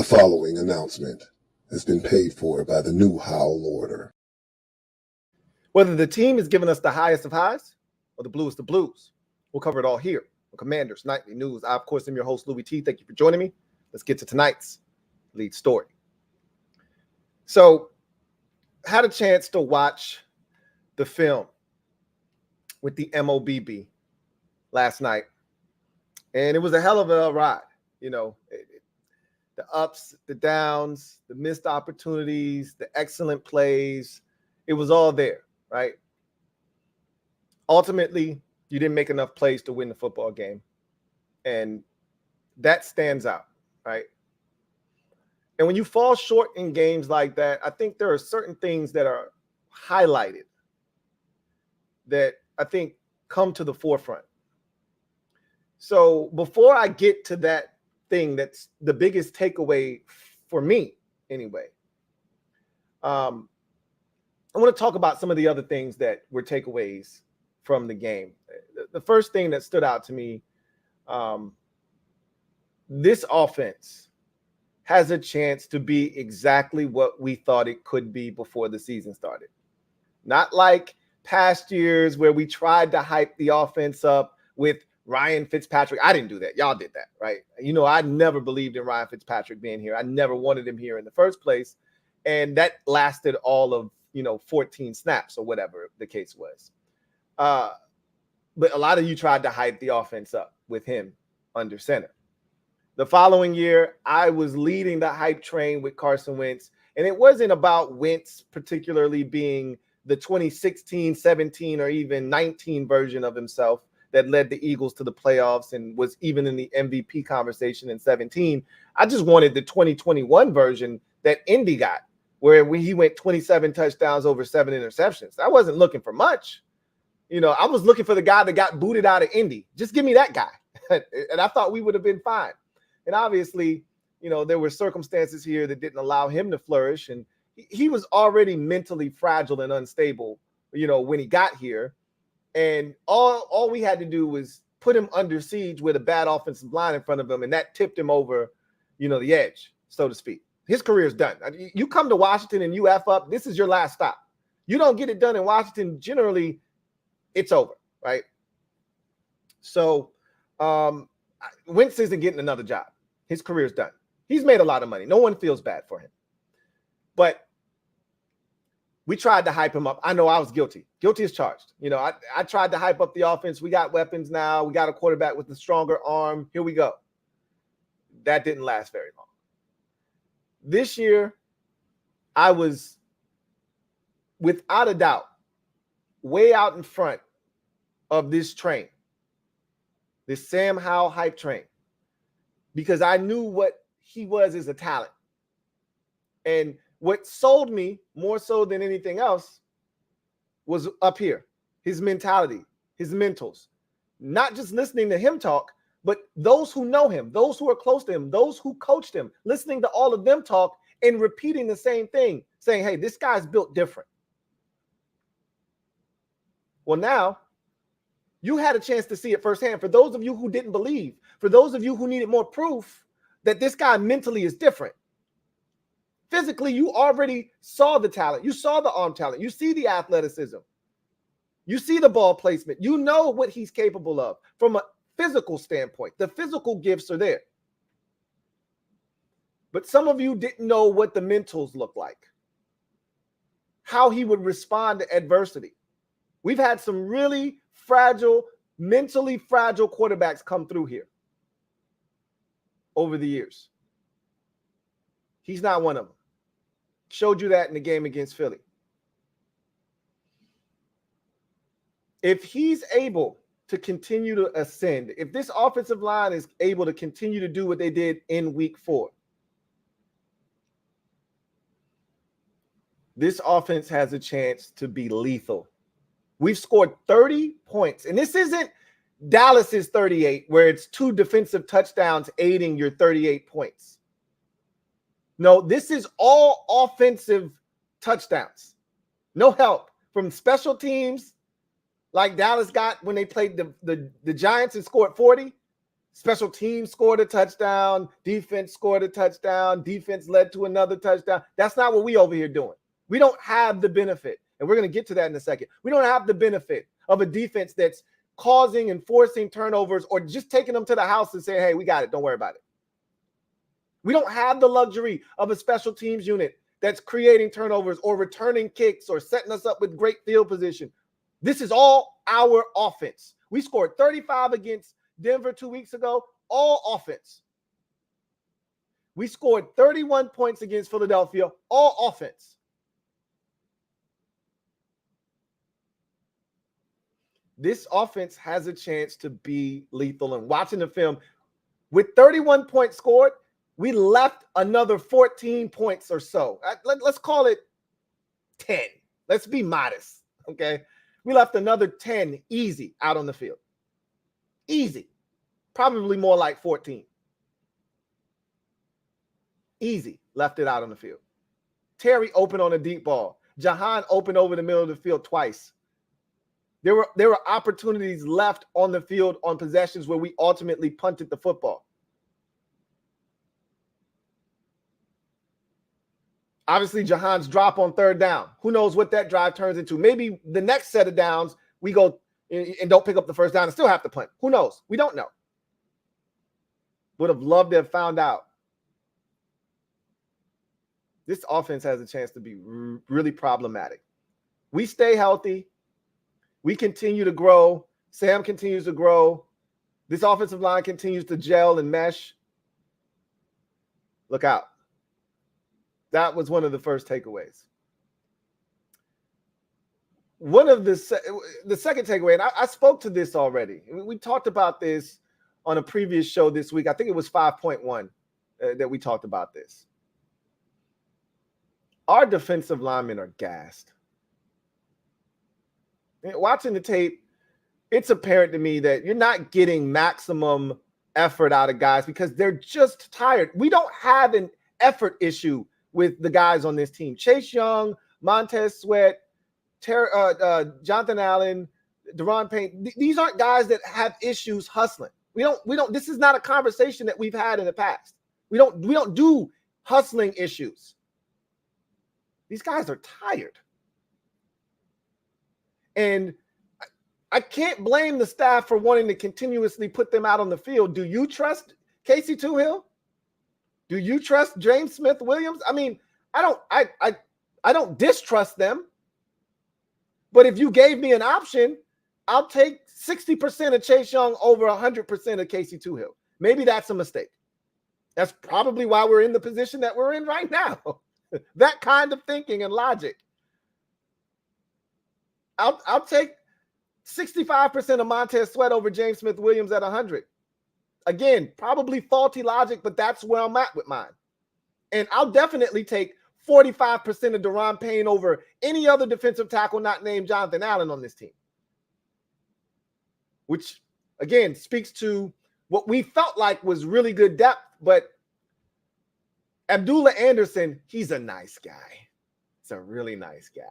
following announcement has been paid for by the new Howl Order. Whether the team is giving us the highest of highs or the bluest of blues, we'll cover it all here on Commanders Nightly News. I, of course, am your host, Louie T. Thank you for joining me. Let's get to tonight's lead story. So, had a chance to watch the film with the MOBB last night, and it was a hell of a ride. You know, the ups, the downs, the missed opportunities, the excellent plays. It was all there, right? Ultimately, you didn't make enough plays to win the football game. And that stands out, right? And when you fall short in games like that, I think there are certain things that are highlighted that I think come to the forefront. So before I get to that thing that's the biggest takeaway for me anyway, I want to talk about some of the other things that were takeaways from the game. The first thing that stood out to me, this offense has a chance to be exactly what we thought it could be before the season started. Not like past years where we tried to hype the offense up with Ryan Fitzpatrick. I didn't do that. Y'all did that, right? You know, I never believed in Ryan Fitzpatrick being here. I never wanted him here in the first place. And that lasted all of, 14 snaps or whatever the case was. But a lot of you tried to hype the offense up with him under center. The following year, I was leading the hype train with Carson Wentz. And it wasn't about Wentz particularly being the 2016, 17, or even 19 version of himself that led the Eagles to the playoffs and was even in the MVP conversation in 17. I just wanted the 2021 version that Indy got, where he went 27 touchdowns over 7 interceptions. I wasn't looking for much. I was looking for the guy that got booted out of Indy. Just give me that guy. And I thought we would have been fine. And obviously, there were circumstances here that didn't allow him to flourish. And he was already mentally fragile and unstable, when he got here. And all we had to do was put him under siege with a bad offensive line in front of him, and that tipped him over, the edge, so to speak. His career's done. You come to Washington and you F up, this is your last stop. You don't get it done in Washington, generally, it's over, right? So Wentz isn't getting another job. His career's done. He's made a lot of money. No one feels bad for him. But we tried to hype him up. I know I was guilty. Guilty as charged. I tried to hype up the offense. We got weapons now. We got a quarterback with a stronger arm. Here we go. That didn't last very long. This year, I was, without a doubt, way out in front of this train, this Sam Howell hype train, because I knew what he was as a talent. And what sold me more so than anything else was up here, his mentality, his mentals. Not just listening to him talk, but those who know him, those who are close to him, those who coached him, listening to all of them talk and repeating the same thing, saying, hey, this guy's built different. Well, now you had a chance to see it firsthand. For those of you who didn't believe, for those of you who needed more proof that this guy mentally is different. Physically, you already saw the talent. You saw the arm talent. You see the athleticism. You see the ball placement. You know what he's capable of from a physical standpoint. The physical gifts are there. But some of you didn't know what the mentals look like, how he would respond to adversity. We've had some really fragile, mentally fragile quarterbacks come through here over the years. He's not one of them. Showed you that in the game against Philly. If he's able to continue to ascend, if this offensive line is able to continue to do what they did in week 4, this offense has a chance to be lethal. We've scored 30 points, and this isn't Dallas's 38, where it's 2 defensive touchdowns aiding your 38 points. No, this is all offensive touchdowns. No help from special teams like Dallas got when they played the Giants and scored 40. Special teams scored a touchdown. Defense scored a touchdown. Defense led to another touchdown. That's not what we over here doing. We don't have the benefit, and we're going to get to that in a second. We don't have the benefit of a defense that's causing and forcing turnovers or just taking them to the house and saying, hey, we got it. Don't worry about it. We don't have the luxury of a special teams unit that's creating turnovers or returning kicks or setting us up with great field position. This is all our offense. We scored 35 against Denver 2 weeks ago, all offense. We scored 31 points against Philadelphia, all offense. This offense has a chance to be lethal. And watching the film, with 31 points scored, we left another 14 points or so. Let's call it 10. Let's be modest, okay? We left another 10 easy out on the field. Easy. Probably more like 14. Easy. Left it out on the field. Terry open on a deep ball. Jahan open over the middle of the field twice. There were opportunities left on the field on possessions where we ultimately punted the football. Obviously, Jahan's drop on third down. Who knows what that drive turns into? Maybe the next set of downs, we go and don't pick up the first down and still have to punt. Who knows? We don't know. Would have loved to have found out. This offense has a chance to be really problematic. We stay healthy. We continue to grow. Sam continues to grow. This offensive line continues to gel and mesh. Look out. That was one of the first takeaways. One of the second takeaway, and I spoke to this already. We talked about this on a previous show this week. I think it was 5.1 that we talked about this. Our defensive linemen are gassed. Watching the tape, it's apparent to me that you're not getting maximum effort out of guys because they're just tired. We don't have an effort issue with the guys on this team. Chase Young, Montez Sweat, Jonathan Allen, Deron Payne. These aren't guys that have issues hustling. We don't. This is not a conversation that we've had in the past. We don't do hustling issues. These guys are tired. And I can't blame the staff for wanting to continuously put them out on the field. Do you trust Casey Toohill? Do you trust James Smith-Williams? I mean, I don't distrust them. But if you gave me an option, I'll take 60% of Chase Young over 100% of Casey Toohill. Maybe that's a mistake. That's probably why we're in the position that we're in right now. That kind of thinking and logic. I'll take 65% of Montez Sweat over James Smith-Williams at 100. Again, probably faulty logic, but that's where I'm at with mine. And I'll definitely take 45% of Deron Payne over any other defensive tackle not named Jonathan Allen on this team. Which, again, speaks to what we felt like was really good depth. But Abdullah Anderson, he's a nice guy. He's a really nice guy.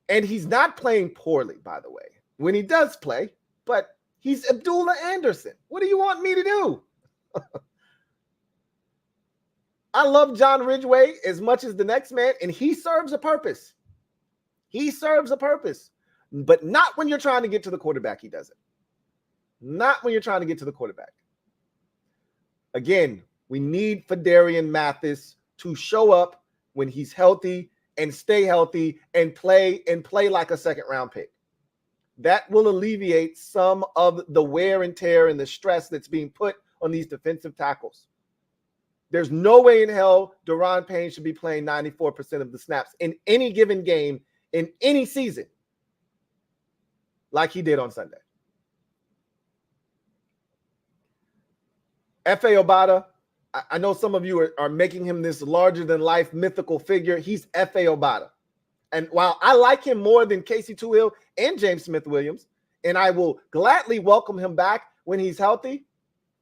And he's not playing poorly, by the way, when he does play, but he's Abdullah Anderson. What do you want me to do? I love John Ridgway as much as the next man, and he serves a purpose. He serves a purpose, but not when you're trying to get to the quarterback. He doesn't. Not when you're trying to get to the quarterback. Again, we need Fedarian Mathis to show up when he's healthy and stay healthy and play like a second-round pick. That will alleviate some of the wear and tear and the stress that's being put on these defensive tackles. There's no way in hell Deron Payne should be playing 94% of the snaps in any given game in any season like he did on Sunday. F.A. Obata, I know some of you are making him this larger-than-life mythical figure. He's F.A. Obata. And while I like him more than Casey Toohill and James Smith-Williams, and I will gladly welcome him back when he's healthy,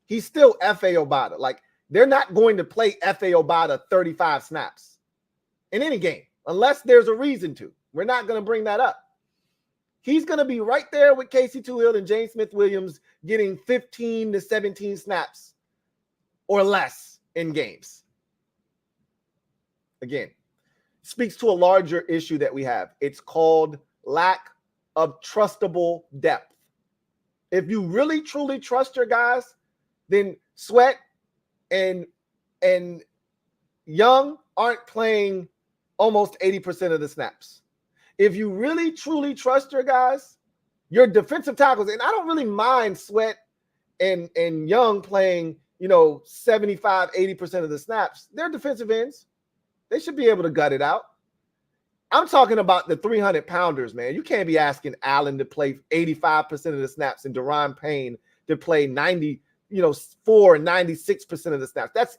he's still F.A. Obata. Like, they're not going to play F.A. Obata 35 snaps in any game unless there's a reason to. We're not going to bring that up. he's going to be right there with Casey Toohill and James Smith-Williams getting 15 to 17 snaps or less in games. Again, speaks to a larger issue that we have. It's called lack of trustable depth. If you really truly trust your guys, then Sweat and Young aren't playing almost 80% of the snaps. If you really truly trust your guys, your defensive tackles, and I don't really mind Sweat and Young playing, 75, 80% of the snaps. They're defensive ends. They should be able to gut it out. I'm talking about the 300-pounders, man. You can't be asking Allen to play 85% of the snaps and Daron Payne to play 96% of the snaps. That's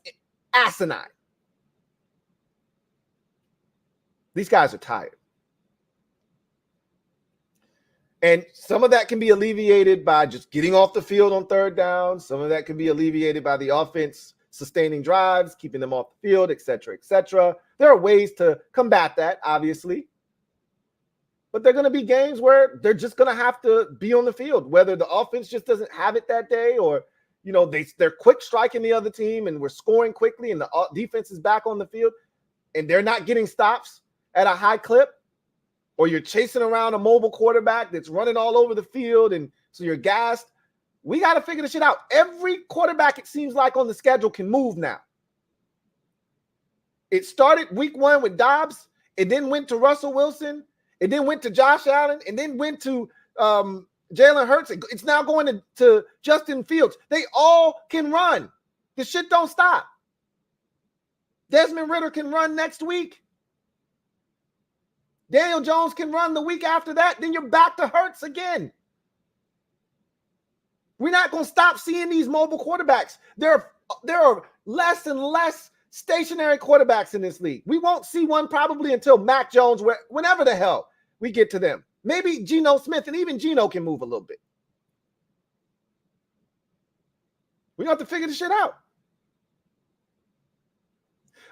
asinine. These guys are tired. And some of that can be alleviated by just getting off the field on third down. Some of that can be alleviated by the offense sustaining drives, keeping them off the field, et cetera, et cetera. There are ways to combat that, obviously. But there are going to be games where they're just going to have to be on the field, whether the offense just doesn't have it that day or, they're quick striking the other team and we're scoring quickly and the defense is back on the field and they're not getting stops at a high clip, or you're chasing around a mobile quarterback that's running all over the field and so you're gassed. We got to figure this shit out. Every quarterback, it seems like, on the schedule can move now. It started week 1 with Dobbs. It then went to Russell Wilson. It then went to Josh Allen. And then went to Jalen Hurts. It's now going to Justin Fields. They all can run. The shit don't stop. Desmond Ridder can run next week. Daniel Jones can run the week after that. Then you're back to Hurts again. We're not going to stop seeing these mobile quarterbacks. There are less and less stationary quarterbacks in this league. We won't see one probably until Mac Jones, whenever the hell we get to them. Maybe Geno Smith, and even Geno can move a little bit. We have to figure this shit out.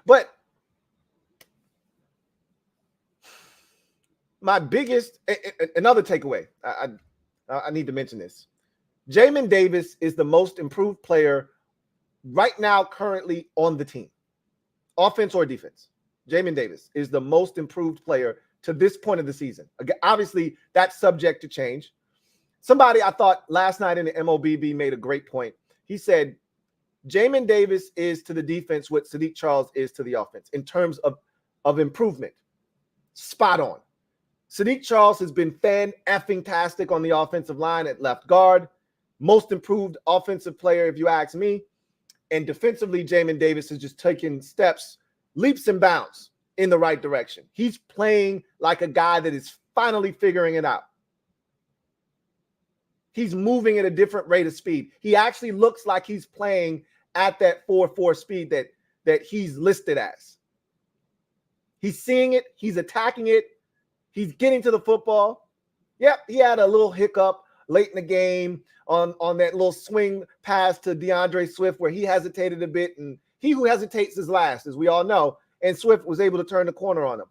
But my biggest, another takeaway, I need to mention this. Jamin Davis is the most improved player right now currently on the team, offense or defense. Jamin Davis is the most improved player to this point of the season. Again, obviously, that's subject to change. Somebody I thought last night in the MOBB made a great point. He said, Jamin Davis is to the defense what Sadiq Charles is to the offense in terms of improvement. Spot on. Sadiq Charles has been fan-effing-tastic on the offensive line at left guard. Most improved offensive player, if you ask me. And defensively, Jamin Davis has just taken steps, leaps and bounds in the right direction. He's playing like a guy that is finally figuring it out. He's moving at a different rate of speed. He actually looks like he's playing at that 4.4 speed that he's listed as. He's seeing it. He's attacking it. He's getting to the football. Yep, he had a little hiccup late in the game on that little swing pass to DeAndre Swift where he hesitated a bit, and he who hesitates is last, as we all know, and Swift was able to turn the corner on him.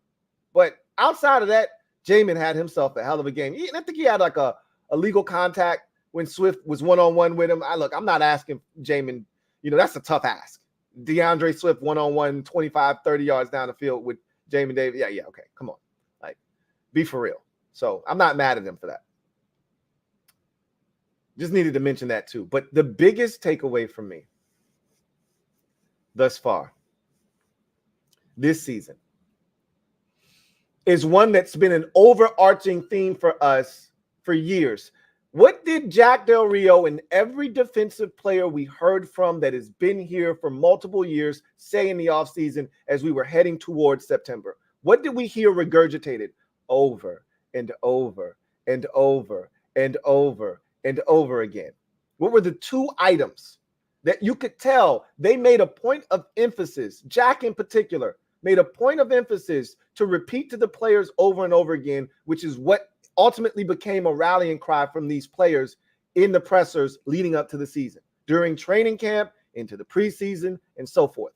But outside of that, Jamin had himself a hell of a game. I think he had like a legal contact when Swift was one-on-one with him. I'm not asking Jamin, that's a tough ask. DeAndre Swift one-on-one, 25, 30 yards down the field with Jamin Davis. Yeah, okay, come on. Like, be for real. So I'm not mad at him for that. Just needed to mention that too. But the biggest takeaway from me thus far this season is one that's been an overarching theme for us for years. What did Jack Del Rio and every defensive player we heard from that has been here for multiple years say in the offseason as we were heading towards September? What did we hear regurgitated over and over and over and over and over again? What were the 2 items that you could tell they made a point of emphasis, Jack in particular, made a point of emphasis to repeat to the players over and over again, which is what ultimately became a rallying cry from these players in the pressers leading up to the season, during training camp, into the preseason, and so forth?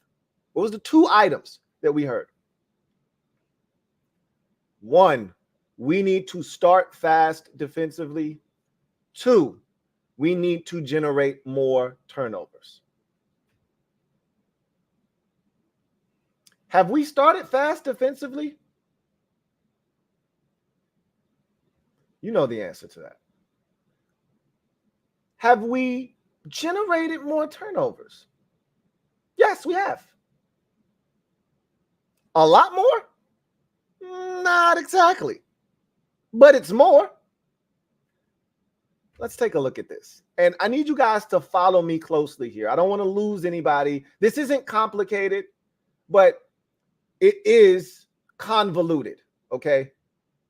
What was the 2 items that we heard? 1, we need to start fast defensively. 2, we need to generate more turnovers. Have we started fast defensively? You know the answer to that. Have we generated more turnovers? Yes, we have. A lot more? Not exactly, but it's more. Let's take a look at this. And I need you guys to follow me closely here. I don't want to lose anybody. This isn't complicated, but it is convoluted, okay?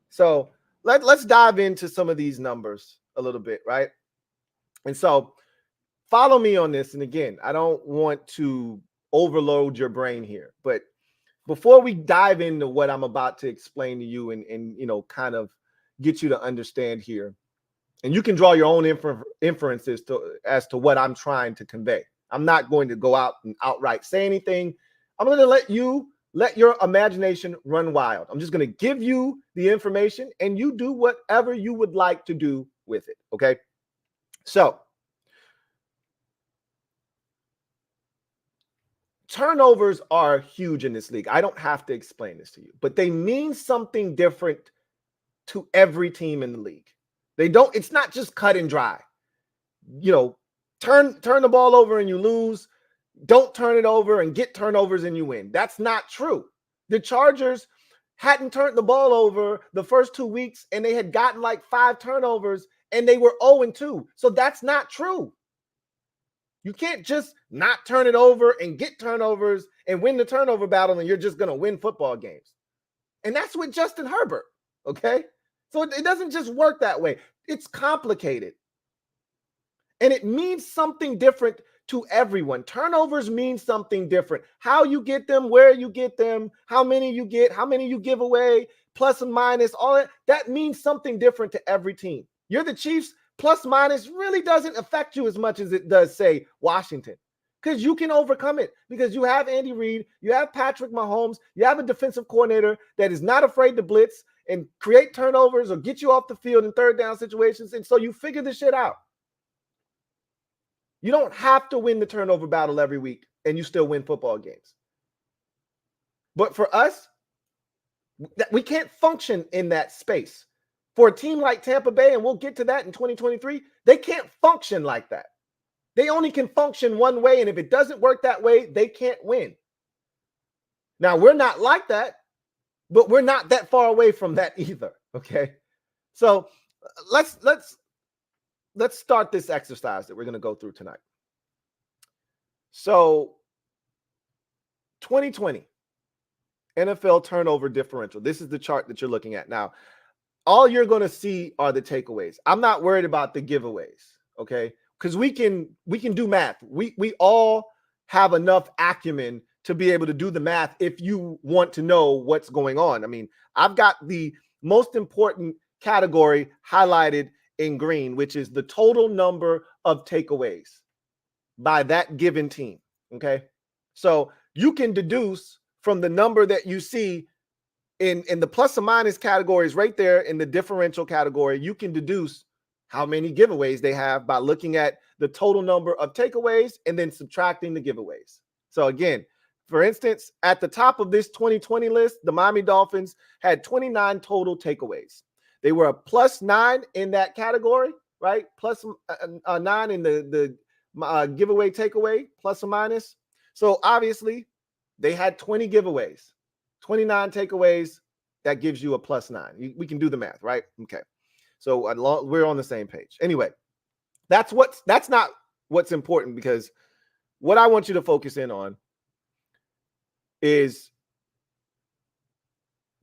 So let's dive into some of these numbers a little bit, right? And so follow me on this. And again, I don't want to overload your brain here, but before we dive into what I'm about to explain to you and you know, kind of get you to understand here, and you can draw your own inferences as to what I'm trying to convey. I'm not going to go out and outright say anything. I'm going to let your imagination run wild. I'm just going to give you the information and you do whatever you would like to do with it. Okay. So turnovers are huge in this league. I don't have to explain this to you, but they mean something different to every team in the league. They don't, it's not just cut and dry. You know, turn the ball over and you lose. Don't turn it over and get turnovers and you win. That's not true. The Chargers hadn't turned the ball over the first 2 weeks and they had gotten like 5 turnovers and they were 0-2. So that's not true. You can't just not turn it over and get turnovers and win the turnover battle and you're just going to win football games. And that's with Justin Herbert, okay? So it doesn't just work that way. It's complicated. And it means something different to everyone. Turnovers mean something different. How you get them, where you get them, how many you get, how many you give away, plus and minus, all that means something different to every team. You're the Chiefs, plus minus really doesn't affect you as much as it does, say, Washington. Because you can overcome it. Because you have Andy Reid, you have Patrick Mahomes, you have a defensive coordinator that is not afraid to blitz and create turnovers or get you off the field in third down situations. And so you figure this shit out. You don't have to win the turnover battle every week and you still win football games. But for us, we can't function in that space. For a team like Tampa Bay, and we'll get to that in 2023, they can't function like that. They only can function one way, and if it doesn't work that way, they can't win. Now, we're not like that, but we're not that far away from that either, okay? So let's start this exercise that we're going to go through tonight. So 2020 NFL turnover differential. This is the chart that you're looking at now. All you're going to see are the takeaways. I'm not worried about the giveaways, okay? Because we can do math. We all have enough acumen to be able to do the math if you want to know what's going on. I mean, I've got the most important category highlighted in green, which is the total number of takeaways by that given team, okay? So you can deduce from the number that you see in the plus or minus categories right there in the differential category, you can deduce how many giveaways they have by looking at the total number of takeaways and then subtracting the giveaways. So again, for instance, at the top of this 2020 list, the Miami Dolphins had 29 total takeaways. They were a +9 in that category, right? Plus 9 in the giveaway takeaway, plus or minus. So obviously, they had 20 giveaways, 29 takeaways. That gives you a +9. We can do the math, right? Okay. So we're on the same page. Anyway, that's not what's important, because what I want you to focus in on is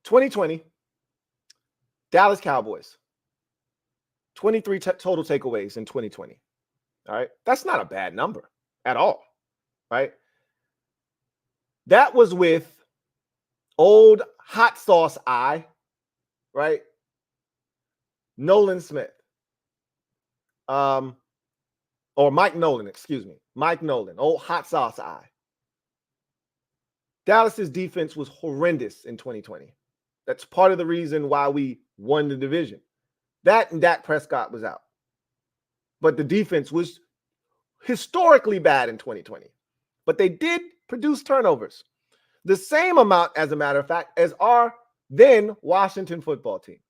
2020 Dallas Cowboys, 23 total takeaways in 2020. All right. That's not a bad number at all. Right. That was with old hot sauce eye, right? Nolan Smith. Or Mike Nolan, excuse me. Mike Nolan, old hot sauce eye. Dallas's defense was horrendous in 2020. That's part of the reason why we won the division. That and Dak Prescott was out. But the defense was historically bad in 2020. But they did produce turnovers. The same amount, as a matter of fact, as our then Washington football team.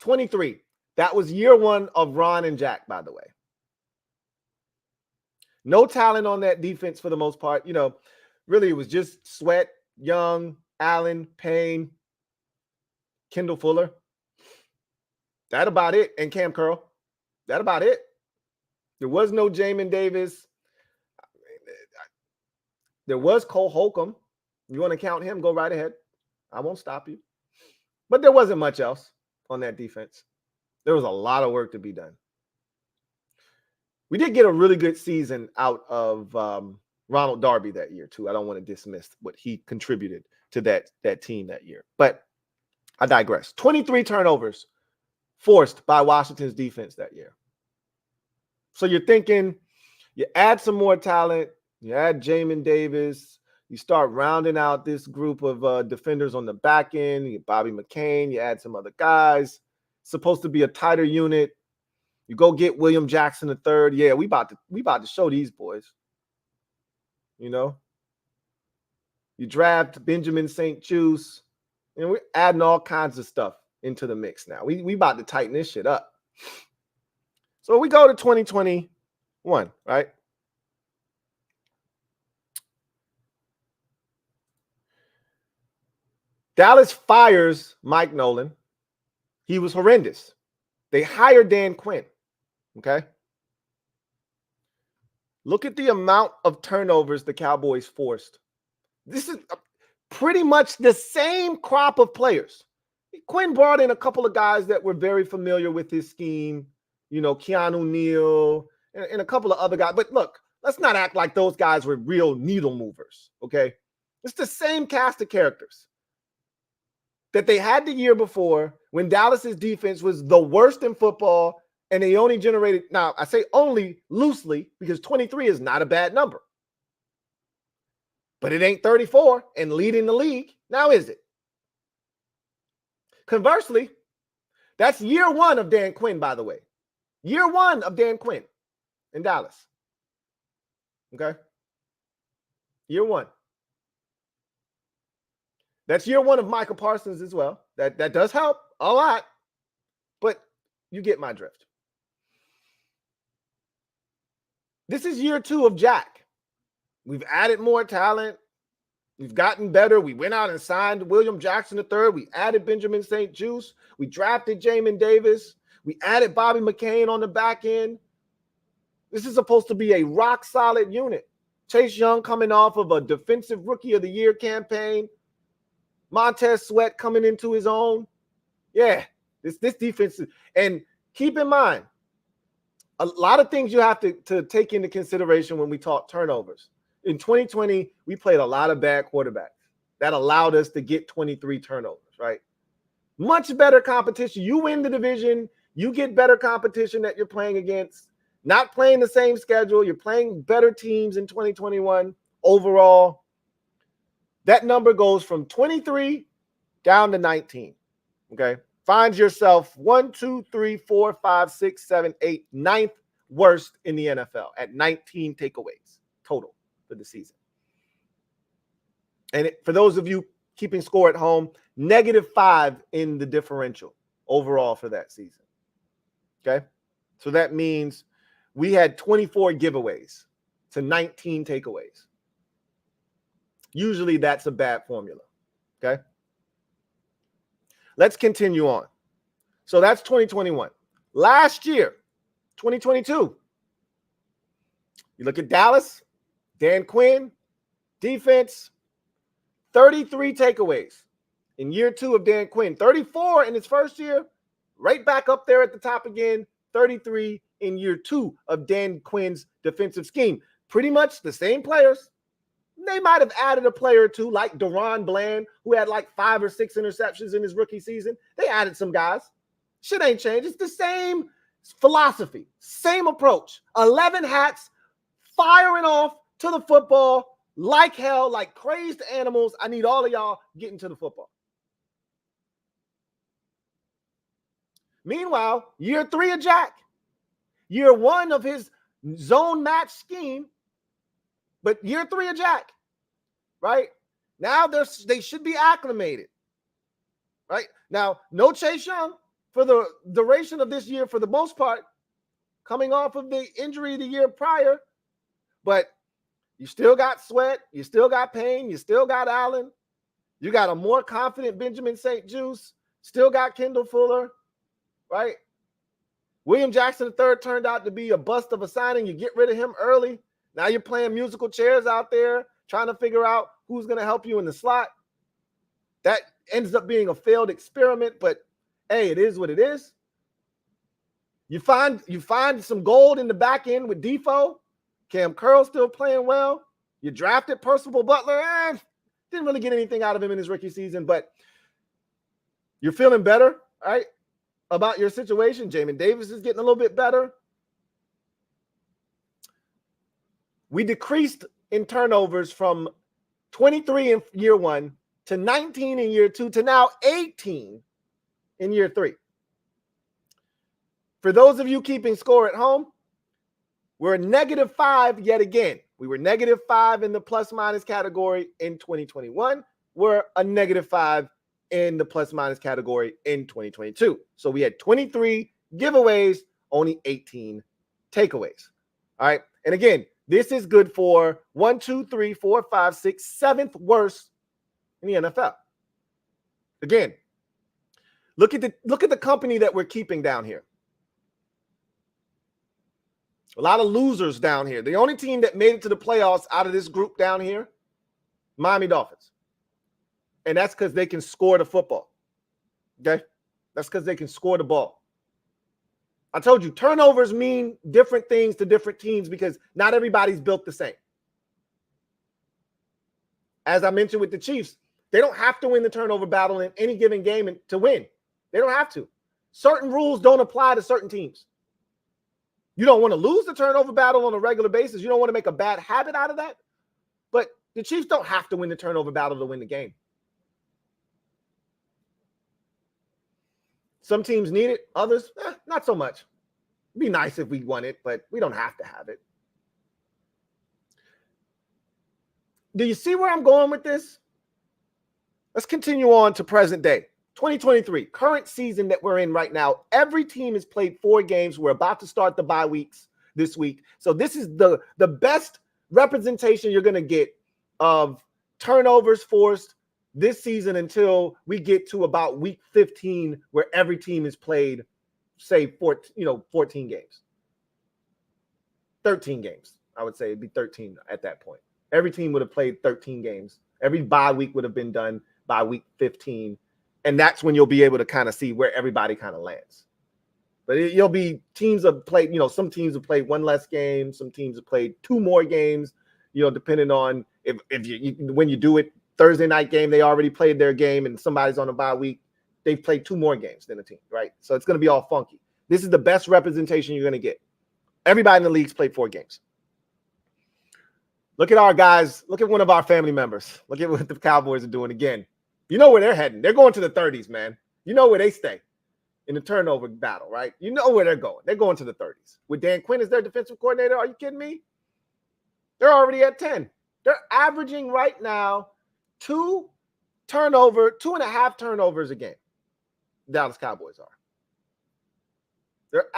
23. That was year one of Ron and Jack, by the way. No talent on that defense for the most part. You know, really it was just Sweat, Young, Allen, Payne, Kendall Fuller. That about it. And Cam Curl. That about it. There was no Jamin Davis. There was Cole Holcomb. You want to count him, go right ahead. I won't stop you. But there wasn't much else on that defense. There was a lot of work to be done. We did get a really good season out of Ronald Darby that year, too. I don't want to dismiss what he contributed to that team that year. But I digress. 23 turnovers forced by Washington's defense that year. So you're thinking, you add some more talent, you add Jamin Davis, you start rounding out this group of defenders on the back end, you get Bobby McCain, you add some other guys. It's supposed to be a tighter unit. You go get William Jackson III. Yeah, we about to show these boys. You know? You draft Benjamin St. Juice. You know, we're adding all kinds of stuff into the mix now. We about to tighten this shit up. So we go to 2021, right? Dallas fires Mike Nolan. He was horrendous. They hired Dan Quinn, okay? Look at the amount of turnovers the Cowboys forced. This is pretty much the same crop of players. Quinn brought in a couple of guys that were very familiar with his scheme, you know, Keanu Neal and a couple of other guys. But look, let's not act like those guys were real needle movers, okay? It's the same cast of characters that they had the year before when Dallas's defense was the worst in football, and they only generated, now I say only loosely because 23 is not a bad number. But it ain't 34 and leading the league. Now is it? Conversely, that's year one of Dan Quinn, by the way. Year one of Dan Quinn in Dallas. Okay? Year one. That's year one of Michael Parsons as well. That does help a lot, but you get my drift. This is year two of Jack. We've added more talent. We've gotten better. We went out and signed William Jackson III. We added Benjamin St. Juice. We drafted Jamin Davis. We added Bobby McCain on the back end. This is supposed to be a rock-solid unit. Chase Young coming off of a Defensive Rookie of the Year campaign. Montez Sweat coming into his own. Yeah, this defense. And keep in mind, a lot of things you have to take into consideration when we talk turnovers. In 2020, we played a lot of bad quarterbacks. That allowed us to get 23 turnovers, right? Much better competition. You win the division. You get better competition that you're playing against. Not playing the same schedule. You're playing better teams in 2021 overall. That number goes from 23 down to 19, okay? Find yourself 1, 2, 3, 4, 5, 6, 7, 8, ninth worst in the NFL at 19 takeaways total for the season. And for those of you keeping score at home, -5 in the differential overall for that season, okay? So that means we had 24 giveaways to 19 takeaways. Usually that's a bad formula, okay? Let's continue on. So that's 2021. Last year, 2022, you look at Dallas, Dan Quinn, defense, 33 takeaways in year two of Dan Quinn, 34 in his first year, right back up there at the top again, 33 in year two of Dan Quinn's defensive scheme. Pretty much the same players. They might have added a player or two like Deron Bland, who had like 5 or 6 interceptions in his rookie season. They added some guys. Shit ain't changed. It's the same philosophy, same approach. 11 hats, firing off to the football like hell, like crazed animals. I need all of y'all getting to the football. Meanwhile, year 3 of Jack, year 1 of his zone match scheme, but year 3 of Jack, right? Now they should be acclimated, right? Now, no Chase Young for the duration of this year for the most part, coming off of the injury the year prior, but you still got Sweat, you still got Payne, you still got Allen, you got a more confident Benjamin St. Juice, still got Kendall Fuller, right? William Jackson III turned out to be a bust of a signing. You get rid of him early. Now you're playing musical chairs out there, trying to figure out who's going to help you in the slot. That ends up being a failed experiment, but hey, it is what it is. You find some gold in the back end with Defoe. Cam Curl still playing well. You drafted Percival Butler. Didn't really get anything out of him in his rookie season, but you're feeling better, right, about your situation. Jamin Davis is getting a little bit better. We decreased in turnovers from 23 in year 1 to 19 in year 2 to now 18 in year 3. For those of you keeping score at home, we're a -5 yet again. We were -5 in the plus-minus category in 2021. We're a -5 in the plus-minus category in 2022. So we had 23 giveaways, only 18 takeaways. All right. And again, this is good for 1, 2, 3, 4, 5, 6, 7th worst in the NFL. Again, look at the company that we're keeping down here. A lot of losers down here. The only team that made it to the playoffs out of this group down here, Miami Dolphins. And that's because they can score the football. Okay? That's because they can score the ball. I told you, turnovers mean different things to different teams because not everybody's built the same. As I mentioned with the Chiefs, they don't have to win the turnover battle in any given game to win. They don't have to. Certain rules don't apply to certain teams. You don't want to lose the turnover battle on a regular basis. You don't want to make a bad habit out of that. But the Chiefs don't have to win the turnover battle to win the game. Some teams need it. Others, not so much. It'd be nice if we won it, but we don't have to have it. Do you see where I'm going with this? Let's continue on to present day. 2023, current season that we're in right now. Every team has played 4 games. We're about to start the bye weeks this week. So this is the best representation you're going to get of turnovers forced this season until we get to about week 15 where every team has played, say, 14 games. 13 games. I would say it'd be 13 at that point. Every team would have played 13 games. Every bye week would have been done by week 15. And that's when you'll be able to kind of see where everybody kind of lands. But you'll be teams have played, some teams have played 1 less game. Some teams have played 2 more games, depending on if when you do it Thursday night game, they already played their game and somebody's on a bye week. They've played 2 more games than a team, right? So it's going to be all funky. This is the best representation you're going to get. Everybody in the league's played 4 games. Look at our guys. Look at one of our family members. Look at what the Cowboys are doing again. You know where they're heading. They're going to the 30s, man. You know where they stay in the turnover battle, right? You know where they're going. They're going to the 30s. With Dan Quinn as their defensive coordinator, are you kidding me? They're already at 10. They're averaging right now 2.5 turnovers a game. Dallas Cowboys are. They're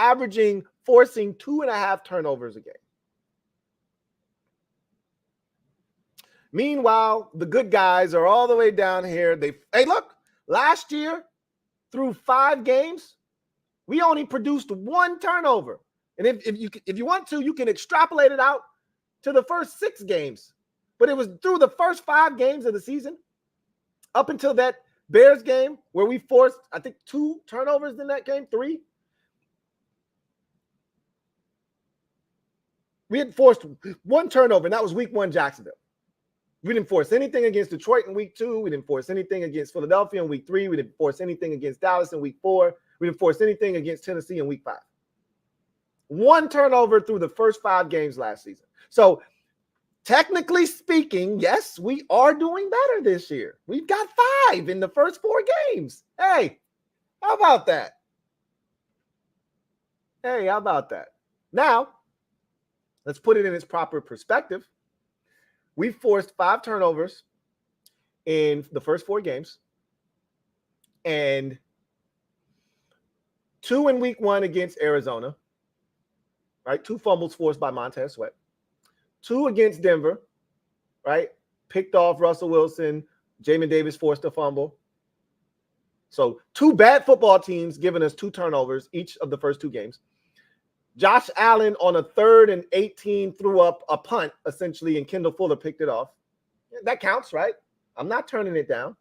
forcing 2.5 turnovers a game. Meanwhile, the good guys are all the way down here. Hey, look, last year, through 5 games, we only produced 1 turnover. And if you want to, you can extrapolate it out to the first 6 games. But it was through the first 5 games of the season, up until that Bears game where we forced, I think, 2 turnovers in that game, 3. We had forced 1 turnover, and that was week 1 Jacksonville. We didn't force anything against Detroit in week 2. We didn't force anything against Philadelphia in week 3. We didn't force anything against Dallas in week 4. We didn't force anything against Tennessee in week 5. 1 turnover through the first 5 games last season. So technically speaking, yes, we are doing better this year. We've got 5 in the first 4 games. Hey, how about that? Hey, how about that? Now, let's put it in its proper perspective. We forced 5 turnovers in the first 4 games, and 2 in week 1 against Arizona, right? 2 fumbles forced by Montez Sweat. 2 against Denver, right? Picked off Russell Wilson. Jamin Davis forced a fumble. So 2 bad football teams giving us 2 turnovers each of the first 2 games. Josh Allen on a 3rd and 18 threw up a punt, essentially, and Kendall Fuller picked it off. That counts, right? I'm not turning it down.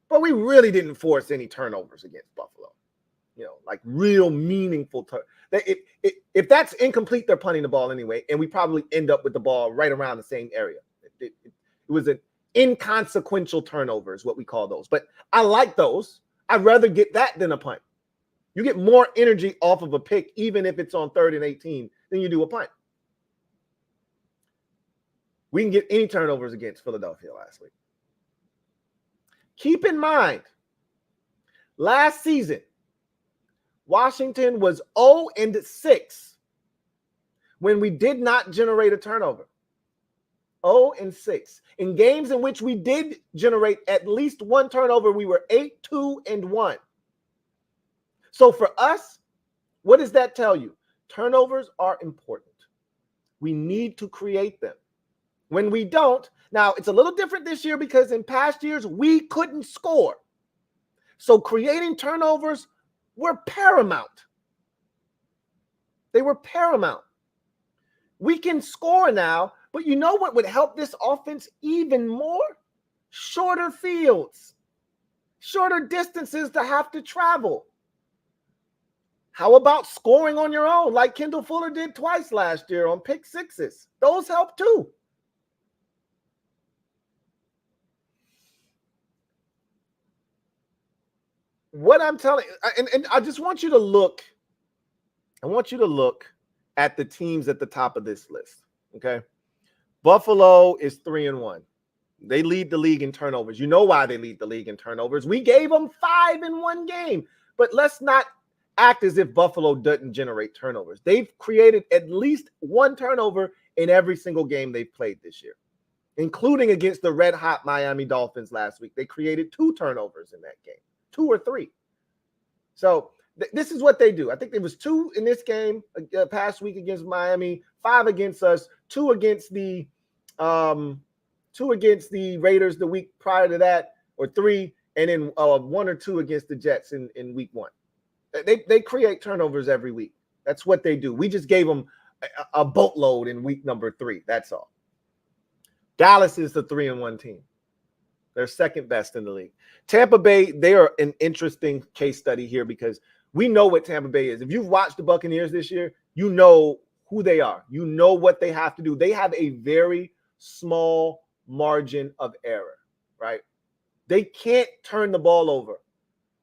But we really didn't force any turnovers against Buffalo. You know, like real meaningful. If that's incomplete, they're punting the ball anyway, and we probably end up with the ball right around the same area. It was an inconsequential turnover is what we call those. But I like those. I'd rather get that than a punt. You get more energy off of a pick, even if it's on 3rd and 18, than you do a punt. We can get any turnovers against Philadelphia last week. Keep in mind, last season, Washington was 0-6 when we did not generate a turnover. 0-6. In games in which we did generate at least 1 turnover, we were 8-2-1. So for us, what does that tell you? Turnovers are important. We need to create them. When we don't, now it's a little different this year because in past years, we couldn't score. So creating turnovers were paramount. They were paramount. We can score now, but you know what would help this offense even more? Shorter fields, shorter distances to have to travel. How about scoring on your own like Kendall Fuller did twice last year on pick sixes? Those help too. What I'm telling you, and I just want you to look, at the teams at the top of this list, okay? Buffalo is 3-1. They lead the league in turnovers. You know why they lead the league in turnovers. We gave them 5 in 1 game, but let's not act as if Buffalo doesn't generate turnovers. They've created at least 1 turnover in every single game they've played this year, including against the red-hot Miami Dolphins last week. They created 2 turnovers in that game, 2 or 3. So this is what they do. I think there was 2 in this game past week against Miami, 5 against us, 2 against the Raiders the week prior to that, or 3, and then 1 or 2 against the Jets in week 1. They create turnovers every week. That's what they do. We just gave them a boatload in week number 3. That's all. Dallas is the 3-1 team. They're second best in the league. Tampa Bay, they are an interesting case study here because we know what Tampa Bay is. If you've watched the Buccaneers this year, you know who they are. You know what they have to do. They have a very small margin of error, right? They can't turn the ball over.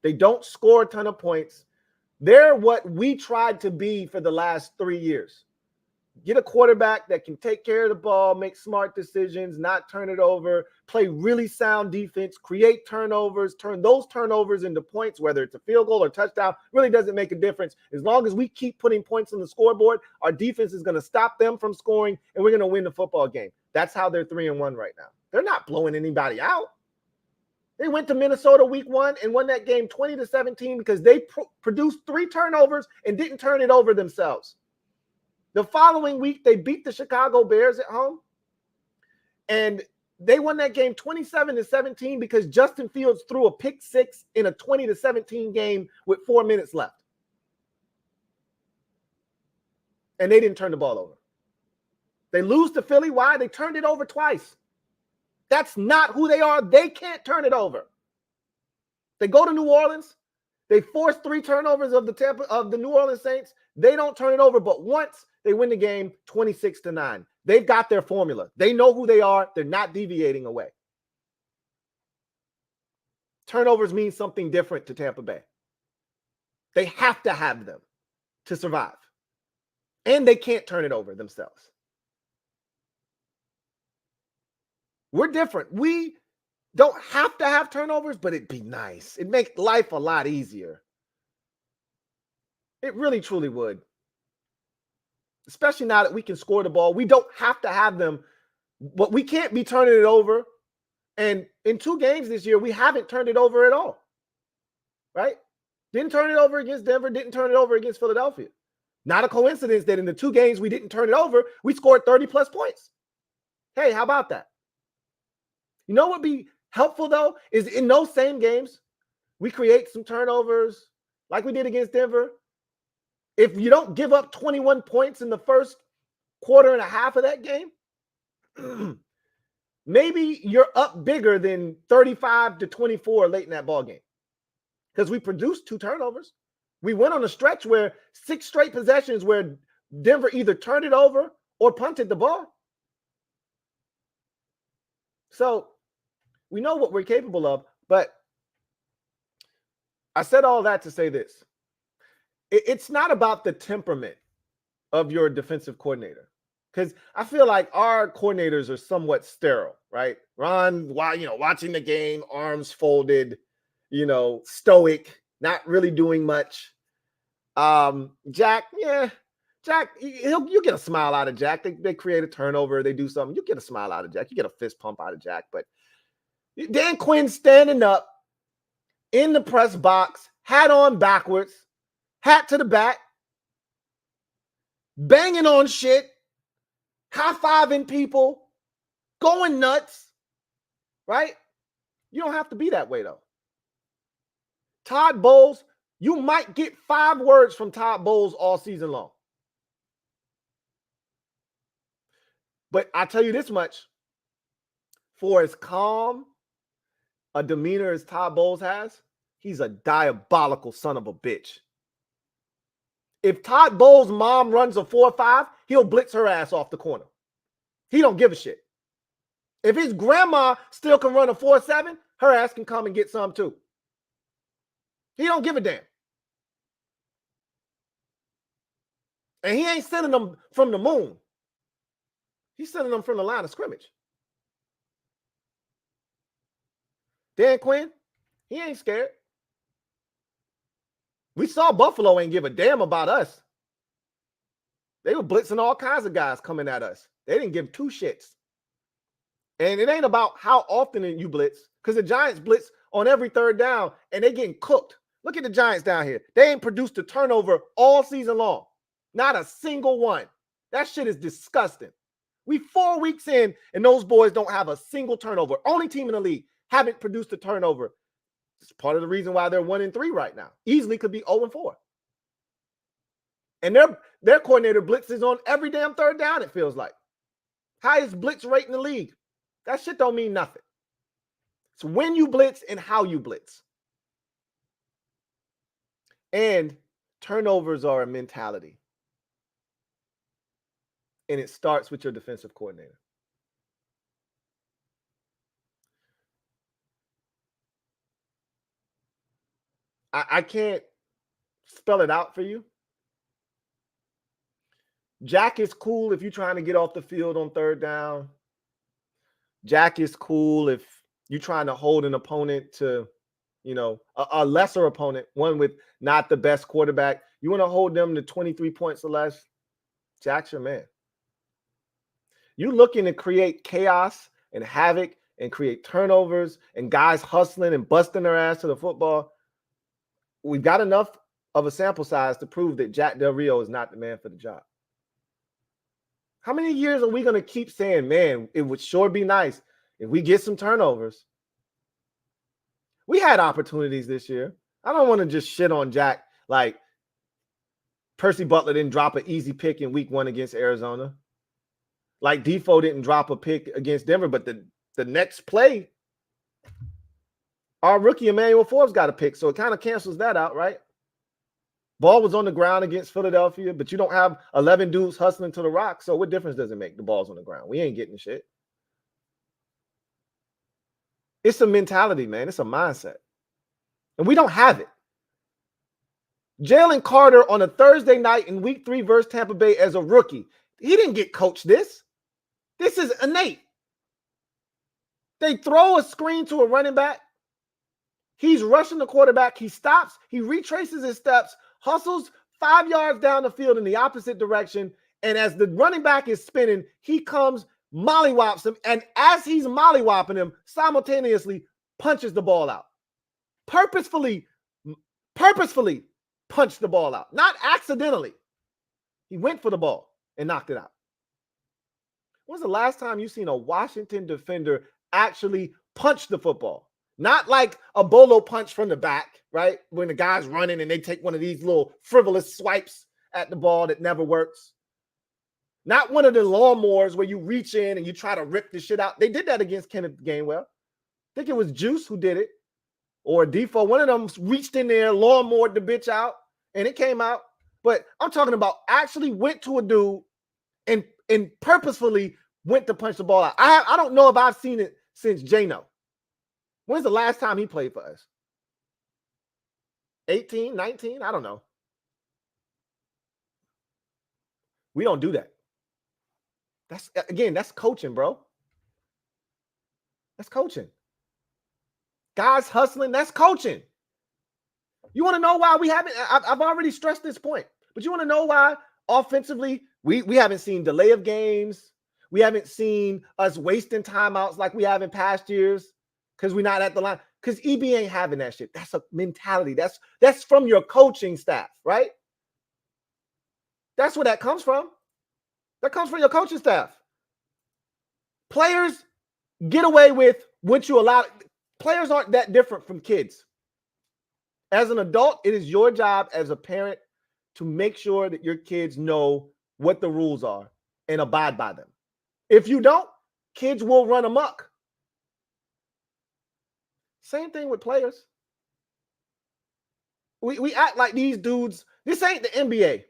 They don't score a ton of points. They're what we tried to be for the last 3 years. Get a quarterback that can take care of the ball, make smart decisions, not turn it over, play really sound defense, create turnovers, turn those turnovers into points, whether it's a field goal or touchdown, really doesn't make a difference. As long as we keep putting points on the scoreboard, our defense is going to stop them from scoring, and we're going to win the football game. That's how they're 3-1 right now. They're not blowing anybody out. They went to Minnesota week 1 and won that game 20-17 because they produced 3 turnovers and didn't turn it over themselves. The following week, they beat the Chicago Bears at home, and they won that game 27-17 because Justin Fields threw a pick 6 in a 20-17 game with 4 minutes left. And they didn't turn the ball over. They lose to Philly. Why? They turned it over twice. That's not who they are. They can't turn it over. They go to New Orleans. They force 3 turnovers of the New Orleans Saints. They don't turn it over, but once they win the game 26-9. They've got their formula. They know who they are. They're not deviating away. Turnovers mean something different to Tampa Bay. They have to have them to survive. And they can't turn it over themselves. We're different. We don't have to have turnovers, but it'd be nice. It'd make life a lot easier. It really, truly would. especially now that we can score the ball. We don't have to have them, but we can't be turning it over. And in 2 games this year, we haven't turned it over at all, right? Didn't turn it over against Denver, didn't turn it over against Philadelphia. Not a coincidence that in the 2 games we didn't turn it over, we scored 30-plus points. Hey, how about that? You know what would be helpful, though, is in those same games, we create some turnovers like we did against Denver. If you don't give up 21 points in the first quarter and a half of that game, maybe you're up bigger than 35-24 late in that ball game because we produced 2 turnovers. We went on a stretch where 6 straight possessions where Denver either turned it over or punted the ball. So we know what we're capable of, but I said all that to say this. It's not about the temperament of your defensive coordinator, because I feel like our coordinators are somewhat sterile, right? Ron, watching the game, arms folded, stoic, not really doing much. Jack, you get a smile out of Jack. They create a turnover, they do something. You get a smile out of Jack. You get a fist pump out of Jack. But Dan Quinn standing up in the press box, hat on backwards, hat to the back, banging on shit, high-fiving people, going nuts, right? You don't have to be that way, though. Todd Bowles, you might get 5 words from Todd Bowles all season long. But I tell you this much, for as calm a demeanor as Todd Bowles has, he's a diabolical son of a bitch. If Todd Bowles' mom runs a 4.5, he'll blitz her ass off the corner. He don't give a shit. If his grandma still can run a 4.7, her ass can come and get some too. He don't give a damn. And he ain't sending them from the moon. He's sending them from the line of scrimmage. Dan Quinn, he ain't scared. We saw Buffalo ain't give a damn about us. They were blitzing all kinds of guys coming at us. They didn't give 2 shits. And it ain't about how often you blitz, because the Giants blitz on every 3rd down, and they getting cooked. Look at the Giants down here. They ain't produced a turnover all season long. Not a single one. That shit is disgusting. We 4 weeks in, and those boys don't have a single turnover. Only team in the league haven't produced a turnover. It's part of the reason why they're 1-3 right now. Easily could be 0-4. And their coordinator blitzes on every damn 3rd down, it feels like. Highest blitz rate in the league. That shit don't mean nothing. It's when you blitz and how you blitz. And turnovers are a mentality. And it starts with your defensive coordinator. I can't spell it out for you. Jack is cool if you're trying to get off the field on 3rd down. Jack is cool if you're trying to hold an opponent to, a lesser opponent, one with not the best quarterback. You want to hold them to 23 points or less. Jack's your man. You're looking to create chaos and havoc and create turnovers and guys hustling and busting their ass to the football. We've got enough of a sample size to prove that Jack Del Rio is not the man for the job. How many years are we going to keep saying, man, it would sure be nice if we get some turnovers? We had opportunities this year. I don't want to just shit on Jack like Percy Butler didn't drop an easy pick in week 1 against Arizona. Like Defoe didn't drop a pick against Denver, but the next play, our rookie Emmanuel Forbes got a pick, so it kind of cancels that out, right? Ball was on the ground against Philadelphia, but you don't have 11 dudes hustling to the rock, so what difference does it make? The ball's on the ground. We ain't getting shit. It's a mentality, man. It's a mindset. And we don't have it. Jalen Carter on a Thursday night in week 3 versus Tampa Bay as a rookie. He didn't get coached this. This is innate. They throw a screen to a running back. He's rushing the quarterback. He stops. He retraces his steps, hustles 5 yards down the field in the opposite direction, And as the running back is spinning, he comes, mollywops him, and as he's mollywopping him, simultaneously punches the ball out. Purposefully punched the ball out, not accidentally. He went for the ball and knocked it out. When's the last time you seen a Washington defender actually punch the football? Not like a bolo punch from the back, right? When the guy's running and they take one of these little frivolous swipes at the ball that never works. Not one of the lawnmowers where you reach in and you try to rip the shit out. They did that against Kenneth Gainwell. I think it was Juice who did it. Or Defoe. One of them reached in there, lawnmowered the bitch out, and it came out. But I'm talking about actually went to a dude and purposefully went to punch the ball out. I don't know if I've seen it since Jano. When's the last time he played for us? 18, 19? I don't know. We don't do that. That's coaching, bro. That's coaching. Guys hustling, that's coaching. You want to know why we haven't? I've already stressed this point, but you want to know why offensively we haven't seen delay of games. We haven't seen us wasting timeouts like we have in past years because we're not at the line. Because EB ain't having that shit. That's a mentality. That's from your coaching staff, right? That's where that comes from. That comes from your coaching staff. Players get away with what you allow. Players aren't that different from kids. As an adult, it is your job as a parent to make sure that your kids know what the rules are and abide by them. If you don't, kids will run amok. Same thing with players. We act like these dudes, this ain't the NBA.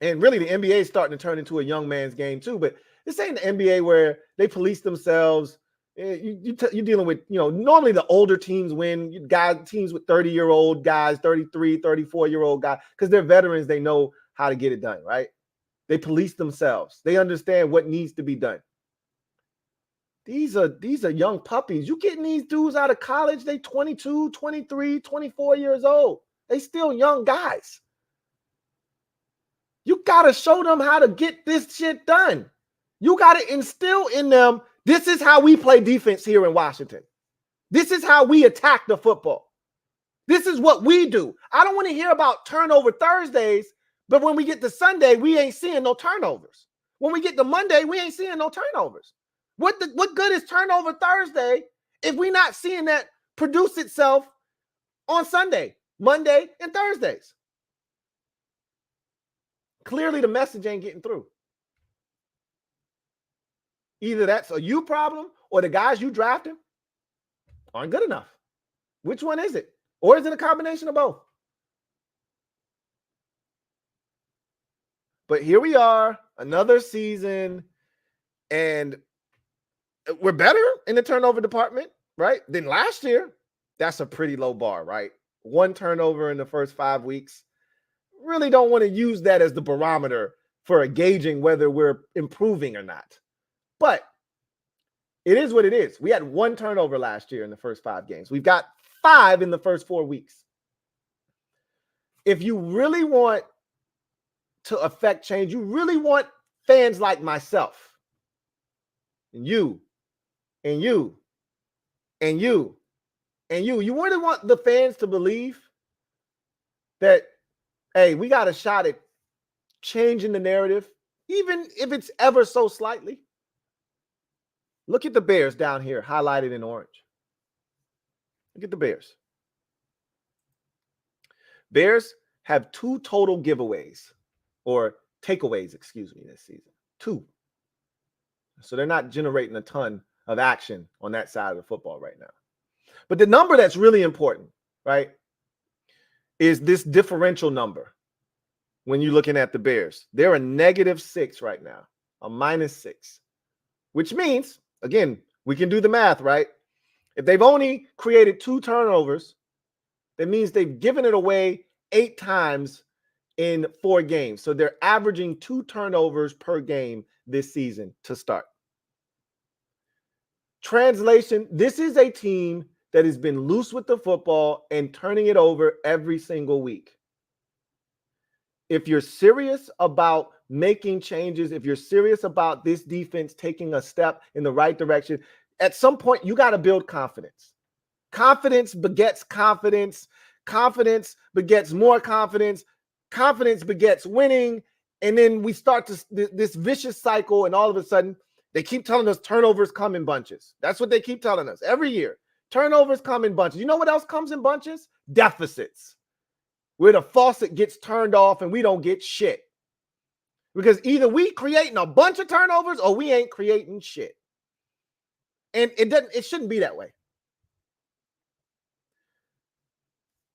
And really the NBA is starting to turn into a young man's game too, but this ain't the NBA where they police themselves. You're dealing with, normally the older teams win. Teams with 30-year-old guys, 33, 34-year-old guys, because they're veterans, they know how to get it done, right? They police themselves. They understand what needs to be done. These are young puppies. You getting these dudes out of college, they 22, 23, 24 years old. They still young guys. You got to show them how to get this shit done. You got to instill in them, this is how we play defense here in Washington. This is how we attack the football. This is what we do. I don't want to hear about turnover Thursdays, but when we get to Sunday, we ain't seeing no turnovers. When we get to Monday, we ain't seeing no turnovers. What good is turnover Thursday if we're not seeing that produce itself on Sunday, Monday, and Thursdays? Clearly, the message ain't getting through. Either that's a you problem or the guys you drafted aren't good enough. Which one is it? Or is it a combination of both? But here we are, another season, and we're better in the turnover department, right, than last year. That's a pretty low bar, right? 1 turnover in the first 5 weeks. Really don't want to use that as the barometer for gauging whether we're improving or not. But it is what it is. We had 1 turnover last year in the first 5 games. We've got 5 in the first 4 weeks. If you really want to affect change, you really want fans like myself, and you, and you, and you, and you. You really want the fans to believe that, hey, we got a shot at changing the narrative, even if it's ever so slightly. Look at the Bears down here, highlighted in orange. Look at the Bears. Bears have 2 total giveaways, or takeaways, excuse me, this season. 2. So they're not generating a ton of action on that side of the football right now. But the number that's really important, right, is this differential number. When you're looking at the Bears, they're a -6 right now, a -6, which means, again, we can do the math, right? If they've only created 2 turnovers, that means they've given it away 8 times in 4 games. So they're averaging 2 turnovers per game this season to start. Translation, this is a team that has been loose with the football and turning it over every single week. if you're serious about making changes, if you're serious about this defense taking a step in the right direction, at some point you got to build confidence. Confidence begets confidence. Confidence begets more confidence. Confidence begets winning. And then we start this vicious cycle, and all of a sudden they keep telling us turnovers come in bunches. That's what they keep telling us every year. Turnovers come in bunches. You know what else comes in bunches? Deficits, where the faucet gets turned off and we don't get shit. Because either we creating a bunch of turnovers or we ain't creating shit. And it shouldn't be that way.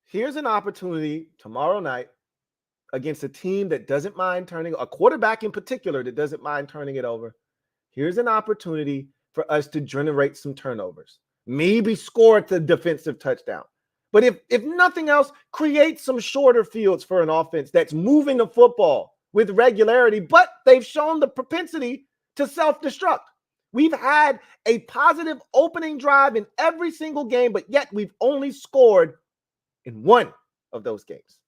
Here's an opportunity tomorrow night against a team that doesn't mind turning, a quarterback in particular that doesn't mind turning it over. Here's an opportunity for us to generate some turnovers. Maybe score the defensive touchdown. But if nothing else, create some shorter fields for an offense that's moving the football with regularity, but they've shown the propensity to self-destruct. We've had a positive opening drive in every single game, but yet we've only scored in one of those games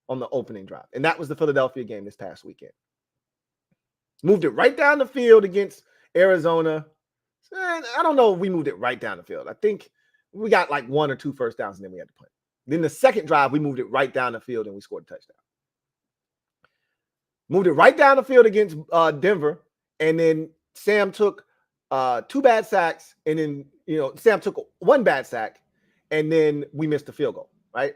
on the opening drive. And that was the Philadelphia game this past weekend. Moved it right down the field against Arizona. I don't know if we moved it right down the field. I think we got like 1 or 2 first downs, and then we had to punt. Then the second drive, we moved it right down the field, and we scored a touchdown. Moved it right down the field against Denver, and then Sam took 2 bad sacks, and then Sam took 1 bad sack, and then we missed the field goal, right?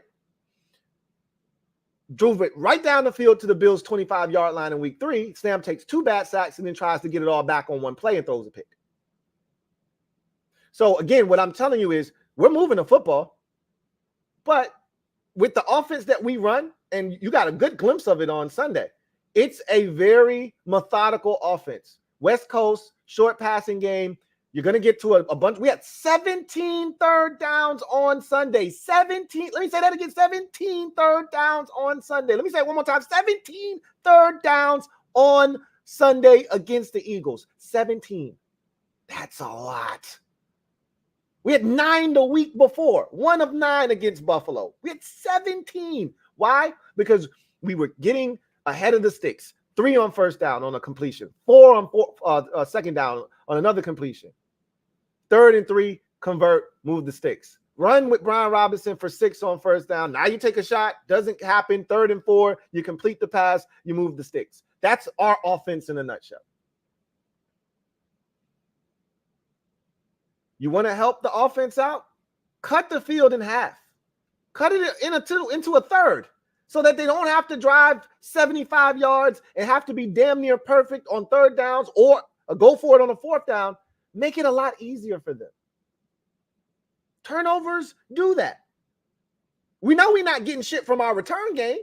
Drove it right down the field to the Bills' 25-yard line in week 3. Sam takes 2 bad sacks and then tries to get it all back on one play and throws a pick. So again, what I'm telling you is we're moving the football, but with the offense that we run, and you got a good glimpse of it on Sunday, it's a very methodical offense. West Coast, short passing game. You're going to get to a bunch. We had 17 third downs on Sunday. 17. Let me say that again. 17 third downs on Sunday. Let me say it one more time. 17 third downs on Sunday against the Eagles. 17. That's a lot. We had 9 the week before. 1 of 9 against Buffalo. We had 17. Why? Because we were getting ahead of the sticks. 3 on first down on a completion. 4 on second down on another completion. 3rd and 3, convert, move the sticks. Run with Brian Robinson for 6 on first down. Now you take a shot, doesn't happen. 3rd and 4, you complete the pass, you move the sticks. That's our offense in a nutshell. You want to help the offense out? Cut the field in half. Cut it into a third so that they don't have to drive 75 yards and have to be damn near perfect on 3rd downs or go for it on a 4th down. Make it a lot easier for them. Turnovers do that. We know we're not getting shit from our return game.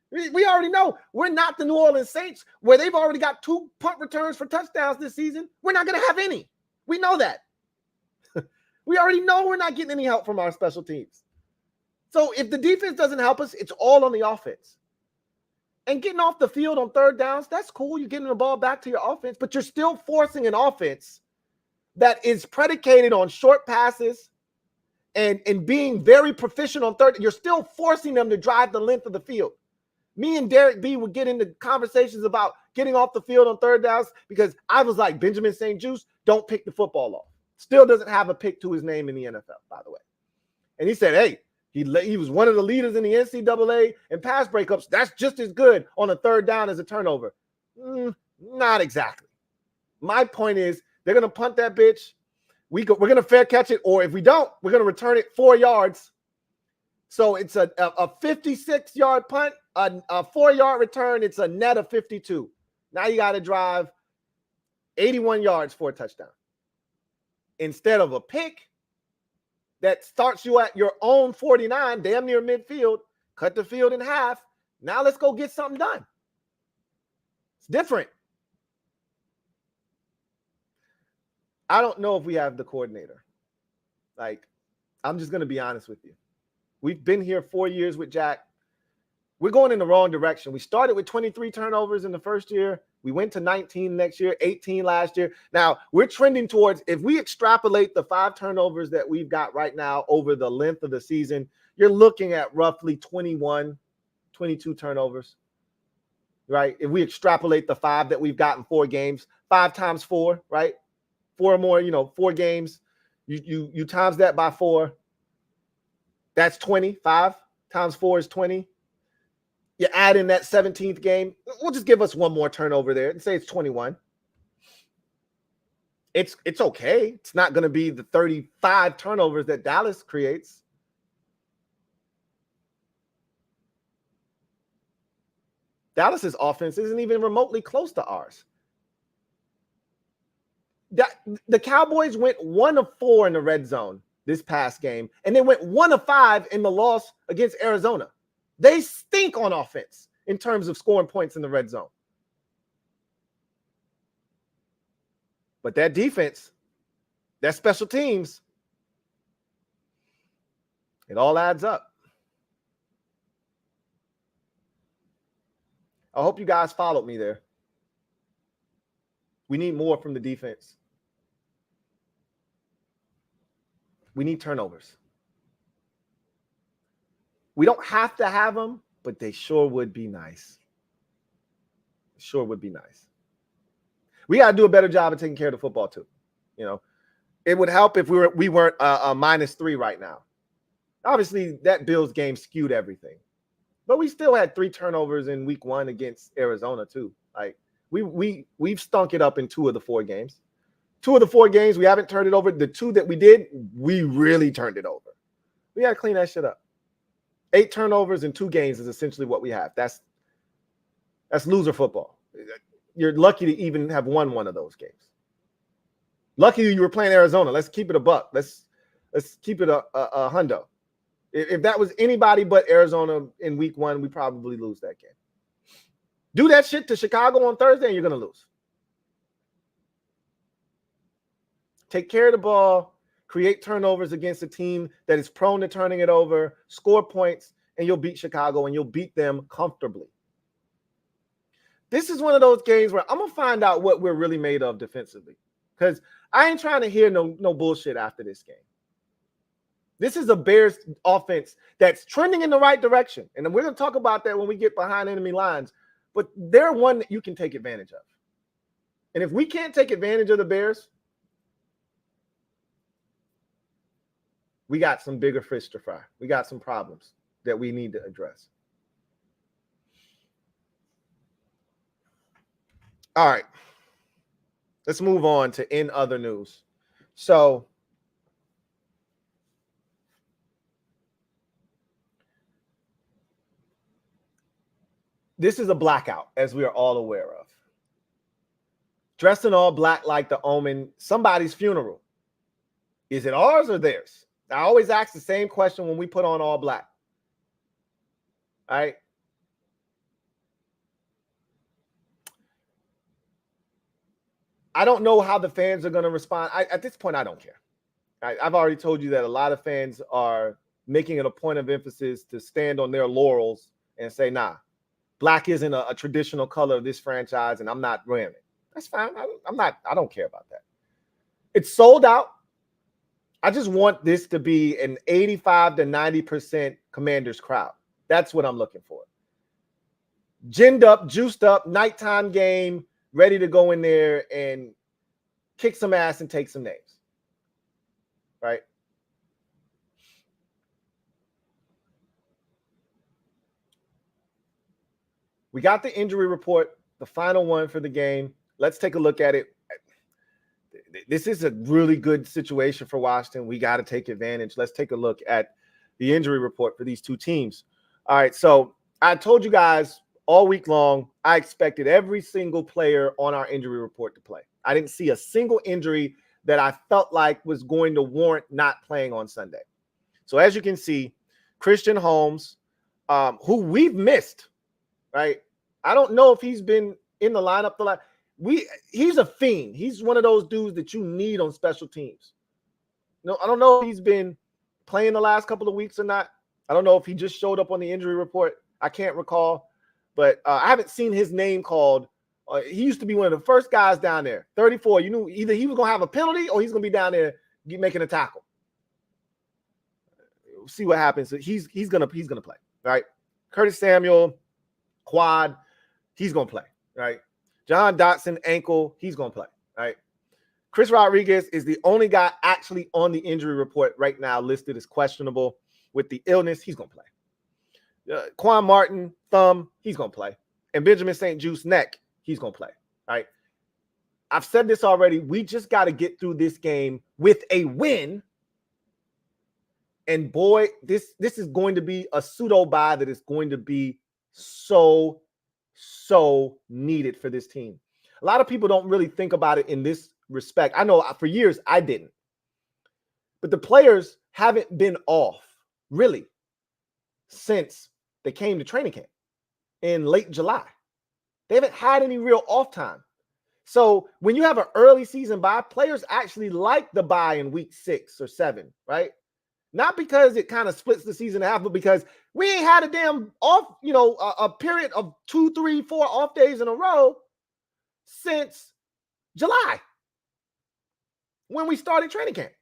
We already know we're not the New Orleans Saints where they've already got 2 punt returns for touchdowns this season. We're not going to have any. We know that. We already know we're not getting any help from our special teams. So if the defense doesn't help us, it's all on the offense. And getting off the field on 3rd downs, that's cool. You're getting the ball back to your offense, but you're still forcing an offense that is predicated on short passes and being very proficient on 3rd. You're still forcing them to drive the length of the field. Me and Derek B would get into conversations about getting off the field on 3rd downs because I was like, Benjamin St-Juste, don't pick the football off. Still doesn't have a pick to his name in the NFL, by the way. And he said, hey, he was one of the leaders in the NCAA in pass breakups. That's just as good on a 3rd down as a turnover. Not exactly. My point is they're going to punt that bitch. We're going to fair catch it, or if we don't, we're going to return it 4 yards. So it's a 56-yard punt, a 4-yard return. It's a net of 52. Now you got to drive 81 yards for a touchdown. Instead of a pick that starts you at your own 49, damn near midfield, cut the field in half. Now let's go get something done. It's different. I don't know if we have the coordinator. Like, I'm just going to be honest with you. We've been here 4 years with Jack. We're going in the wrong direction. We started with 23 turnovers in the first year. We went to 19 next year, 18 last year. Now, we're trending towards, if we extrapolate the 5 turnovers that we've got right now over the length of the season, you're looking at roughly 21, 22 turnovers. right? If we extrapolate the 5 that we've gotten 4 games, 5 times 4, right? 4 or more, 4 games. You times that by 4. That's 20. 5 times 4 is 20. You add in that 17th game. We'll just give us one more turnover there and say it's 21. It's okay. It's not going to be the 35 turnovers that Dallas creates. Dallas's offense isn't even remotely close to ours. The Cowboys went 1 of 4 in the red zone this past game, and they went 1 of 5 in the loss against Arizona. They stink on offense in terms of scoring points in the red zone. But that defense, that special teams, it all adds up. I hope you guys followed me there. We need more from the defense. We need turnovers. We don't have to have them, but they sure would be nice. Sure would be nice. We got to do a better job of taking care of the football too. It would help if we weren't -3 right now. Obviously, that Bills game skewed everything, but we still had 3 turnovers in week 1 against Arizona too. Like we've stunk it up in 2 of the 4 games. 2 of the 4 games we haven't turned it over. The 2 that we did, we really turned it over. We got to clean that shit up. 8 turnovers in 2 games is essentially what we have. That's loser football. You're lucky to even have won one of those games. Lucky you were playing Arizona. Let's keep it a buck. Let's keep it a hundo. If that was anybody but Arizona in week 1, we probably lose that game. Do that shit to Chicago on Thursday, and you're going to lose. Take care of the ball, create turnovers against a team that is prone to turning it over, score points, and you'll beat Chicago, and you'll beat them comfortably. This is one of those games where I'm going to find out what we're really made of defensively, because I ain't trying to hear no bullshit after this game. This is a Bears offense that's trending in the right direction, and we're going to talk about that when we get behind enemy lines, but they're one that you can take advantage of. And if we can't take advantage of the Bears, we got some bigger fish to fry. We got some problems that we need to address. All right. Let's move on to in other news. So this is a blackout, as we are all aware of. Dressed in all black like the Omen, somebody's funeral. Is it ours or theirs? I always ask the same question when we put on all black. All right. I don't know how the fans are going to respond. At this point, I don't care. I've already told you that a lot of fans are making it a point of emphasis to stand on their laurels and say, nah, black isn't a traditional color of this franchise, and I'm not wearing it. That's fine. I don't care about that. It's sold out. I just want this to be an 85 to 90% Commanders crowd. That's what I'm looking for. Ginned up, juiced up, nighttime game, ready to go in there and kick some ass and take some names. Right? We got the injury report, the final one for the game. Let's take a look at it. This is a really good situation for Washington. We got to take advantage. Let's take a look at the injury report for these 2 teams. All right, so I told you guys all week long, I expected every single player on our injury report to play. I didn't see a single injury that I felt like was going to warrant not playing on Sunday. So as you can see, Christian Holmes, who we've missed, right? I don't know if he's been in the lineup he's a fiend. He's one of those dudes that you need on special teams. No, I don't know if he's been playing the last couple of weeks or not. I don't know if he just showed up on the injury report. I can't recall, but I haven't seen his name called. He used to be one of the first guys down there. 34. You knew either he was going to have a penalty or he's going to be down there making a tackle. We'll see what happens. He's going to play, right? Curtis Samuel, quad. he's going to play, right? John Dotson, ankle, he's going to play, right? Chris Rodriguez is the only guy actually on the injury report right now listed as questionable with the illness. He's going to play. Quan Martin, thumb, he's going to play. And Benjamin St. Juste, neck, he's going to play, right? I've said this already. We just got to get through this game with a win. And boy, this is going to be a pseudo bye that is going to be so needed for this team. A lot of people don't really think about it in this respect. I know for years I didn't. But the players haven't been off, really, since they came to training camp in late July. They haven't had any real off time. So when you have an early season bye, players actually like the bye in week 6 or 7, right? Not because it kind of splits the season in half, but because we ain't had a damn off, a period of 2, 3, 4 off days in a row since July when we started training camp.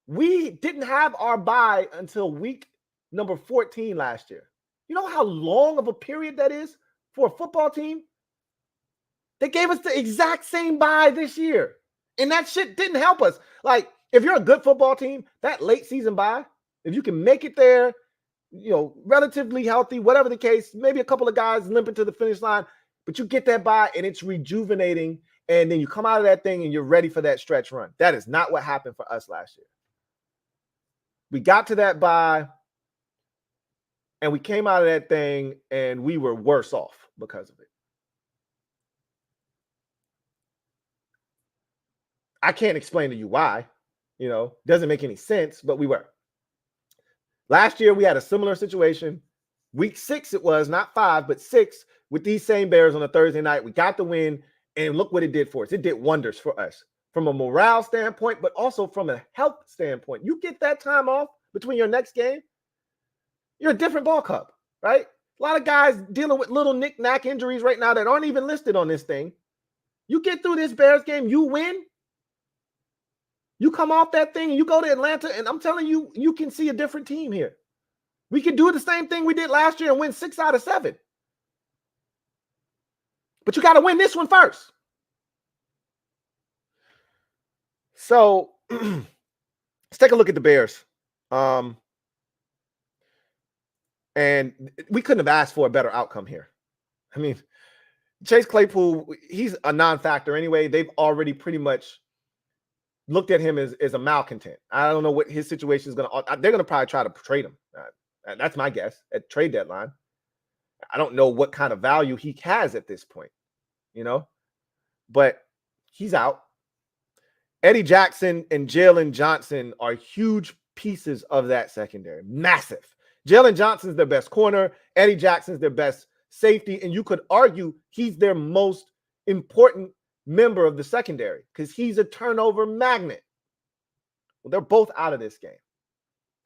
We didn't have our bye until week number 14 last year. You know how long of a period that is for a football team? They gave us the exact same bye this year. And that shit didn't help us. Like, if you're a good football team, that late season bye, if you can make it there, relatively healthy, whatever the case, maybe a couple of guys limping to the finish line, but you get that bye and it's rejuvenating. And then you come out of that thing and you're ready for that stretch run. That is not what happened for us last year. We got to that bye and we came out of that thing and we were worse off because of it. I can't explain to you why, doesn't make any sense, but we were. Last year, we had a similar situation. Week 6, it was not 5, but 6 with these same Bears on a Thursday night. We got the win, and look what it did for us. It did wonders for us from a morale standpoint, but also from a health standpoint. You get that time off between your next game, you're a different ball club, right? A lot of guys dealing with little knick-knack injuries right now that aren't even listed on this thing. You get through this Bears game, you win. You come off that thing and you go to Atlanta, and I'm telling you, you can see a different team here. We can do the same thing we did last year and win 6 out of 7. But you got to win this one first. So let's take a look at the Bears. And we couldn't have asked for a better outcome here. I mean, Chase Claypool, he's a non-factor anyway. They've already pretty much looked at him as a malcontent. I don't know what his situation is going to. They're going to probably try to trade him. That's my guess at trade deadline. I don't know what kind of value he has at this point, but he's out. Eddie Jackson and Jalen Johnson are huge pieces of that secondary. Massive. Jalen Johnson's their best corner. Eddie Jackson's their best safety. And you could argue he's their most important member of the secondary because he's a turnover magnet. Well, they're both out of this game.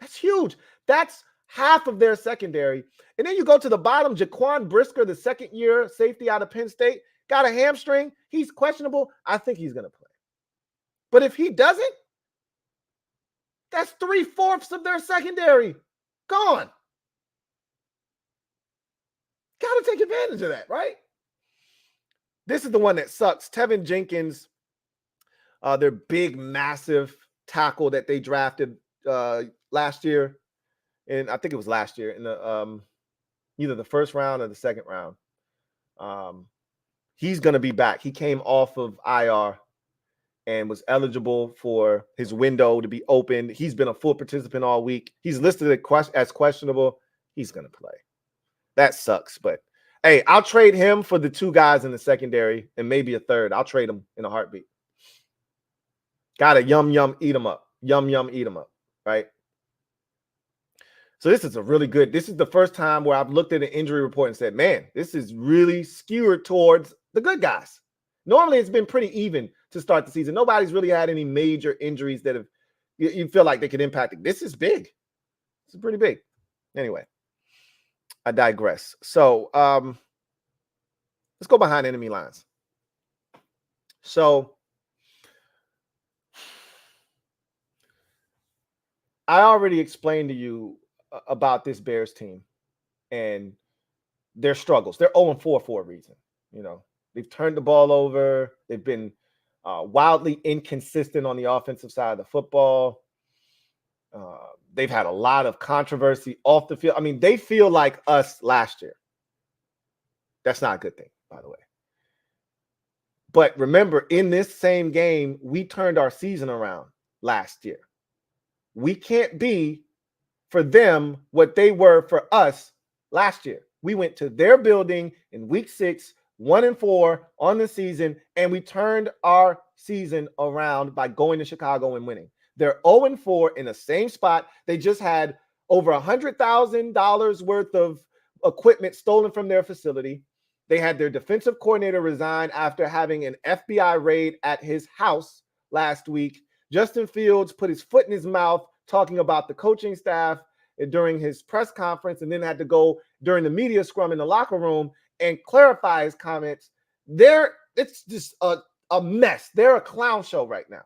That's huge. That's half of their secondary. And then you go to the bottom, Jaquan Brisker, the second-year safety out of Penn State, got a hamstring. He's questionable. I think he's going to play. But if he doesn't, that's 3/4 of their secondary gone. Got to take advantage of that, right? This is the one that sucks. Tevin Jenkins, their big, massive tackle that they drafted last year. And I think it was last year in the either the first round or the second round. He's going to be back. He came off of IR and was eligible for his window to be opened. He's been a full participant all week. He's listed as questionable. He's going to play. That sucks, but hey, I'll trade him for the 2 guys in the secondary and maybe a third. I'll trade him in a heartbeat. Got to yum, eat him up. Yum, eat him up, right? So this is this is the first time where I've looked at an injury report and said, man, this is really skewed towards the good guys. Normally, it's been pretty even to start the season. Nobody's really had any major injuries that you feel like they could impact it. This is big. This is pretty big. Anyway, I digress. So let's go behind enemy lines. So I already explained to you about this Bears team and their struggles. They're 0-4 for a reason. You know, they've turned the ball over. They've been wildly inconsistent on the offensive side of the football. They've had a lot of controversy off the field. I mean, they feel like us last year. That's not a good thing, by the way. But remember, in this same game, we turned our season around last year. We can't be for them what they were for us last year. We went to their building in week 6, 1-4 on the season, and we turned our season around by going to Chicago and winning. They're 0-4 in the same spot. They just had over $100,000 worth of equipment stolen from their facility. They had their defensive coordinator resign after having an FBI raid at his house last week. Justin Fields put his foot in his mouth talking about the coaching staff during his press conference, and then had to go during the media scrum in the locker room and clarify his comments. It's just a mess. They're a clown show right now.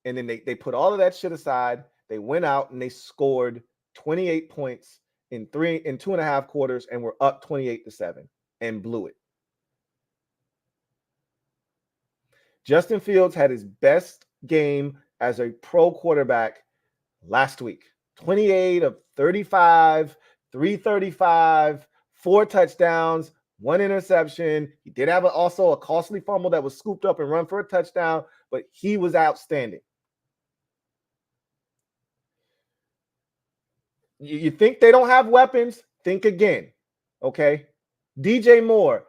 And then they put all of that shit aside. They went out and they scored 28 points in 2.5 quarters and were up 28-7 and blew it. Justin Fields had his best game as a pro quarterback last week. 28 of 35, 335, 4 touchdowns, 1 interception. He did have also a costly fumble that was scooped up and run for a touchdown, but he was outstanding. You think they don't have weapons? Think again, okay? DJ Moore,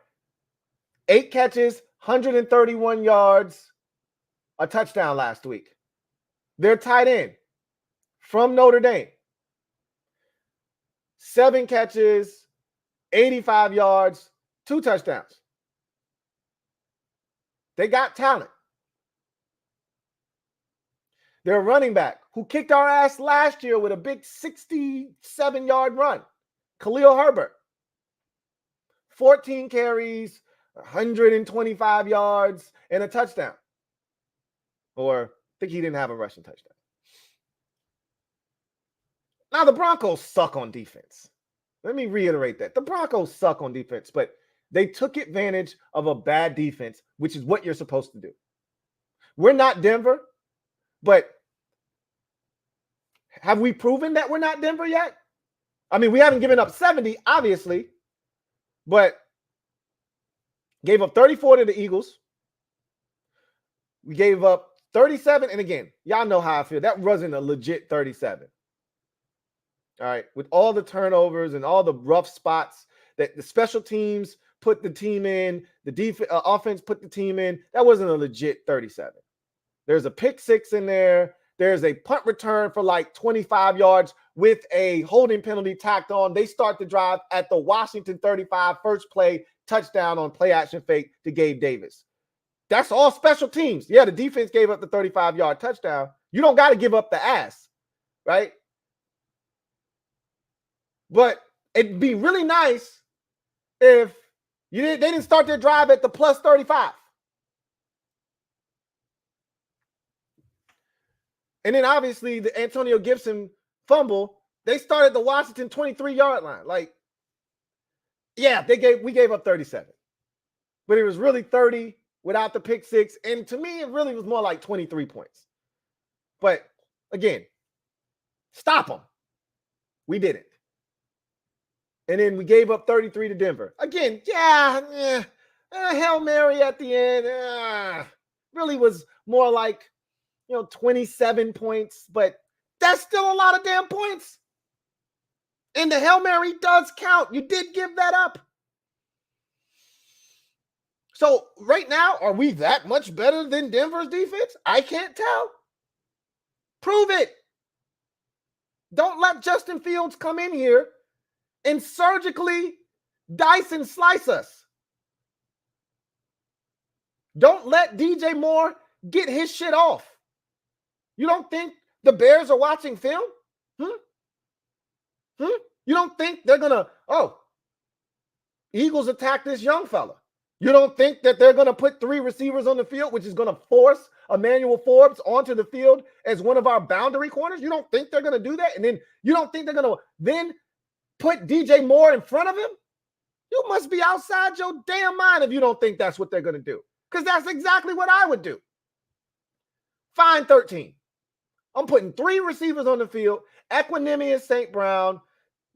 8 catches, 131 yards, a touchdown last week. Their tight end from Notre Dame, 7 catches, 85 yards, 2 touchdowns. They got talent. Their running back, who kicked our ass last year with a big 67-yard run, Khalil Herbert, 14 carries, 125 yards, and a touchdown. Or I think he didn't have a rushing touchdown. Now, the Broncos suck on defense. Let me reiterate that. The Broncos suck on defense, but they took advantage of a bad defense, which is what you're supposed to do. We're not Denver, but have we proven that we're not Denver yet? I mean, we haven't given up 70, obviously, but gave up 34 to the Eagles. We gave up 37, and again, y'all know how I feel. That wasn't a legit 37. All right, with all the turnovers and all the rough spots that the special teams put the team in, the offense put the team in, that wasn't a legit 37. There's a pick 6 in there. There's a punt return for like 25 yards with a holding penalty tacked on. They start the drive at the Washington 35, first play, touchdown on play action fake to Gabe Davis. That's all special teams. Yeah, the defense gave up the 35-yard touchdown. You don't got to give up the ass, right? But it'd be really nice if they didn't start their drive at the plus 35. And then obviously the Antonio Gibson fumble, they started the Washington 23-yard line. Like, yeah, we gave up 37. But it was really 30 without the pick 6. And to me, it really was more like 23 points. But again, stop them. We didn't. And then we gave up 33 to Denver. Again, Hail Mary at the end. Really was more like, 27 points, but that's still a lot of damn points. And the Hail Mary does count. You did give that up. So right now, are we that much better than Denver's defense? I can't tell. Prove it. Don't let Justin Fields come in here and surgically dice and slice us. Don't let DJ Moore get his shit off. You don't think the Bears are watching film? You don't think they're going to, Eagles attack this young fella. You don't think that they're going to put 3 receivers on the field, which is going to force Emmanuel Forbes onto the field as one of our boundary corners? You don't think they're going to do that? And then you don't think they're going to then put DJ Moore in front of him, you must be outside your damn mind if you don't think that's what they're going to do. Because that's exactly what I would do. Fine 13. I'm putting 3 receivers on the field, Equanimous St. Brown,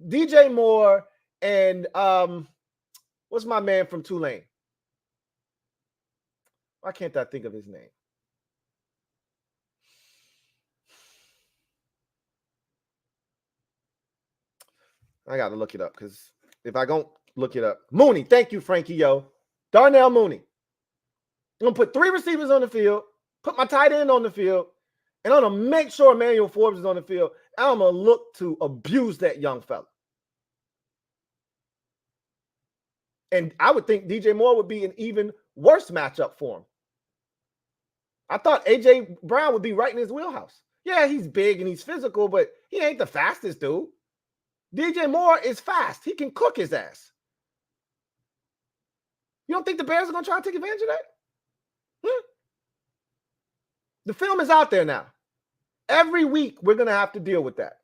DJ Moore, and what's my man from Tulane? Why can't I think of his name? I got to look it up because if I don't look it up. Mooney. Thank you, Frankie, yo. Darnell Mooney. I'm going to put 3 receivers on the field, put my tight end on the field, and I'm going to make sure Emmanuel Forbes is on the field, and I'm going to look to abuse that young fella. And I would think DJ Moore would be an even worse matchup for him. I thought A.J. Brown would be right in his wheelhouse. Yeah, he's big and he's physical, but he ain't the fastest dude. DJ Moore is fast. He can cook his ass. You don't think the Bears are going to try to take advantage of that? The film is out there now. Every week, we're going to have to deal with that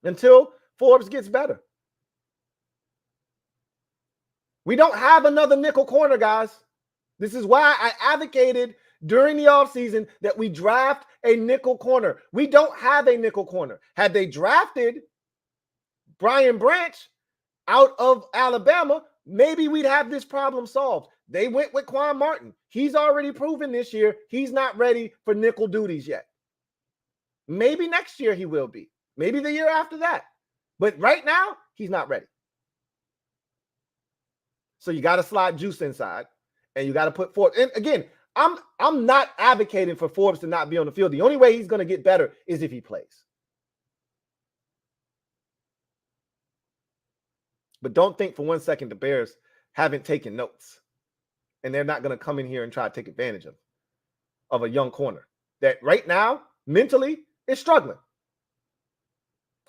until Forbes gets better. We don't have another nickel corner, guys. This is why I advocated during the offseason that we draft a nickel corner. We don't have a nickel corner. Had they drafted Brian Branch out of Alabama, maybe we'd have this problem solved. They went with Quan Martin. He's already proven this year he's not ready for nickel duties yet. Maybe next year he will be. Maybe the year after that. But right now, he's not ready. So you got to slide Juice inside, and you got to put Forbes. And again, I'm not advocating for Forbes to not be on the field. The only way he's going to get better is if he plays. But don't think for one second the Bears haven't taken notes, and they're not going to come in here and try to take advantage of a young corner that right now, mentally, is struggling.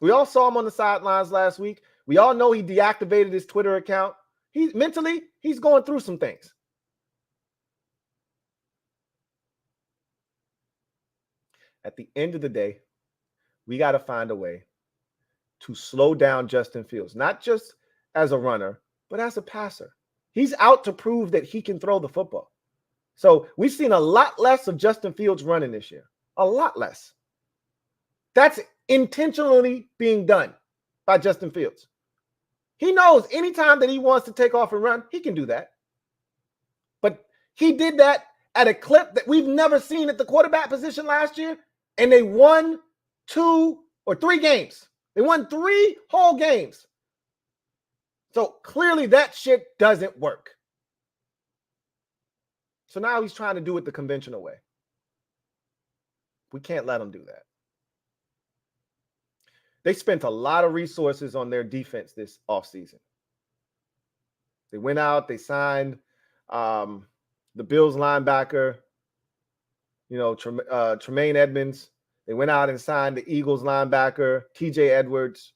We all saw him on the sidelines last week. We all know he deactivated his Twitter account. He's going through some things. At the end of the day, we got to find a way to slow down Justin Fields, not just as a runner, but as a passer. He's out to prove that he can throw the football. So we've seen a lot less of Justin Fields running this year. A lot less. That's intentionally being done by Justin Fields. He knows anytime that he wants to take off and run, he can do that. But he did that at a clip that we've never seen at the quarterback position last year, and they won 2 or 3 games. They won 3 whole games. So clearly that shit doesn't work. So now he's trying to do it the conventional way. We can't let him do that. They spent a lot of resources on their defense this offseason. They went out, they signed the Bills linebacker, Tremaine Edmonds. They went out and signed the Eagles linebacker, TJ Edwards.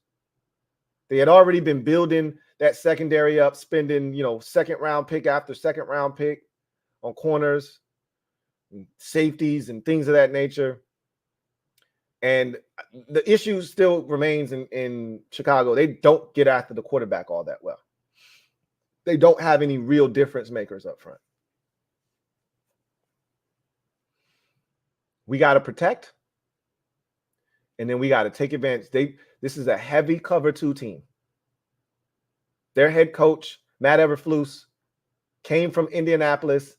They had already been building that secondary up, spending, second round pick after second round pick on corners and safeties and things of that nature. And the issue still remains in Chicago. They don't get after the quarterback all that well. They don't have any real difference makers up front. We got to protect, and then we got to take advantage. This is a heavy cover 2 team. Their head coach, Matt Eberflus, came from Indianapolis.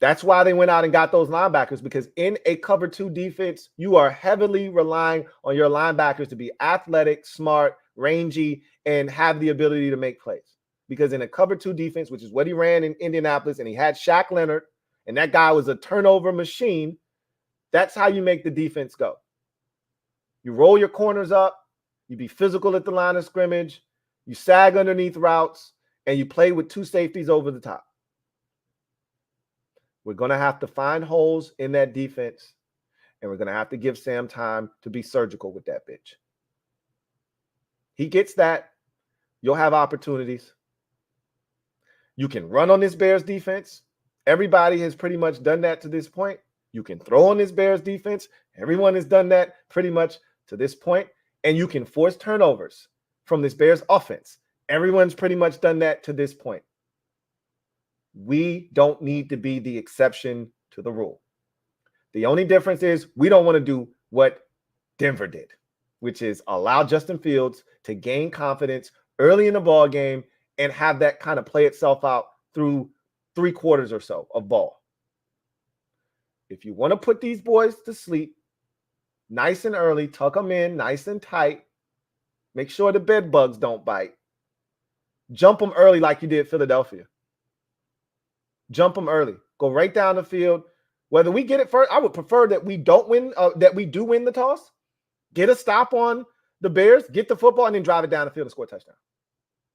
That's why they went out and got those linebackers, because in a cover 2 defense, you are heavily relying on your linebackers to be athletic, smart, rangy, and have the ability to make plays. Because in a cover 2 defense, which is what he ran in Indianapolis, and he had Shaq Leonard, and that guy was a turnover machine, that's how you make the defense go. You roll your corners up, you be physical at the line of scrimmage, you sag underneath routes, and you play with 2 safeties over the top. We're going to have to find holes in that defense, and we're going to have to give Sam time to be surgical with that bitch. He gets that. You'll have opportunities. You can run on this Bears defense. Everybody has pretty much done that to this point. You can throw on this Bears defense. Everyone has done that pretty much to this point. And you can force turnovers. from this Bears offense. Everyone's pretty much done that to this point. We don't need to be the exception to the rule. The only difference is we don't want to do what Denver did, which is allow Justin Fields to gain confidence early in the ball game and have that kind of play itself out through 3 quarters or so of ball. If you want to put these boys to sleep nice and early, tuck them in nice and tight, make sure the bed bugs don't bite, jump them early like you did Philadelphia. Jump them early. Go right down the field. Whether we get it first, I would prefer that we don't win, that we do win the toss. Get a stop on the Bears, get the football, and then drive it down the field and score a touchdown.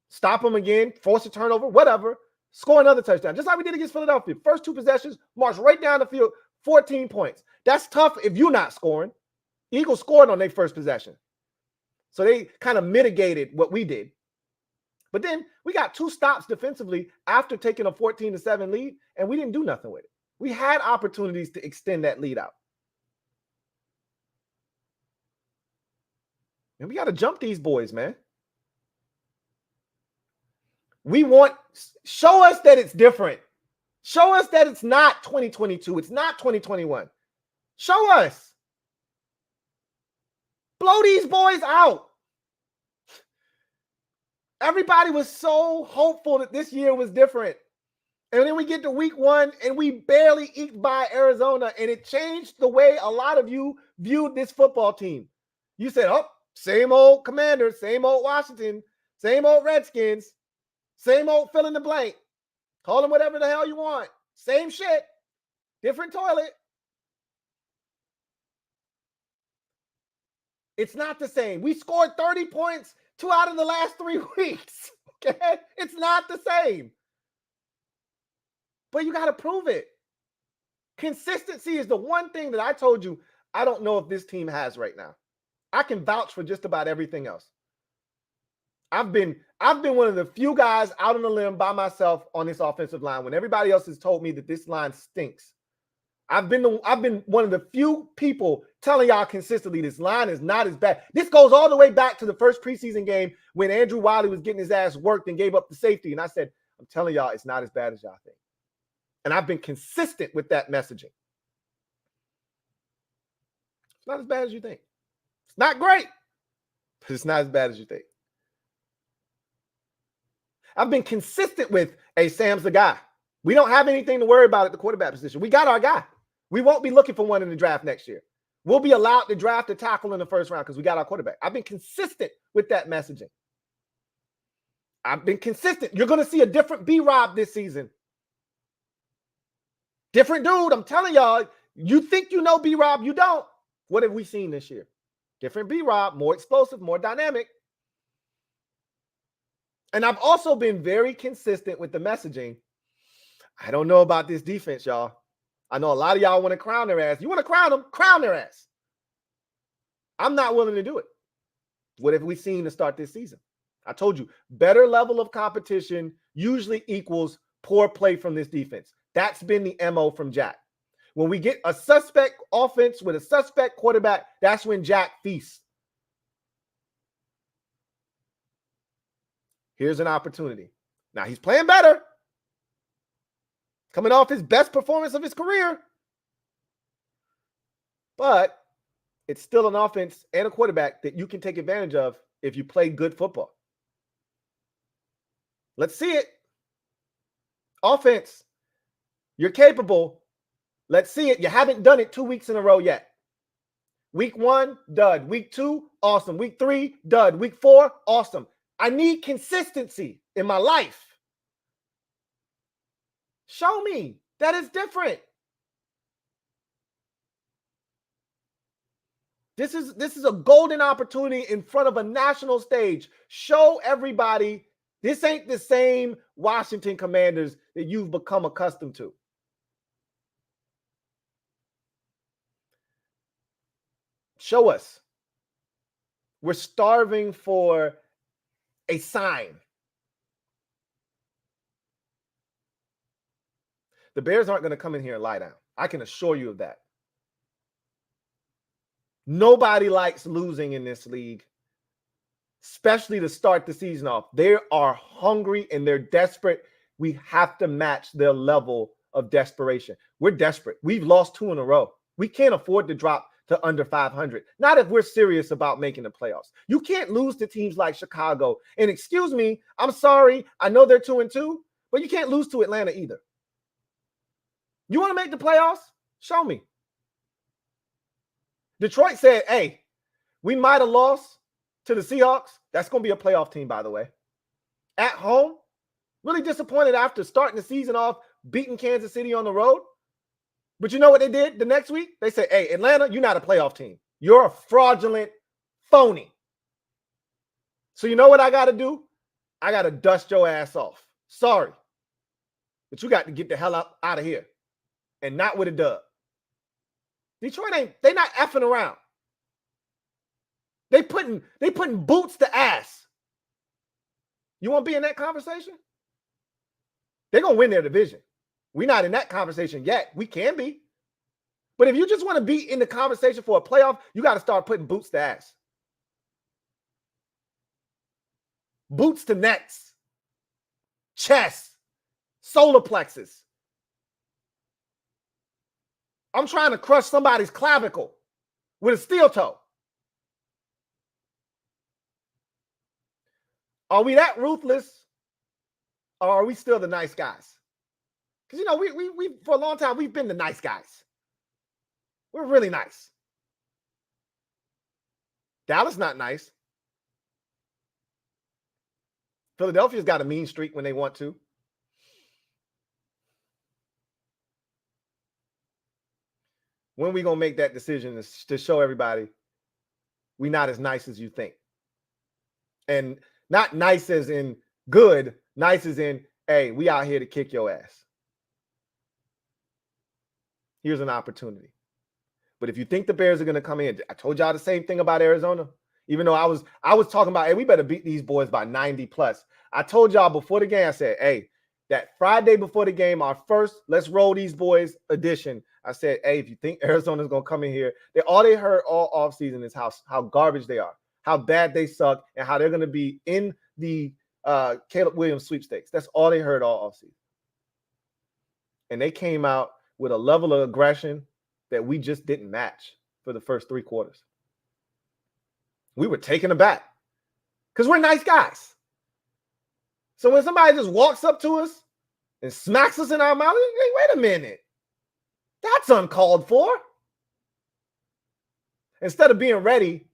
Stop them again, force a turnover, whatever. Score another touchdown, just like we did against Philadelphia. First 2 possessions, march right down the field, 14 points. That's tough if you're not scoring. Eagles scored on their first possession. So they kind of mitigated what we did. But then we got 2 stops defensively after taking a 14-7 lead, and we didn't do nothing with it. We had opportunities to extend that lead out. And we got to jump these boys, man. Show us that it's different. Show us that it's not 2022. It's not 2021. Show us. Blow these boys out. Everybody was so hopeful that this year was different. And then we get to week 1 and we barely eked by Arizona, and it changed the way a lot of you viewed this football team. You said, oh, same old Commanders, same old Washington, same old Redskins, same old fill in the blank. Call them whatever the hell you want. Same shit, different toilet. It's not the same. We scored 30 points 2 out of the last 3 weeks. Okay? It's not the same. But you got to prove it. Consistency is the one thing that I told you I don't know if this team has right now. I can vouch for just about everything else. I've been one of the few guys out on the limb by myself on this offensive line when everybody else has told me that this line stinks. I've been one of the few people telling y'all consistently this line is not as bad. This goes all the way back to the first preseason game when Andrew Wiley was getting his ass worked and gave up the safety. And I said, I'm telling y'all, it's not as bad as y'all think. And I've been consistent with that messaging. It's not as bad as you think. It's not great, but it's not as bad as you think. I've been consistent with, hey, Sam's the guy. We don't have anything to worry about at the quarterback position. We got our guy. We won't be looking for one in the draft next year. We'll be allowed to draft a tackle in the first round because we got our quarterback. I've been consistent with that messaging. I've been consistent. You're going to see a different B-Rob this season. Different dude. I'm telling y'all, you think you know B-Rob, you don't. What have we seen this year? Different B-Rob, more explosive, more dynamic. And I've also been very consistent with the messaging. I don't know about this defense, y'all. I know a lot of y'all want to crown their ass. You want to crown them? Crown their ass. I'm not willing to do it. What have we seen to start this season? I told you, better level of competition usually equals poor play from this defense. That's been the MO from Jack. When we get a suspect offense with a suspect quarterback, that's when Jack feasts. Here's an opportunity. Now he's playing better. Coming off his best performance of his career. But it's still an offense and a quarterback that you can take advantage of if you play good football. Let's see it. Offense, you're capable. Let's see it. You haven't done it 2 weeks in a row yet. Week 1, dud. Week 2, awesome. Week 3, dud. Week 4, awesome. I need consistency in my life. Show me that it's different. This is a golden opportunity in front of a national stage. Show everybody this ain't the same Washington Commanders that you've become accustomed to. Show us. We're starving for a sign. The Bears aren't going to come in here and lie down. I can assure you of that. Nobody likes losing in this league. especially to start the season off. They are hungry and they're desperate. We have to match their level of desperation. We're desperate. We've lost 2 in a row. We can't afford to drop to under 500. Not if we're serious about making the playoffs. You can't lose to teams like Chicago. And excuse me, I'm sorry. I know they're 2-2, but you can't lose to Atlanta either. You want to make the playoffs? Show me. Detroit said, hey, we might have lost to the Seahawks. That's going to be a playoff team, by the way. At home, really disappointed after starting the season off, beating Kansas City on the road. But you know what they did the next week? They said, hey, Atlanta, you're not a playoff team. You're a fraudulent phony. So you know what I got to do? I got to dust your ass off. Sorry. But you got to get the hell out of here. And not with a dub. Detroit they not effing around. They putting boots to ass. You want to be in that conversation? They're going to win their division. We're not in that conversation yet. We can be. But if you just want to be in the conversation for a playoff, you got to start putting boots to ass. Boots to necks. Chest. Solar plexus. I'm trying to crush somebody's clavicle with a steel toe. Are we that ruthless, or are we still the nice guys? Because, you know, we for a long time, we've been the nice guys. We're really nice. Dallas not nice. Philadelphia's got a mean streak when they want to. When are we going to make that decision to show everybody we're not as nice as you think? And not nice as in good, nice as in, hey, we out here to kick your ass. Here's an opportunity. But if you think the Bears are going to come in, I told y'all the same thing about Arizona. Even though I was talking about, hey, we better beat these boys by 90 plus. I told y'all before the game, I said, hey, that Friday before the game, our first let's roll these boys edition. I said, hey, if you think Arizona's going to come in here, all they heard all offseason is how garbage they are, how bad they suck, and how they're going to be in the Caleb Williams sweepstakes. That's all they heard all offseason. And they came out with a level of aggression that we just didn't match for the first 3 quarters. We were taken aback because we're nice guys. So when somebody just walks up to us and smacks us in our mouth, hey, wait a minute. That's uncalled for. Instead of being ready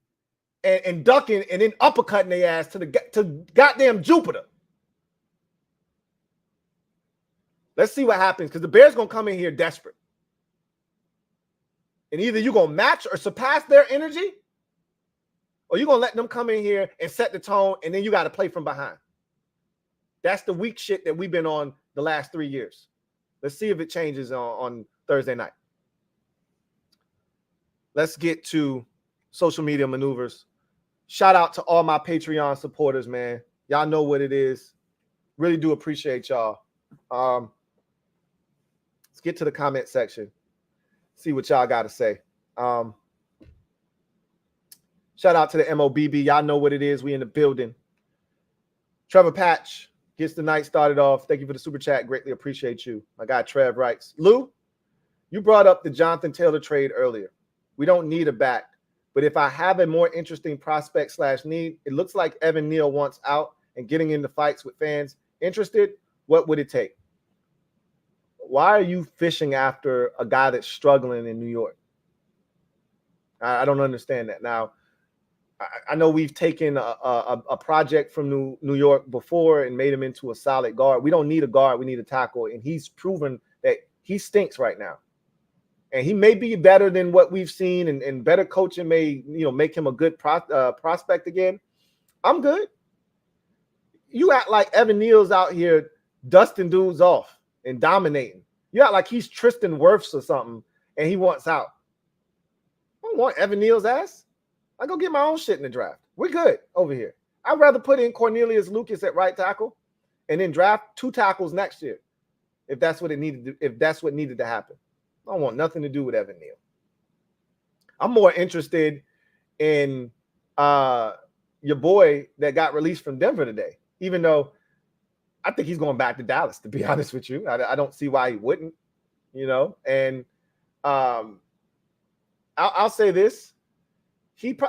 and ducking and then uppercutting their ass to goddamn Jupiter. Let's see what happens, because the Bears going to come in here desperate. And either you're going to match or surpass their energy, or you're going to let them come in here and set the tone, and then you got to play from behind. That's the weak shit that we've been on the last 3 years. Let's see if it changes on Thursday night. Let's get to social media maneuvers. Shout out to all my Patreon supporters, man. Y'all know what it is. Really do appreciate y'all. Let's get to the comment section. See what y'all got to say. Shout out to the MOBB. Y'all know what it is. We in the building. Trevor Patch gets the night started off. Thank you for the super chat. Greatly appreciate you. My guy Trev writes, Lou, you brought up the Jonathan Taylor trade earlier. We don't need a back, but if I have a more interesting prospect / need, it looks like Evan Neal wants out and getting into fights with fans. Interested? What would it take? Why are you fishing after a guy that's struggling in New York? I don't understand that. Now, I know we've taken a project from New York before and made him into a solid guard. We don't need a guard. We need a tackle. And he's proven that he stinks right now. And he may be better than what we've seen, and better coaching may, make him a good prospect again. I'm good. You act like Evan Neal's out here dusting dudes off and dominating. You act like he's Tristan Wirfs or something, and he wants out. I don't want Evan Neal's ass. I go get my own shit in the draft. We're good over here. I'd rather put in Cornelius Lucas at right tackle and then draft 2 tackles next year if that's what it needed. If that's what needed to happen. I don't want nothing to do with Evan Neal. I'm more interested in your boy that got released from Denver today, even though I think he's going back to Dallas, to be honest with you. I don't see why he wouldn't, and I'll say this.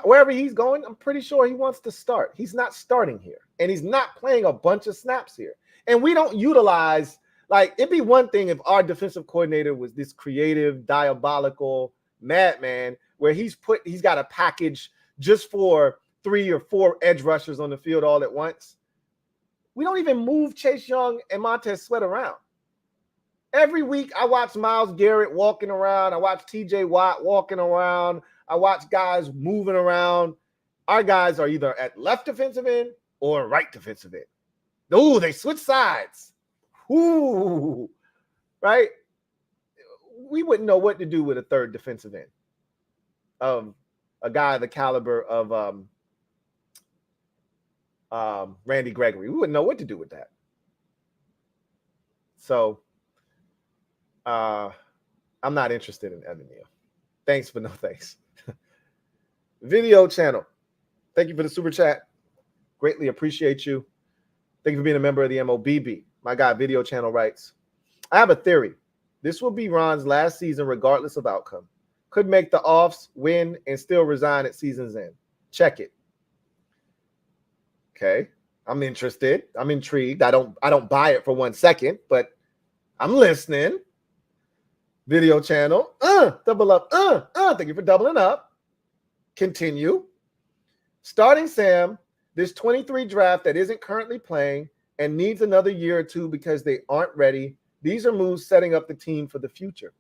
Wherever he's going, I'm pretty sure he wants to start. He's not starting here, and he's not playing a bunch of snaps here. And we don't utilize, like, it'd be one thing if our defensive coordinator was this creative, diabolical madman where he's got a package just for 3 or 4 edge rushers on the field all at once. We don't even move Chase Young and Montez Sweat around. Every week I watch Myles Garrett walking around. I watch TJ Watt walking around. I watch guys moving around. Our guys are either at left defensive end or right defensive end. Ooh, they switch sides. Ooh, right? We wouldn't know what to do with a third defensive end of a guy of the caliber of Randy Gregory. We wouldn't know what to do with that. So I'm not interested in Evan Neal. Thanks, but no thanks. Video channel. Thank you for the super chat. Greatly appreciate you. Thank you for being a member of the MOBB. My guy, video channel writes, I have a theory. This will be Ron's last season regardless of outcome. Could make the offs, win, and still resign at season's end. Check it. Okay. I'm interested. I'm intrigued. I don't buy it for 1 second, but I'm listening. Video channel. Double up. Thank you for doubling up. Continue. Starting Sam, this 23 draft that isn't currently playing and needs another year or two because they aren't ready. These are moves setting up the team for the future.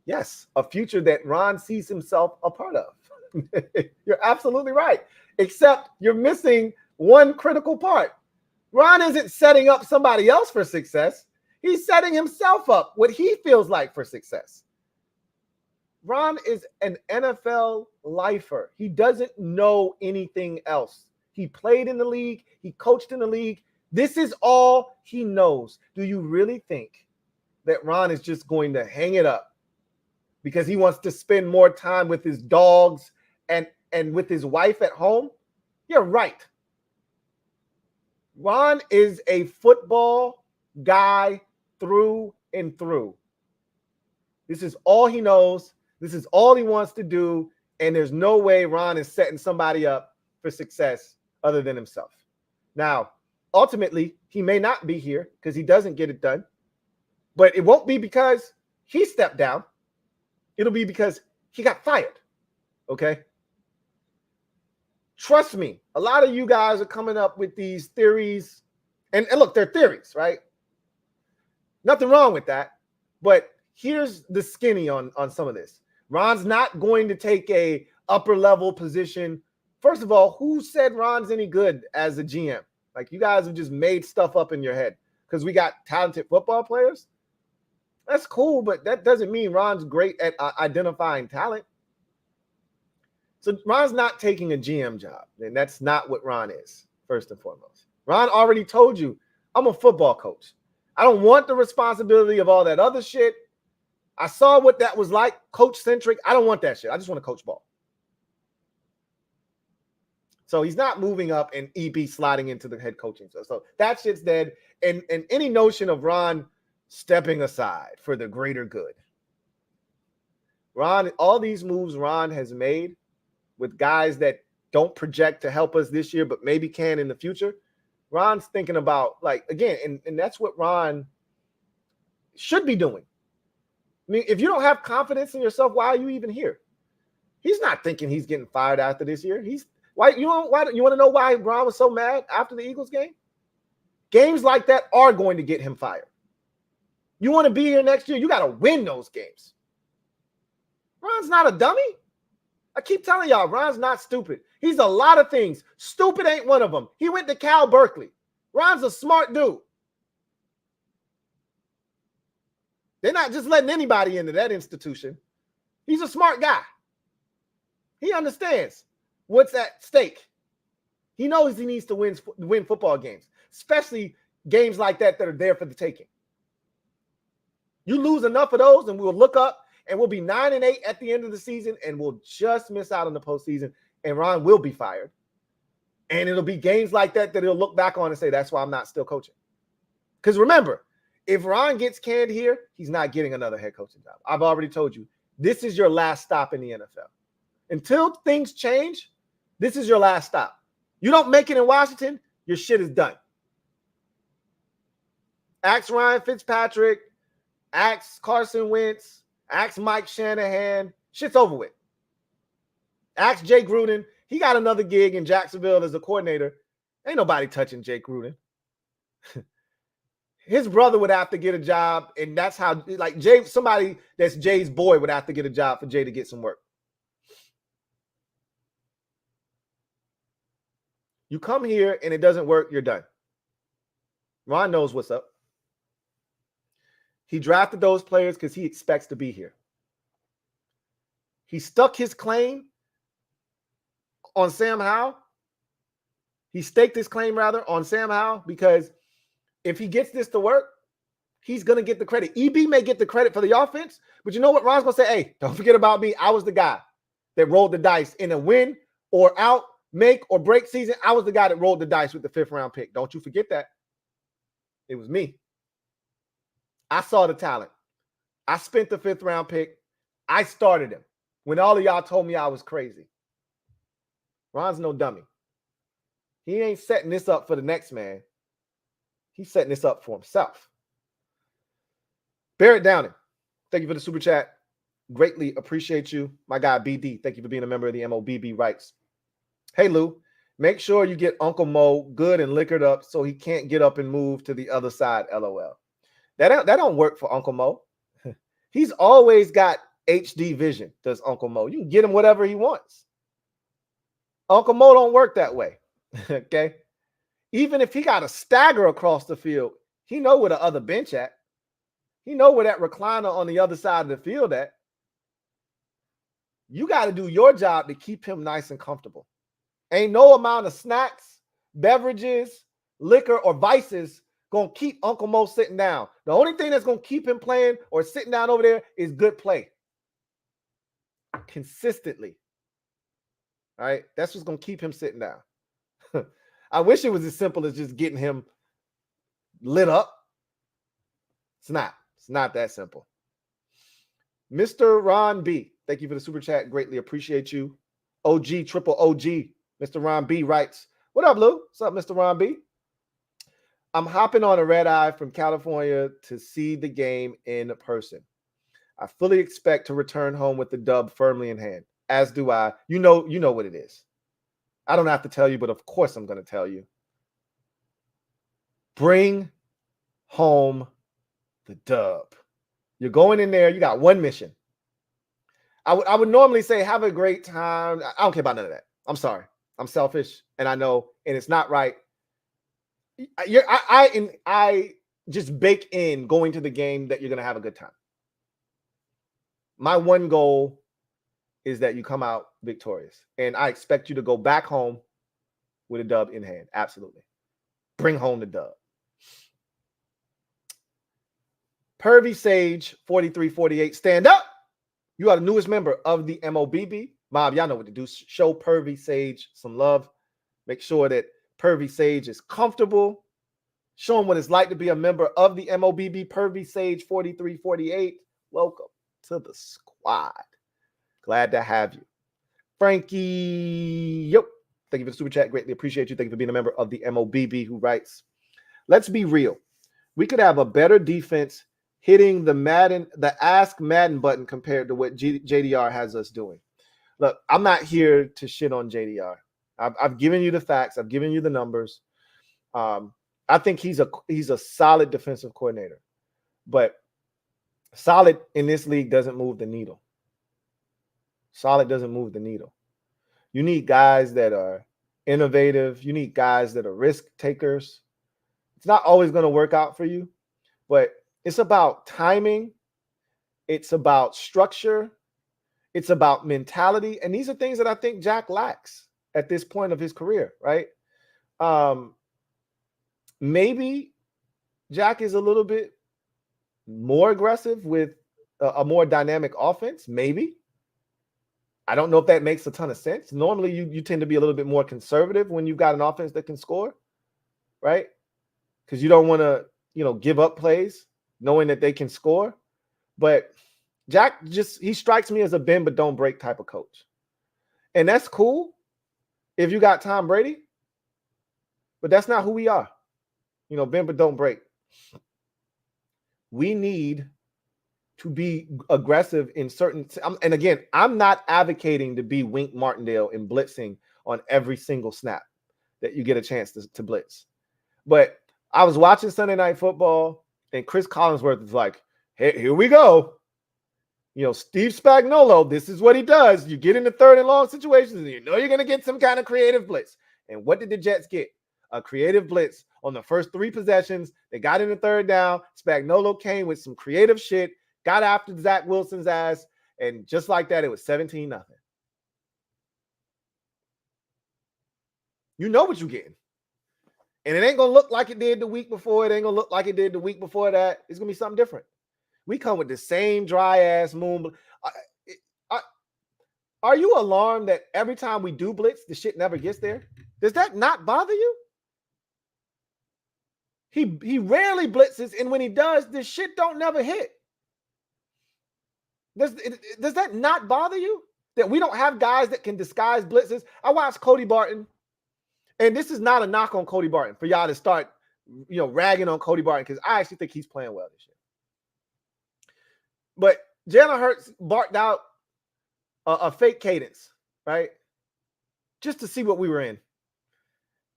Yes, a future that Ron sees himself a part of. You're absolutely right. Except you're missing one critical part. Ron isn't setting up somebody else for success. He's setting himself up what he feels like for success. Ron is an NFL lifer. He doesn't know anything else. He played in the league. He coached in the league. This is all he knows. Do you really think that Ron is just going to hang it up because he wants to spend more time with his dogs and with his wife at home? You're right. Ron is a football guy through and through. This is all he knows. This is all he wants to do. And there's no way Ron is setting somebody up for success other than himself. Now, ultimately, he may not be here because he doesn't get it done. But it won't be because he stepped down. It'll be because he got fired. Okay? Trust me, a lot of you guys are coming up with these theories. And look, they're theories, right? Nothing wrong with that. But here's the skinny on some of this. Ron's not going to take a upper level position. First of all, who said Ron's any good as a GM? Like, you guys have just made stuff up in your head because we got talented football players. That's cool, but that doesn't mean Ron's great at identifying talent. So Ron's not taking a GM job, and that's not what Ron is, first and foremost. Ron already told you, I'm a football coach. I don't want the responsibility of all that other shit. I saw what that was like, coach-centric. I don't want that shit. I just want to coach ball. So he's not moving up and EB sliding into the head coaching. So that shit's dead. And any notion of Ron stepping aside for the greater good. Ron, all these moves Ron has made with guys that don't project to help us this year, but maybe can in the future. Ron's thinking about, like, again, and that's what Ron should be doing. I mean, if you don't have confidence in yourself, why are you even here? He's not thinking he's getting fired after this year. You want to know why Ron was so mad after the Eagles game? Games like that are going to get him fired. You want to be here next year, you got to win those games. Ron's not a dummy. I keep telling y'all, Ron's not stupid. He's a lot of things. Stupid ain't one of them. He went to Cal Berkeley. Ron's a smart dude. They're not just letting anybody into that institution. He's a smart guy. He understands what's at stake. He knows he needs to win football games, especially games like that are there for the taking. You lose enough of those, and we'll look up, and we'll be 9-8 at the end of the season, and we'll just miss out on the postseason, and Ron will be fired. And it'll be games like that he'll look back on and say, that's why I'm not still coaching. Because remember, if Ron gets canned here, he's not getting another head coaching job. I've already told you, this is your last stop in the NFL. Until things change, this is your last stop. You don't make it in Washington, your shit is done. Ask Ryan Fitzpatrick, ask Carson Wentz, ask Mike Shanahan. Shit's over with. Ask Jay Gruden. He got another gig in Jacksonville as a coordinator. Ain't nobody touching Jay Gruden. His brother would have to get a job, and that's how, like, Jay, somebody that's Jay's boy would have to get a job for Jay to get some work. You come here and it doesn't work, you're done. Ron knows what's up. He drafted those players because he expects to be here. He stuck his claim on Sam Howell. He staked his claim, rather, on Sam Howell because if he gets this to work, he's going to get the credit. EB may get the credit for the offense, but you know what? Ron's going to say, hey, don't forget about me. I was the guy that rolled the dice in a win or out, make or break season. I was the guy that rolled the dice with the 5th round pick. Don't you forget that. It was me. I saw the talent. I spent the 5th round pick. I started him when all of y'all told me I was crazy. Ron's no dummy. He ain't setting this up for the next man. He's setting this up for himself. Barrett Downing, thank you for the super chat. Greatly appreciate you. My guy BD, thank you for being a member of the MOBB Rights. Hey, Lou, make sure you get Uncle Mo good and liquored up so he can't get up and move to the other side, LOL. That don't work for Uncle Mo. He's always got HD vision, does Uncle Mo. You can get him whatever he wants. Uncle Mo don't work that way, okay? Even if he got to stagger across the field, he know where the other bench at. He know where that recliner on the other side of the field at. You got to do your job to keep him nice and comfortable. Ain't no amount of snacks, beverages, liquor, or vices going to keep Uncle Mo sitting down. The only thing that's going to keep him playing or sitting down over there is good play. Consistently. All right? That's what's going to keep him sitting down. I wish it was as simple as just getting him lit up. It's not. It's not that simple. Mr. Ron B, thank you for the super chat. Greatly appreciate you. OG, triple OG. Mr. Ron B writes, what up, Lou? What's up, Mr. Ron B? I'm hopping on a red eye from California to see the game in person. I fully expect to return home with the dub firmly in hand, as do I. You know what it is. I don't have to tell you, but of course I'm going to tell you. Bring home the dub. You're going in there. You got one mission. I would normally say have a great time. I don't care about none of that. I'm sorry. I'm selfish, and I know, and it's not right. I just bake in going to the game that you're going to have a good time. My one goal is that you come out victorious, and I expect you to go back home with a dub in hand. Absolutely. Bring home the dub. Pervy Sage 4348, stand up. You are the newest member of the MOBB. Mob, y'all know what to do. Show Pervy Sage some love. Make sure that Pervy Sage is comfortable. Show him what it's like to be a member of the MOBB. Pervy Sage 4348. Welcome to the squad. Glad to have you. Frankie, yep. Thank you for the super chat. Greatly appreciate you. Thank you for being a member of the MOBB, who writes, let's be real. We could have a better defense hitting the Ask Madden button compared to what JDR has us doing. Look, I'm not here to shit on JDR. I've given you the facts. I've given you the numbers. I think he's a solid defensive coordinator, but solid in this league doesn't move the needle. Solid doesn't move the needle. You need guys that are innovative. You need guys that are risk takers. It's not always going to work out for you, but it's about timing. It's about structure. It's about mentality. And these are things that I think Jack lacks at this point of his career, right? Maybe Jack is a little bit more aggressive with a more dynamic offense, maybe. I don't know if that makes a ton of sense. Normally, you tend to be a little bit more conservative when you've got an offense that can score, right? Because you don't want to, give up plays knowing that they can score. But Jack he strikes me as a bend but don't break type of coach. And that's cool if you got Tom Brady, but that's not who we are. Bend but don't break. We need to be aggressive in certain, and again, I'm not advocating to be Wink Martindale and blitzing on every single snap that you get a chance to blitz. But I was watching Sunday Night Football, and Chris Collinsworth is like, hey, here we go. Steve Spagnuolo, this is what he does. You get into third and long situations, and you're going to get some kind of creative blitz. And what did the Jets get? A creative blitz on the first 3 possessions. They got in the third down. Spagnuolo came with some creative shit, got after Zach Wilson's ass, and just like that, it was 17-0. You know what you're getting. And it ain't going to look like it did the week before. It ain't going to look like it did the week before that. It's going to be something different. We come with the same dry-ass moon. Are you alarmed that every time we do blitz, the shit never gets there? Does that not bother you? He rarely blitzes, and when he does, this shit don't never hit. Does that not bother you? That we don't have guys that can disguise blitzes? I watched Cody Barton, and this is not a knock on Cody Barton for y'all to start, ragging on Cody Barton, because I actually think he's playing well this year. But Jalen Hurts barked out a fake cadence, right? Just to see what we were in.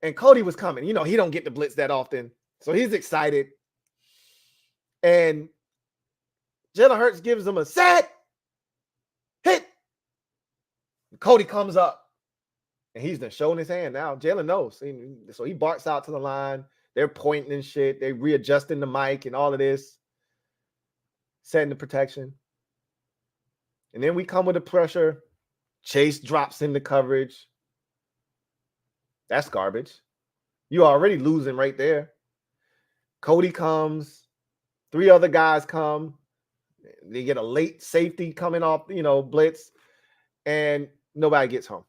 And Cody was coming. He don't get to blitz that often. So he's excited. And Jalen Hurts gives him a set, hit. Cody comes up. And he's done showing his hand now. Jalen knows. So he barks out to the line. They're pointing and shit. They're readjusting the mic and all of this. Setting the protection. And then we come with the pressure. Chase drops into coverage. That's garbage. You're already losing right there. Cody comes. 3 other guys come. They get a late safety coming off, blitz. And nobody gets home.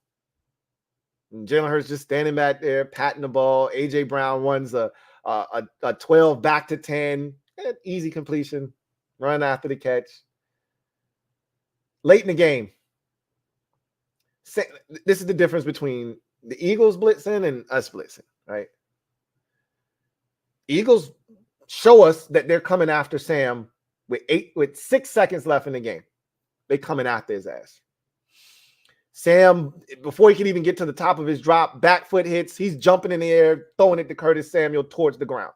And Jalen Hurts just standing back there, patting the ball. A.J. Brown runs a 12 back to 10. Easy completion. Run after the catch. Late in the game. This is the difference between the Eagles blitzing and us blitzing, right? Eagles show us that they're coming after Sam with 6 seconds left in the game. They're coming after his ass. Sam, before he can even get to the top of his drop, back foot hits. He's jumping in the air, throwing it to Curtis Samuel towards the ground.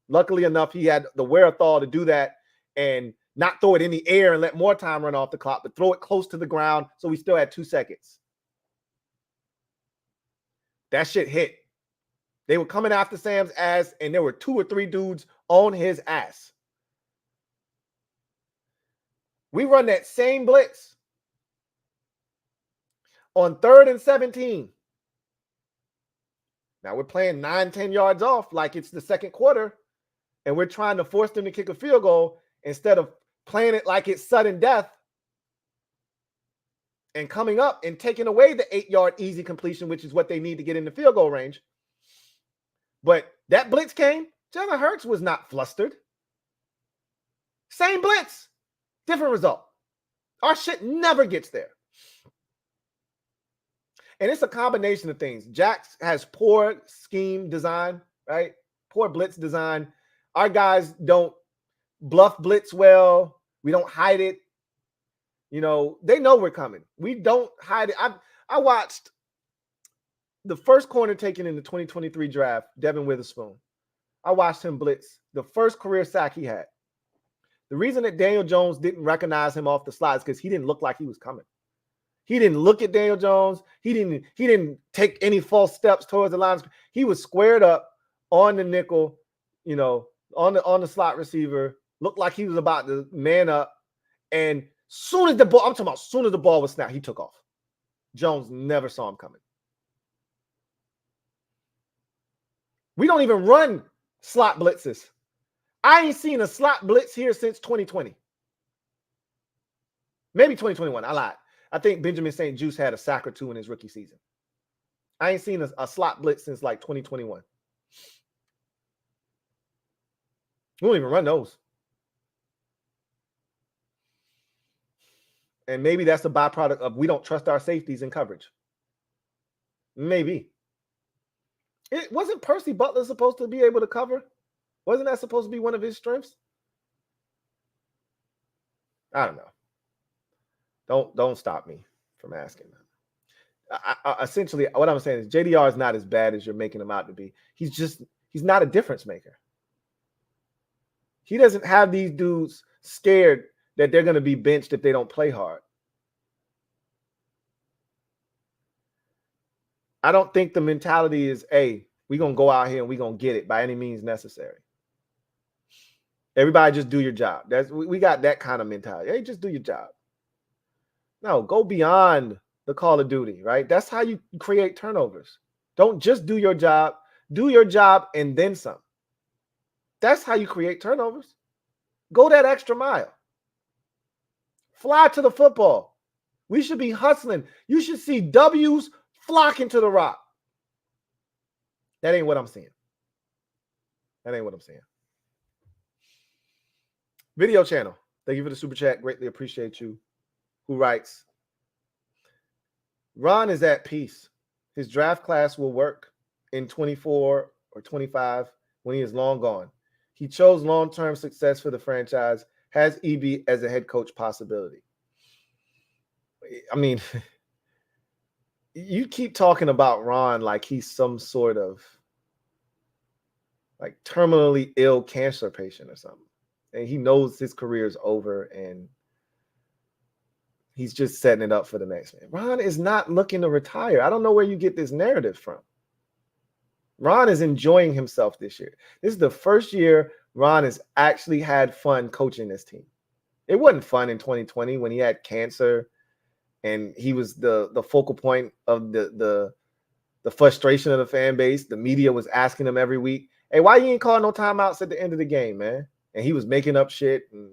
Luckily enough, he had the wherewithal to do that and not throw it in the air and let more time run off the clock, but throw it close to the ground so we still had 2 seconds. That shit hit. They were coming after Sam's ass, and there were 2 or 3 dudes on his ass. We run that same blitz on 3rd and 17. Now we're playing 9-10 yards off like it's the second quarter, and we're trying to force them to kick a field goal instead of playing it like it's sudden death and coming up and taking away the 8-yard easy completion, which is what they need to get in the field goal range. But that blitz came. Jalen Hurts was not flustered. Same blitz, different result. Our shit never gets there. And it's a combination of things. Jax has poor scheme design, right? Poor blitz design. Our guys don't bluff blitz well. We don't hide it. They know we're coming. We don't hide it. I watched the first corner taken in the 2023 draft, Devin Witherspoon. I watched him blitz the first career sack he had. The reason that Daniel Jones didn't recognize him off the slide is because he didn't look like he was coming. He didn't look at Daniel Jones. He didn't take any false steps towards the line. He was squared up on the nickel, on the slot receiver. Looked like he was about to man up. And soon as the ball was snapped, he took off. Jones never saw him coming. We don't even run slot blitzes. I ain't seen a slot blitz here since 2020. Maybe 2021. I lied. I think Benjamin St. Juste had a sack or two in his rookie season. I ain't seen a slot blitz since like 2021. We don't even run those. And maybe that's a byproduct of we don't trust our safeties in coverage. Maybe. It wasn't Percy Butler supposed to be able to cover? Wasn't that supposed to be one of his strengths? I don't know. Don't stop me from asking that. Essentially, what I'm saying is JDR is not as bad as you're making him out to be. He's not a difference maker. He doesn't have these dudes scared that they're going to be benched if they don't play hard. I don't think the mentality is, hey, we're going to go out here and we're going to get it by any means necessary. Everybody just do your job. We got that kind of mentality. Hey, just do your job. No, go beyond the Call of Duty, right? That's how you create turnovers. Don't just do your job. Do your job and then some. That's how you create turnovers. Go that extra mile. Fly to the football. We should be hustling. You should see W's flocking to the rock. That ain't what I'm seeing. That ain't what I'm saying. Video channel. Thank you for the super chat. Greatly appreciate you. Who writes? Ron is at peace. His draft class will work in 24 or 25 when he is long gone. He chose long-term success for the franchise, has EB as a head coach possibility. I mean, you keep talking about Ron like he's some sort of like terminally ill cancer patient or something. And he knows his career is over and he's just setting it up for the next man. Ron is not looking to retire. I don't know where you get this narrative from. Ron is enjoying himself this year. This is the first year Ron has actually had fun coaching this team. It wasn't fun in 2020 when he had cancer and he was the focal point of the frustration of the fan base. The media was asking him every week, hey, why you ain't calling no timeouts at the end of the game, man? And he was making up shit and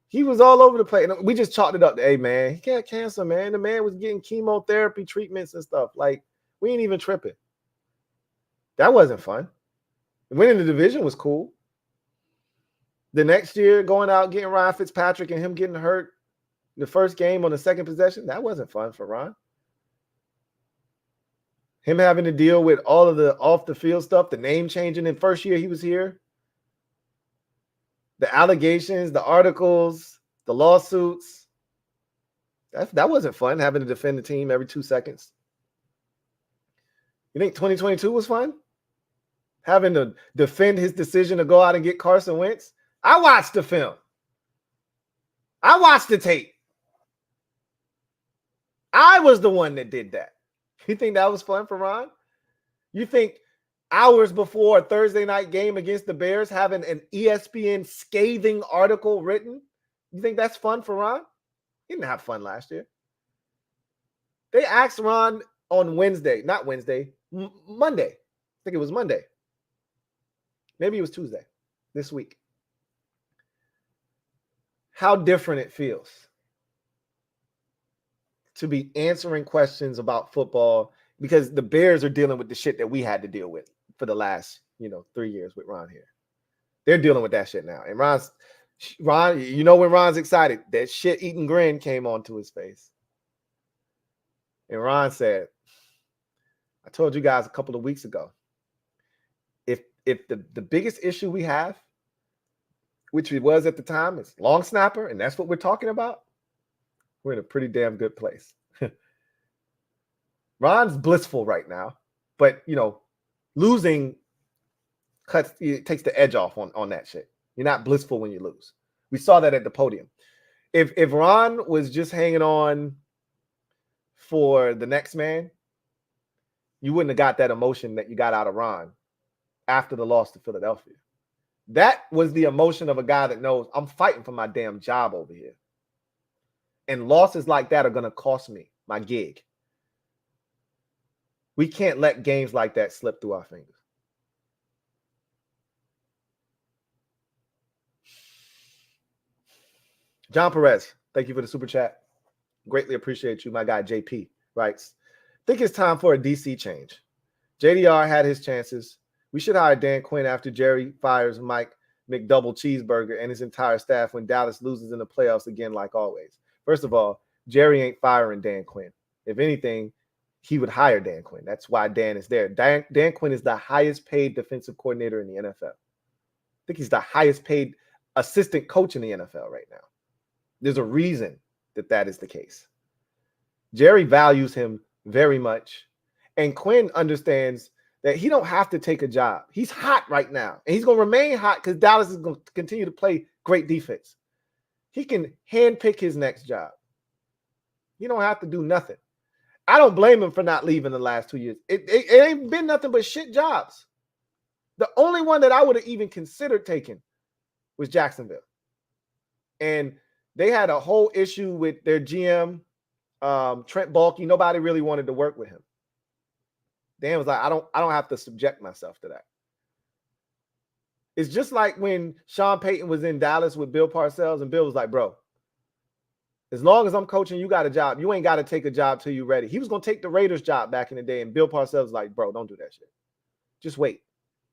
he was all over the place. And we just chalked it up to, hey, man, he got cancer, man. The man was getting chemotherapy treatments and stuff. Like, we ain't even tripping. That wasn't fun. Winning the division was cool. The next year, going out, getting Ryan Fitzpatrick and him getting hurt the first game on the second possession, that wasn't fun for Ron. Him having to deal with all of the off-the-field stuff, the name changing in first year he was here, the allegations, the articles, the lawsuits. That wasn't fun, having to defend the team every 2 seconds. You think 2022 was fun? Having to defend his decision to go out and get Carson Wentz? I watched the film. I watched the tape. I was the one that did that. You think that was fun for Ron? You think hours before a Thursday night game against the Bears, having an ESPN scathing article written, you think that's fun for Ron? He didn't have fun last year. They asked Ron on Monday. I think it was Monday. Maybe it was Tuesday this week. How different it feels to be answering questions about football, because the Bears are dealing with the shit that we had to deal with for the last, 3 years with Ron here. They're dealing with that shit now. And Ron, when Ron's excited, that shit-eating grin came onto his face. And Ron said, I told you guys a couple of weeks ago, if the biggest issue we have, which it was at the time, is long snapper, and that's what we're talking about, we're in a pretty damn good place. Ron's blissful right now, but, losing takes the edge off on that shit. You're not blissful when you lose. We saw that at the podium. If Ron was just hanging on for the next man, you wouldn't have got that emotion that you got out of Ron after the loss to Philadelphia. That was the emotion of a guy that knows I'm fighting for my damn job over here. And losses like that are going to cost me my gig. We can't let games like that slip through our fingers. John Perez, thank you for the super chat. Greatly appreciate you. My guy JP writes, think it's time for a DC change. JDR had his chances. We should hire Dan Quinn after Jerry fires Mike McDouble Cheeseburger and his entire staff when Dallas loses in the playoffs again, like always. First of all, Jerry ain't firing Dan Quinn. If anything, he would hire Dan Quinn. That's why Dan is there. Dan Quinn is the highest paid defensive coordinator in the NFL. I think he's the highest paid assistant coach in the NFL right now. There's a reason that is the case. Jerry values him very much. And Quinn understands that he don't have to take a job. He's hot right now. And he's going to remain hot because Dallas is going to continue to play great defense. He can handpick his next job. He don't have to do nothing. I don't blame him for not leaving the last 2 years. It ain't been nothing but shit jobs. The only one that I would have even considered taking was Jacksonville. And they had a whole issue with their GM, Trent Baalke. Nobody really wanted to work with him. Dan was like, I don't have to subject myself to that. It's just like when Sean Payton was in Dallas with Bill Parcells, and Bill was like, bro, as long as I'm coaching, you got a job. You ain't got to take a job till you're ready. He was going to take the Raiders job back in the day, and Bill Parcells was like, bro, don't do that shit. Just wait.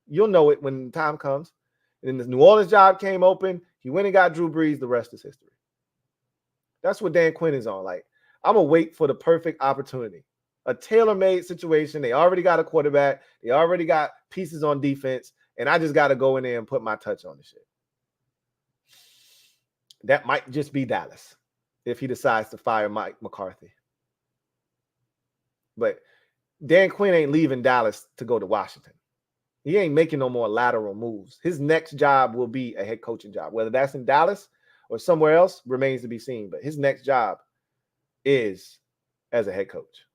You'll know it when the time comes. And then this New Orleans job came open. He went and got Drew Brees. The rest is history. That's what Dan Quinn is on. Like, I'm going to wait for the perfect opportunity. A tailor-made situation. They already got a quarterback. They already got pieces on defense. And I just got to go in there and put my touch on the shit. That might just be Dallas if he decides to fire Mike McCarthy. But Dan Quinn ain't leaving Dallas to go to Washington. He ain't making no more lateral moves. His next job will be a head coaching job. Whether that's in Dallas or somewhere else remains to be seen. But his next job is as a head coach.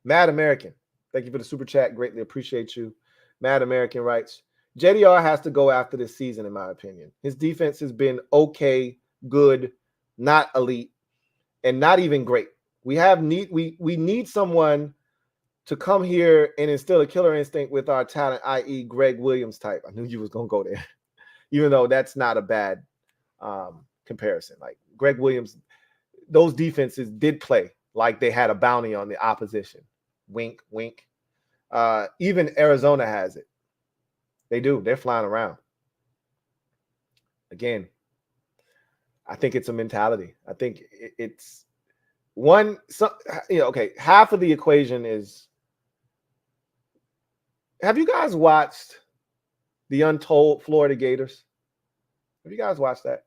Mad American, thank you for the super chat. Greatly appreciate you. Mad American writes, JDR has to go after this season, in my opinion. His defense has been okay, good, not elite, and not even great. We need someone to come here and instill a killer instinct with our talent, i.e. Greg Williams type. I knew you was going to go there, even though that's not a bad comparison. Like Greg Williams, those defenses did play like they had a bounty on the opposition. Wink, wink. Even Arizona has it. They do. They're flying around. Again, I think it's a mentality. I think it's one. Okay, half of the equation is. Have you guys watched The Untold Florida Gators? Have you guys watched that?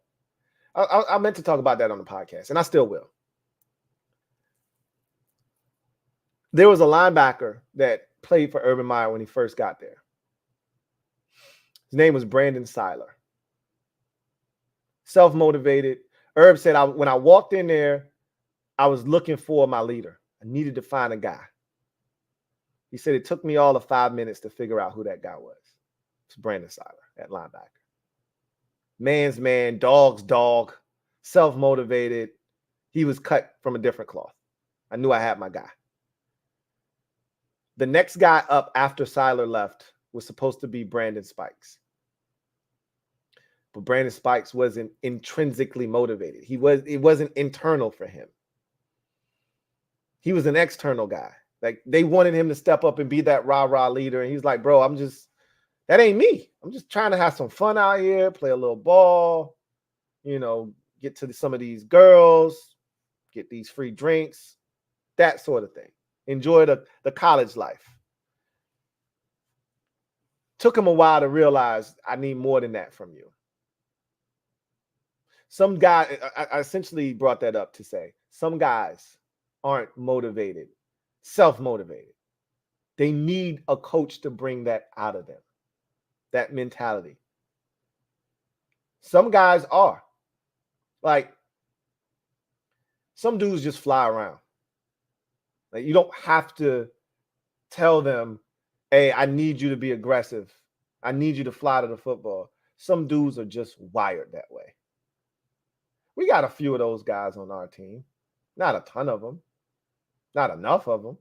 I meant to talk about that on the podcast, and I still will. There was a linebacker that played for Urban Meyer when he first got there. His name was Brandon Seiler. Self-motivated. Herb said, when I walked in there, I was looking for my leader. I needed to find a guy. He said it took me all of 5 minutes to figure out who that guy was. It's Brandon Seiler at linebacker. Man's man, dog's dog, self-motivated. He was cut from a different cloth. I knew I had my guy. The next guy up after Seiler left was supposed to be Brandon Spikes. But Brandon Spikes wasn't intrinsically motivated. It wasn't internal for him. He was an external guy. Like they wanted him to step up and be that rah-rah leader. And he's like, bro, that ain't me. I'm just trying to have some fun out here, play a little ball, get to some of these girls, get these free drinks, that sort of thing. Enjoy the college life. Took him a while to realize I need more than that from you. Some guy, I essentially brought that up to say, some guys aren't motivated, self-motivated. They need a coach to bring that out of them, that mentality. Some guys are. Like, some dudes just fly around. Like, you don't have to tell them, hey, I need you to be aggressive. I need you to fly to the football. Some dudes are just wired that way. We got a few of those guys on our team. Not a ton of them. Not enough of them.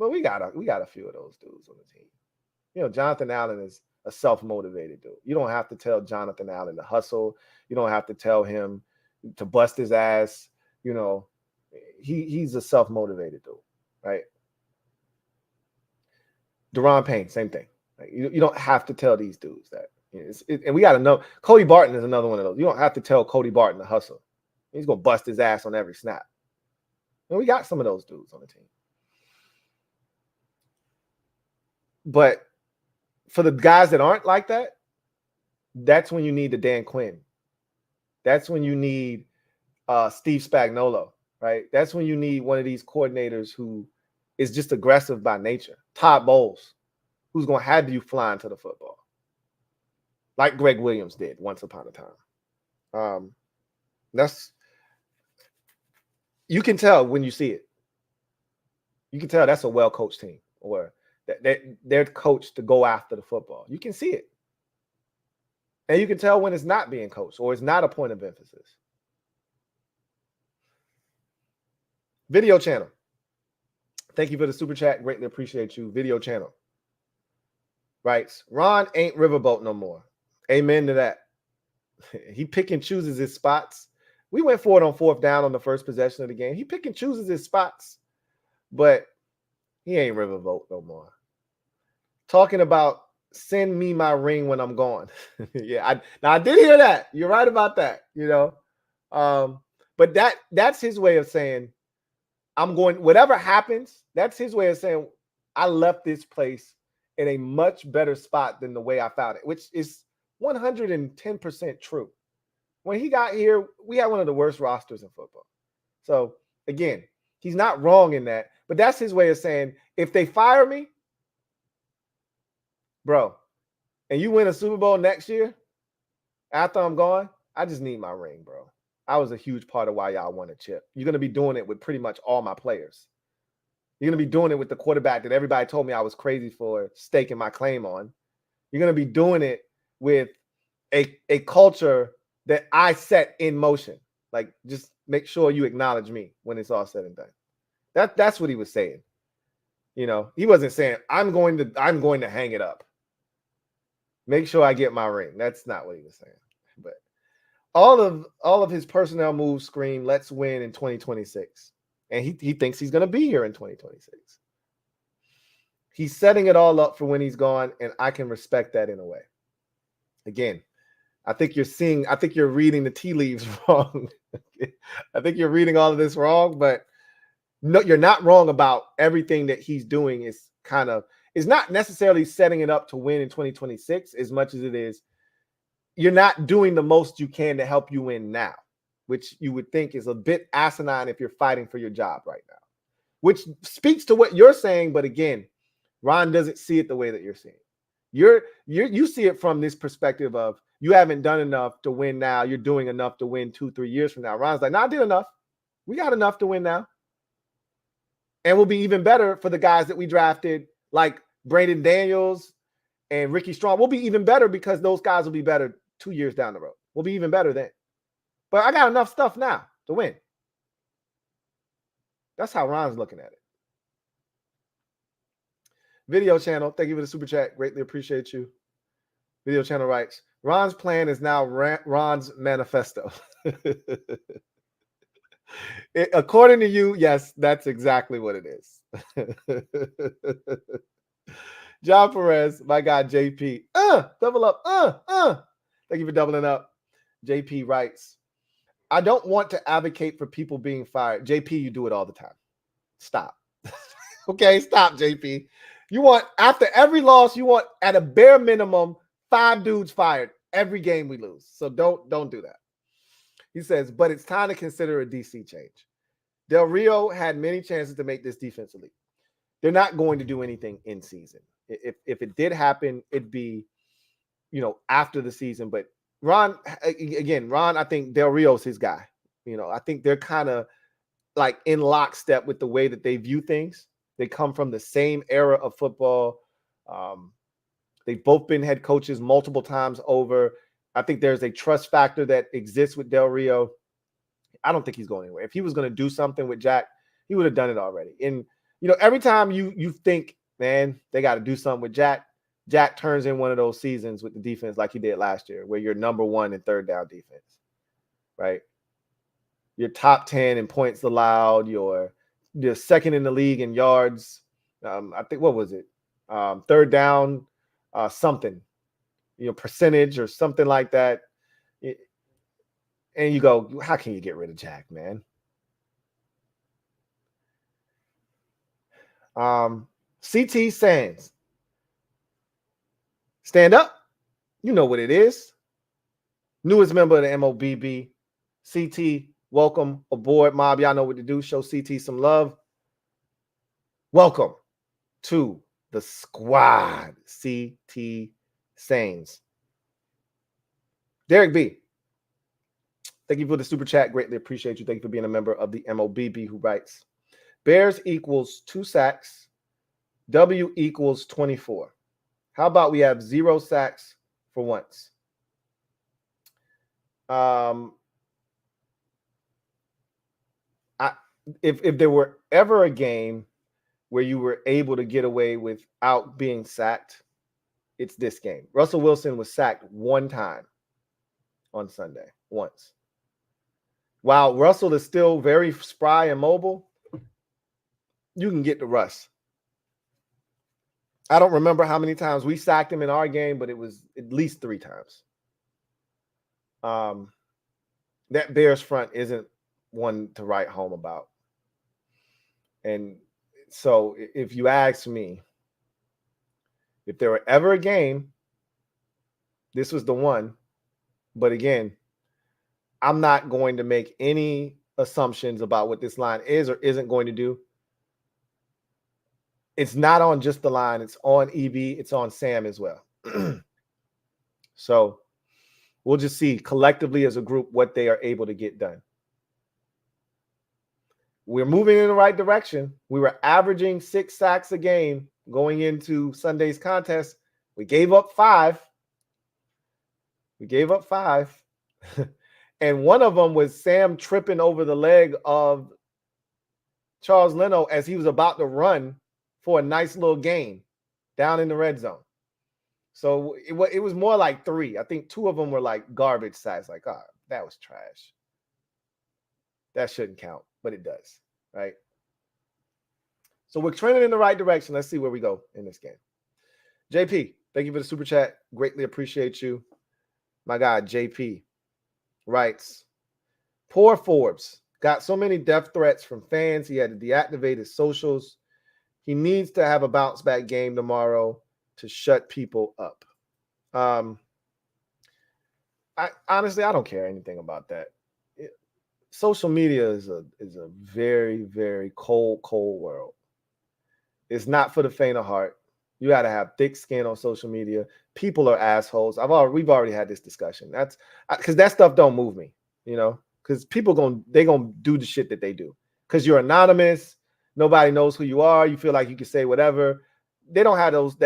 But we got a few of those dudes on the team. Jonathan Allen is a self-motivated dude. You don't have to tell Jonathan Allen to hustle. You don't have to tell him, to bust his ass. You know, he's a self-motivated dude, right? Deron Payne, same thing. Like, you don't have to tell these dudes that. And we got to know. Cody Barton is another one of those. You don't have to tell Cody Barton to hustle. He's going to bust his ass on every snap. And we got some of those dudes on the team. But for the guys that aren't like that, that's when you need the Dan Quinn. That's when you need Steve Spagnuolo, right? That's when you need one of these coordinators who is just aggressive by nature. Todd Bowles, who's going to have you flying to the football, like Greg Williams did once upon a time. You can tell when you see it. You can tell that's a well-coached team, or that they're coached to go after the football. You can see it. And you can tell when it's not being coached or it's not a point of emphasis. Video channel. Thank you for the super chat. Greatly appreciate you. Video channel. Writes, Ron ain't Riverboat no more. Amen to that. He pick and chooses his spots. We went for it on 4th down on the first possession of the game. He pick and chooses his spots, but he ain't Riverboat no more. Talking about send me my ring when I'm gone. Yeah, I did hear that. You're right about that, you know. But that's his way of saying, I'm going, whatever happens, that's his way of saying, I left this place in a much better spot than the way I found it, which is 110% true. When he got here, we had one of the worst rosters in football. So, again, he's not wrong in that, but that's his way of saying, if they fire me, bro, and you win a Super Bowl next year after I'm gone, I just need my ring, bro. I was a huge part of why y'all won a chip. You're going to be doing it with pretty much all my players. You're going to be doing it with the quarterback that everybody told me I was crazy for staking my claim on. You're going to be doing it with a culture that I set in motion. Like, just make sure you acknowledge me when it's all said and done. That's what he was saying. You know, he wasn't saying, I'm going to hang it up. Make sure I get my ring. That's not what he was saying. But all of his personnel moves scream, let's win in 2026. And he thinks he's going to be here in 2026. He's setting it all up for when he's gone, and I can respect that in a way. Again, I think you're reading the tea leaves wrong. I think you're reading all of this wrong, but no, you're not wrong about everything that he's doing is not necessarily setting it up to win in 2026 as much as it is you're not doing the most you can to help you win now, which you would think is a bit asinine if you're fighting for your job right now, which speaks to what you're saying. But again, Ron doesn't see it the way that you're seeing. You see it from this perspective of you haven't done enough to win now. You're doing enough to win 2-3 years from now. Ron's like, no, I did enough. We got enough to win now. And we'll be even better for the guys that we drafted, like Braden Daniels and Ricky Strong. We'll be even better because those guys will be better 2 years down the road. We'll be even better then. But I got enough stuff now to win. That's how Ron's looking at it. Video channel, thank you for the super chat. Greatly appreciate you. Video channel writes, Ron's plan is now Ron's manifesto. According to you, yes, that's exactly what it is. John Perez, my guy JP, double up, thank you for doubling up. JP writes, I don't want to advocate for people being fired. JP, you do it all the time. Stop. Okay, stop, JP. You want, after every loss, you want at a bare minimum 5 dudes fired every game we lose. So don't do that. He says, but it's time to consider a DC change. Del Rio had many chances to make this defense elite. They're not going to do anything in season. If it did happen, it'd be, after the season. But Ron, I think Del Rio's his guy. I think they're kind of like in lockstep with the way that they view things. They come from the same era of football. They've both been head coaches multiple times over. I think there's a trust factor that exists with Del Rio. I don't think he's going anywhere. If he was going to do something with Jack, he would have done it already. And, every time you think, man, they got to do something with Jack, Jack turns in one of those seasons with the defense like he did last year, where you're number 1 in third down defense, right? You're top 10 in points allowed. You're second in the league in yards. I think, what was it? Third down, something, percentage or something like that. And you go, how can you get rid of Jack, man? CT Sands. Stand up. You know what it is. Newest member of the MOBB. CT, welcome aboard, Mob. Y'all know what to do. Show CT some love. Welcome to the squad, CT Sands. Derek B. Thank you for the super chat. Greatly appreciate you. Thank you for being a member of the MOBB, who writes, Bears equals 2 sacks. W equals 24. How about we have 0 sacks for once? If there were ever a game where you were able to get away without being sacked, it's this game. Russell Wilson was sacked 1 time on Sunday, once. While Russell is still very spry and mobile, you can get to Russ. I don't remember how many times we sacked him in our game, but it was at least 3 times. That Bears front isn't one to write home about. And so if you ask me, if there were ever a game, this was the one. But again, I'm not going to make any assumptions about what this line is or isn't going to do. It's not on just the line. It's on EB. It's on Sam as well. So we'll just see collectively as a group what they are able to get done. We're moving in the right direction. We were averaging 6 sacks a game going into Sunday's contest. We gave up 5. And one of them was Sam tripping over the leg of Charles Leno as he was about to run for a nice little gain down in the red zone. So it was more like 3. I think 2 of them were like garbage sacks. Like, oh, that was trash. That shouldn't count, but it does, right? So we're trending in the right direction. Let's see where we go in this game. JP, thank you for the super chat. Greatly appreciate you. My God, JP writes, poor Forbes. Got so many death threats from fans. He had to deactivate his socials. He needs to have a bounce back game tomorrow to shut people up. I honestly don't care anything about that. Social media is a very, very cold world. It's not for the faint of heart. You got to have thick skin on social media. People are assholes. We've already had this discussion. That's because that stuff don't move me, because people gonna do the shit that they do. Because you're anonymous, nobody knows who you are. You feel like you can say whatever. They don't have those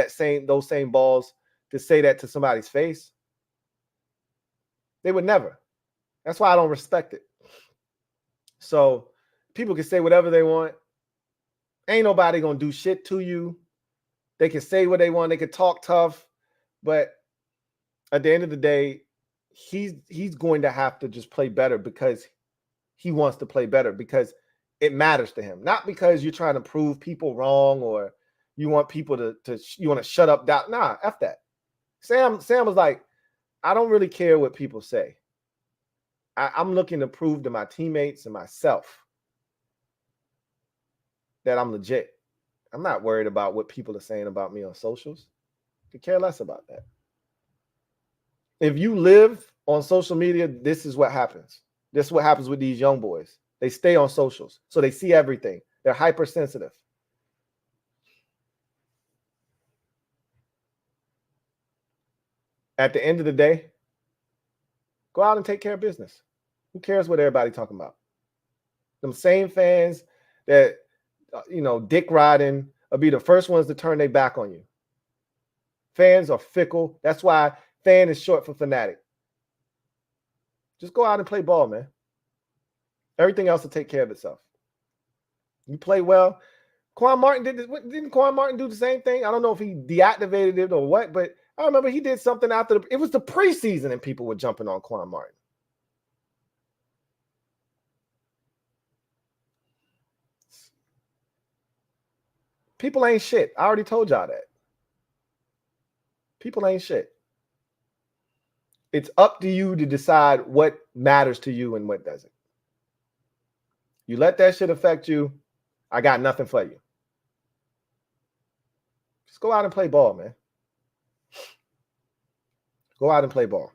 same balls to say that to somebody's face. They would never. That's why I don't respect it. So people can say whatever they want. Ain't nobody gonna do shit to you. They can say what they want. They can talk tough, but at the end of the day, he's going to have to just play better because he wants to play better, because it matters to him, not because you're trying to prove people wrong or you want people you want to shut up. Nah, F that. Sam was like, I don't really care what people say. I'm looking to prove to my teammates and myself that I'm legit. I'm not worried about what people are saying about me on socials. I could care less about that. If you live on social media, this is what happens. This is what happens with these young boys. They stay on socials, so they see everything. They're hypersensitive. At the end of the day, go out and take care of business. Who cares what everybody's talking about? Them same fans that, dick riding will be the first ones to turn their back on you. Fans are fickle. That's why fan is short for fanatic. Just go out and play ball, man. Everything else will take care of itself. You play well. Quan Martin did this. Didn't Quan Martin do the same thing? I don't know if he deactivated it or what, but I remember he did something after it was the preseason and people were jumping on Quan Martin. People ain't shit. I already told y'all that. People ain't shit. It's up to you to decide what matters to you and what doesn't. You let that shit affect you, I got nothing for you. Just go out and play ball, man. Go out and play ball.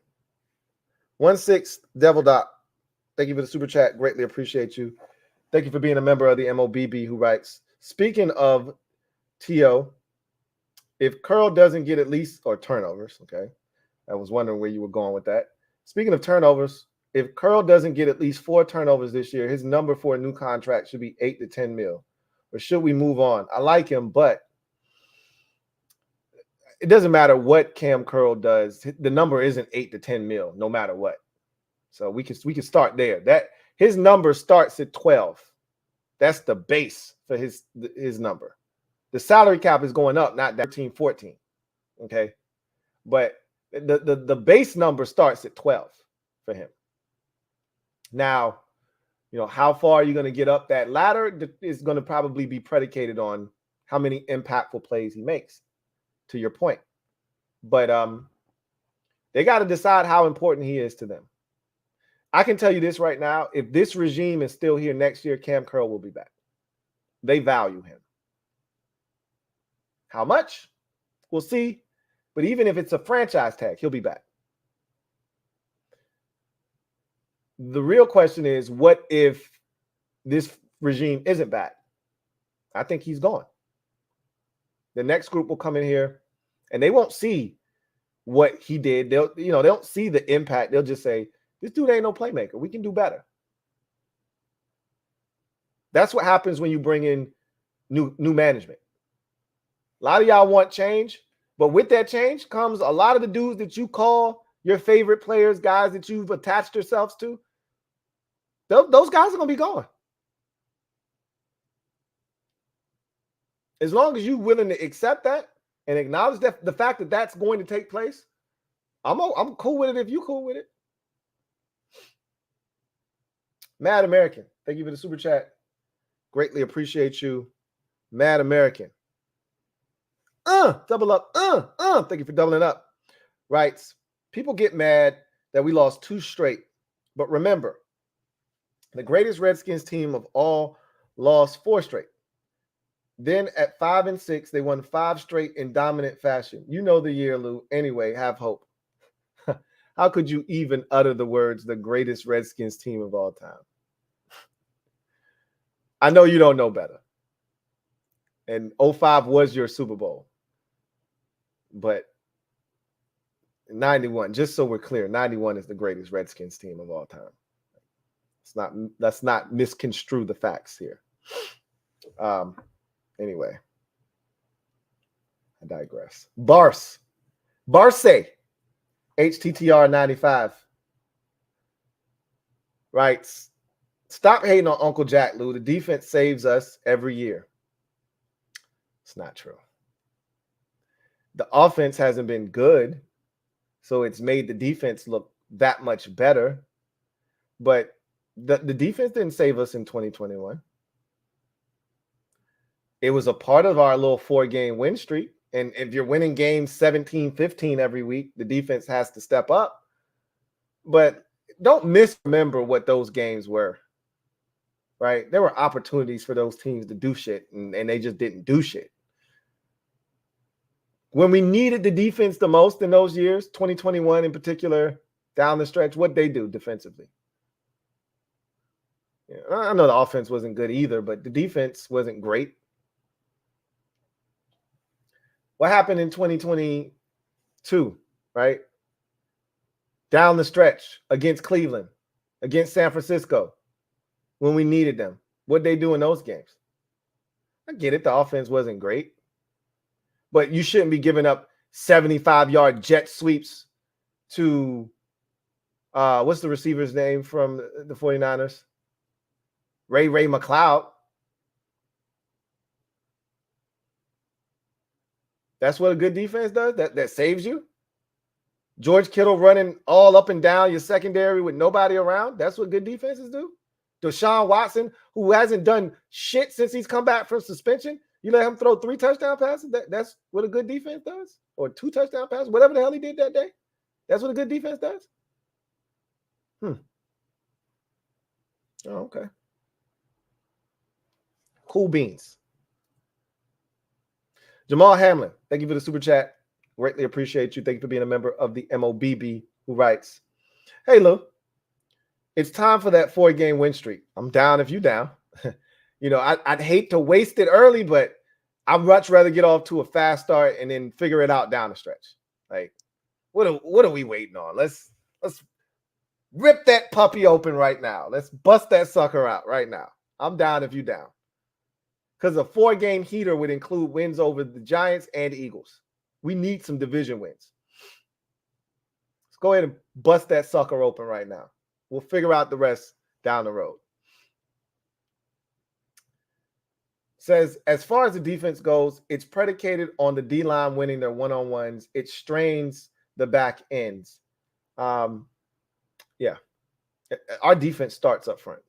1-6 Devil Doc. Thank you for the super chat. Greatly appreciate you. Thank you for being a member of the MOBB who writes, speaking of T.O., if Curl doesn't get at least, or turnovers, okay? I was wondering where you were going with that. Speaking of turnovers, if Curl doesn't get at least 4 turnovers this year, his number for a new contract should be 8 to 10 mil. Or should we move on? I like him, but it doesn't matter what Cam Curl does. The number isn't 8 to 10 mil, no matter what. So we can start there. That his number starts at 12. That's the base for his number. The salary cap is going up, not 13, 14. Okay. But the base number starts at 12 for him. Now, you know, how far are you going to get up that ladder is going to probably be predicated on how many impactful plays he makes, to your point. But they got to decide how important he is to them. I can tell you this right now. If this regime is still here next year, Cam Curl will be back. They value him. How much? We'll see. But even if it's a franchise tag, he'll be back. The real question is, what if this regime isn't back? I think he's gone. The next group will come in here and they won't see what he did. They don't see the impact. They'll just say, this dude ain't no playmaker. We can do better. That's what happens when you bring in new management. A lot of y'all want change, but with that change comes a lot of the dudes that you call your favorite players, guys that you've attached yourselves to. Those guys are going to be gone. As long as you're willing to accept that and acknowledge that the fact that that's going to take place, I'm cool with it if you're cool with it. Mad American, thank you for the super chat. Greatly appreciate you. Mad American. Double up. Thank you for doubling up. Writes, people get mad that we lost 2 straight. But remember, the greatest Redskins team of all lost 4 straight. Then at 5 and 6, they won 5 straight in dominant fashion. You know the year, Lou. Anyway, have hope. How could you even utter the words, the greatest Redskins team of all time? I know you don't know better. And 05 was your Super Bowl. But 91, just so we're clear, 91 is the greatest Redskins team of all time. Let's not misconstrue the facts here. Anyway, I digress. Barce, HTTR 95 writes, stop hating on Uncle Jack, Lou. The defense saves us every year. It's not true. The offense hasn't been good, so it's made the defense look that much better. But the defense didn't save us in 2021. It was a part of our little 4-game win streak. And if you're winning games 17-15 every week, the defense has to step up. But don't misremember what those games were, right? There were opportunities for those teams to do shit, and they just didn't do shit. When we needed the defense the most in those years, 2021 in particular, down the stretch, what'd they do defensively? Yeah, I know the offense wasn't good either, but the defense wasn't great. What happened in 2022, right? Down the stretch against Cleveland, against San Francisco, when we needed them. What'd they do in those games? I get it. The offense wasn't great. But you shouldn't be giving up 75-yard jet sweeps to, what's the receiver's name from the 49ers? Ray McLeod. That's what a good defense does? That saves you? George Kittle running all up and down your secondary with nobody around? That's what good defenses do? Deshaun Watson, who hasn't done shit since he's come back from suspension, You let him throw 3 touchdown passes? That's what a good defense does? Or 2 touchdown passes? Whatever the hell he did that day? That's what a good defense does? Oh, okay. Cool beans. Jamal Hamlin, thank you for the super chat. Greatly appreciate you. Thank you for being a member of the MOBB, who writes, hey, Lou, it's time for that 4-game win streak. I'm down if you down. I'd hate to waste it early, but I'd much rather get off to a fast start and then figure it out down the stretch. Like, what are we waiting on? Let's rip that puppy open right now. Let's bust that sucker out right now. I'm down if you down. Because a 4-game heater would include wins over the Giants and Eagles. We need some division wins. Let's go ahead and bust that sucker open right now. We'll figure out the rest down the road. Says, as far as the defense goes, it's predicated on the D-line winning their one-on-ones. It strains the back ends. Yeah. Our defense starts up front.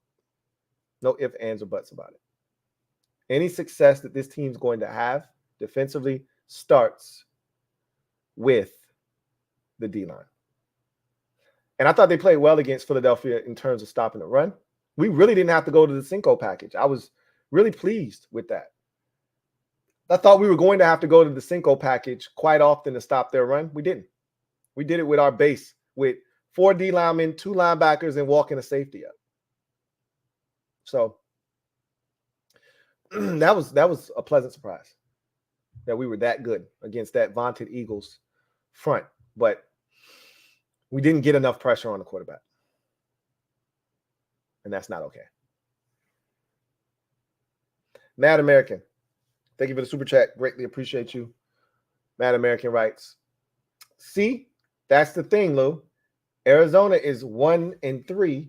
No ifs, ands, or buts about it. Any success that this team's going to have defensively starts with the D-line. And I thought they played well against Philadelphia in terms of stopping the run. We really didn't have to go to the Cinco package. I was really pleased with that. I thought we were going to have to go to the Cinco package quite often to stop their run. We didn't. We did it with our base, with 4 D linemen, 2 linebackers, and walking a safety up. So that was a pleasant surprise that we were that good against that vaunted Eagles front. But we didn't get enough pressure on the quarterback. And that's not okay. Mad American, thank you for the super chat. Greatly appreciate you. Mad American writes, see, that's the thing, Lou. Arizona is 1-3.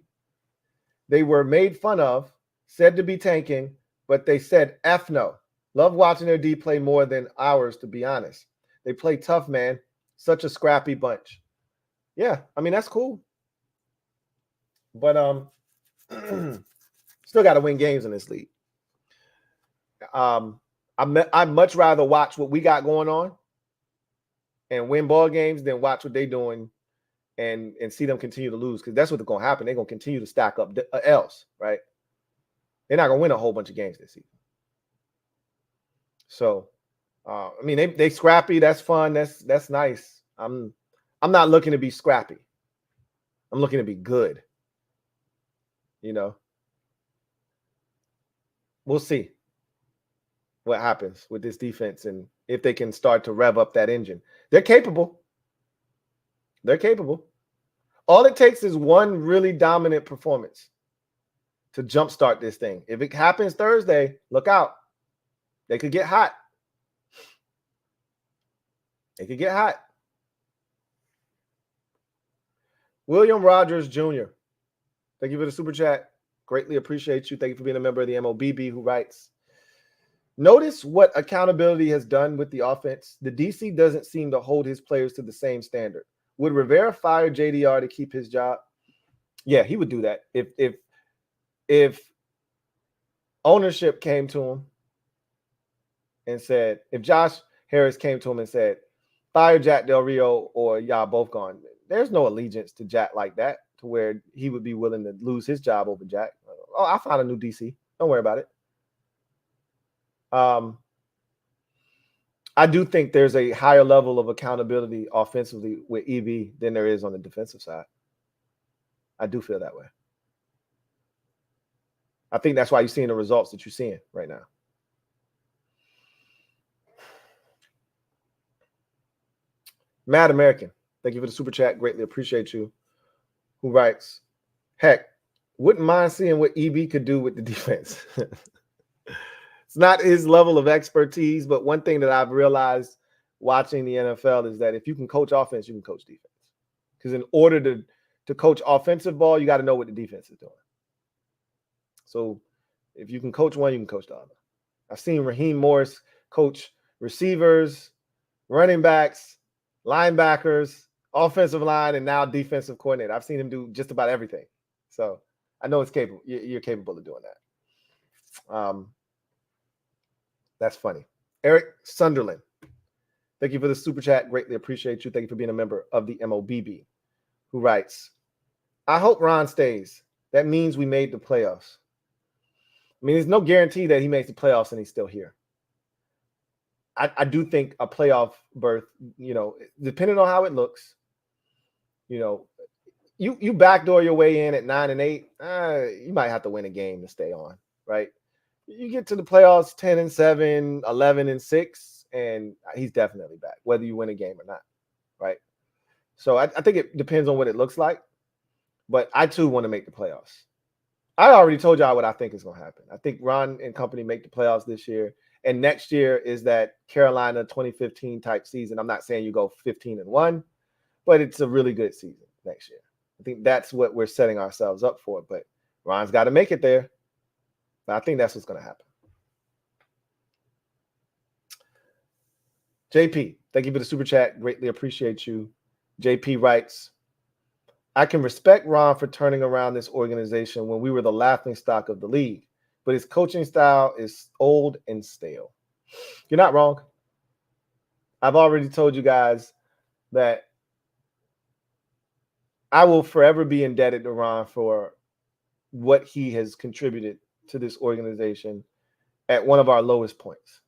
They were made fun of, said to be tanking, but they said F no. Love watching their D play more than ours, to be honest. They play tough, man. Such a scrappy bunch. Yeah, I mean, that's cool. But still got to win games in this league. I'd much rather watch what we got going on and win ball games than watch what they're doing and see them continue to lose, because that's what's going to happen. They're going to continue to stack up L's, right? They're not going to win a whole bunch of games this season. So, I mean, they scrappy. That's fun. That's nice. I'm not looking to be scrappy. I'm looking to be good. We'll see what happens with this defense and if they can start to rev up that engine. They're capable. They're capable. All it takes is one really dominant performance to jumpstart this thing. If it happens Thursday, look out. They could get hot. They could get hot. William Rogers Jr., thank you for the super chat. Greatly appreciate you. Thank you for being a member of the MOBB, who writes, notice what accountability has done with the offense. The DC doesn't seem to hold his players to the same standard. Would Rivera fire JDR to keep his job? Yeah, he would do that. If ownership came to him and said, if Josh Harris came to him and said, fire Jack Del Rio or y'all both gone, there's no allegiance to Jack like that to where he would be willing to lose his job over Jack. Oh, I found a new DC. Don't worry about it. I do think there's a higher level of accountability offensively with EB than there is on the defensive side. I do feel that way. I think that's why you're seeing the results that you're seeing right now. Mad American, thank you for the super chat. Greatly appreciate you. Who writes, heck, wouldn't mind seeing what EB could do with the defense. It's not his level of expertise, but one thing that I've realized watching the NFL is that if you can coach offense, you can coach defense. Because in order to coach offensive ball, you got to know what the defense is doing. So if you can coach one, you can coach the other. I've seen Raheem Morris coach receivers, running backs, linebackers, offensive line, and now defensive coordinator. I've seen him do just about everything. So I know it's capable. You're capable of doing that. That's funny. Eric Sunderland, thank you for the super chat. Greatly appreciate you. Thank you for being a member of the MOBB, who writes, I hope Ron stays. That means we made the playoffs. I mean, there's no guarantee that he makes the playoffs and he's still here. I do think a playoff berth, depending on how it looks, you backdoor your way in at 9-8, you might have to win a game to stay on, right? You get to the playoffs 10-7, 11-6, and he's definitely back, whether you win a game or not, right? So I think it depends on what it looks like, but I too want to make the playoffs. I already told y'all what I think is going to happen. I think Ron and company make the playoffs this year, and next year is that Carolina 2015 type season. I'm not saying you go 15-1, but it's a really good season next year. I think that's what we're setting ourselves up for, but Ron's got to make it there. But I think that's what's going to happen. JP, thank you for the super chat. Greatly appreciate you. JP writes, I can respect Ron for turning around this organization when we were the laughingstock of the league, but his coaching style is old and stale. You're not wrong. I've already told you guys that I will forever be indebted to Ron for what he has contributed to this organization at one of our lowest points.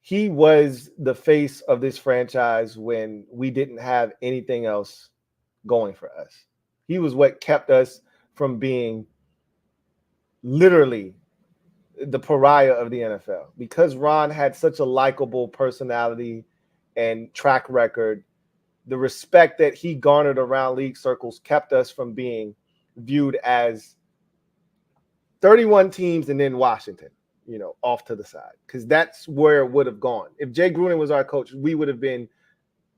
He was the face of this franchise when we didn't have anything else going for us. He was what kept us from being literally the pariah of the NFL. Because Ron had such a likable personality and track record, the respect that he garnered around league circles kept us from being viewed as 31 teams and then Washington, off to the side, because that's where it would have gone. If Jay Gruden was our coach, we would have been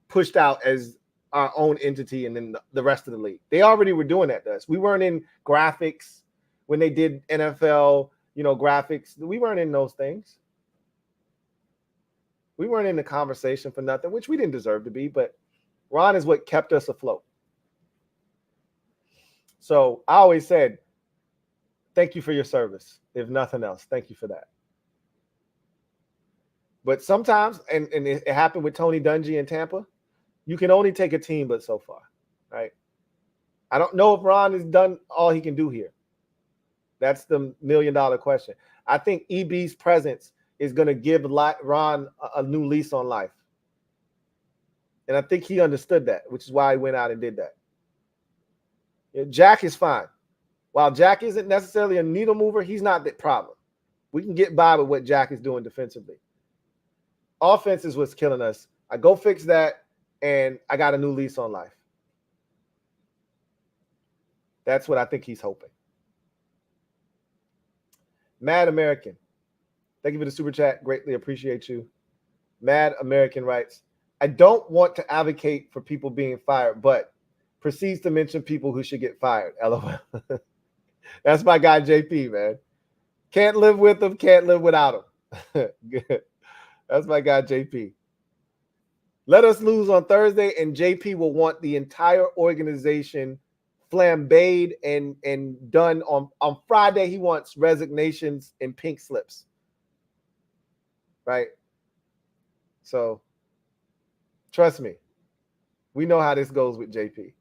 pushed out as our own entity and then the rest of the league. They already were doing that to us. We weren't in graphics when they did NFL, graphics. We weren't in those things. We weren't in the conversation for nothing, which we didn't deserve to be, but Ron is what kept us afloat. So I always said, thank you for your service. If nothing else, thank you for that. But sometimes, and it happened with Tony Dungy in Tampa, you can only take a team but so far, right? I don't know if Ron has done all he can do here. That's the $1 million question. I think EB's presence is going to give Ron a new lease on life. And I think he understood that, which is why he went out and did that. Jack is fine. While Jack isn't necessarily a needle mover, he's not the problem. We can get by with what Jack is doing defensively. Offense is what's killing us. I go fix that, and I got a new lease on life. That's what I think he's hoping. Mad American, thank you for the super chat. Greatly appreciate you. Mad American writes, I don't want to advocate for people being fired, but proceeds to mention people who should get fired. LOL. That's my guy, JP, man. Can't live with him, can't live without him. Good. That's my guy, JP. Let us lose on Thursday, and JP will want the entire organization flambéed and done on Friday. He wants resignations and pink slips. Right? So, trust me. We know how this goes with JP.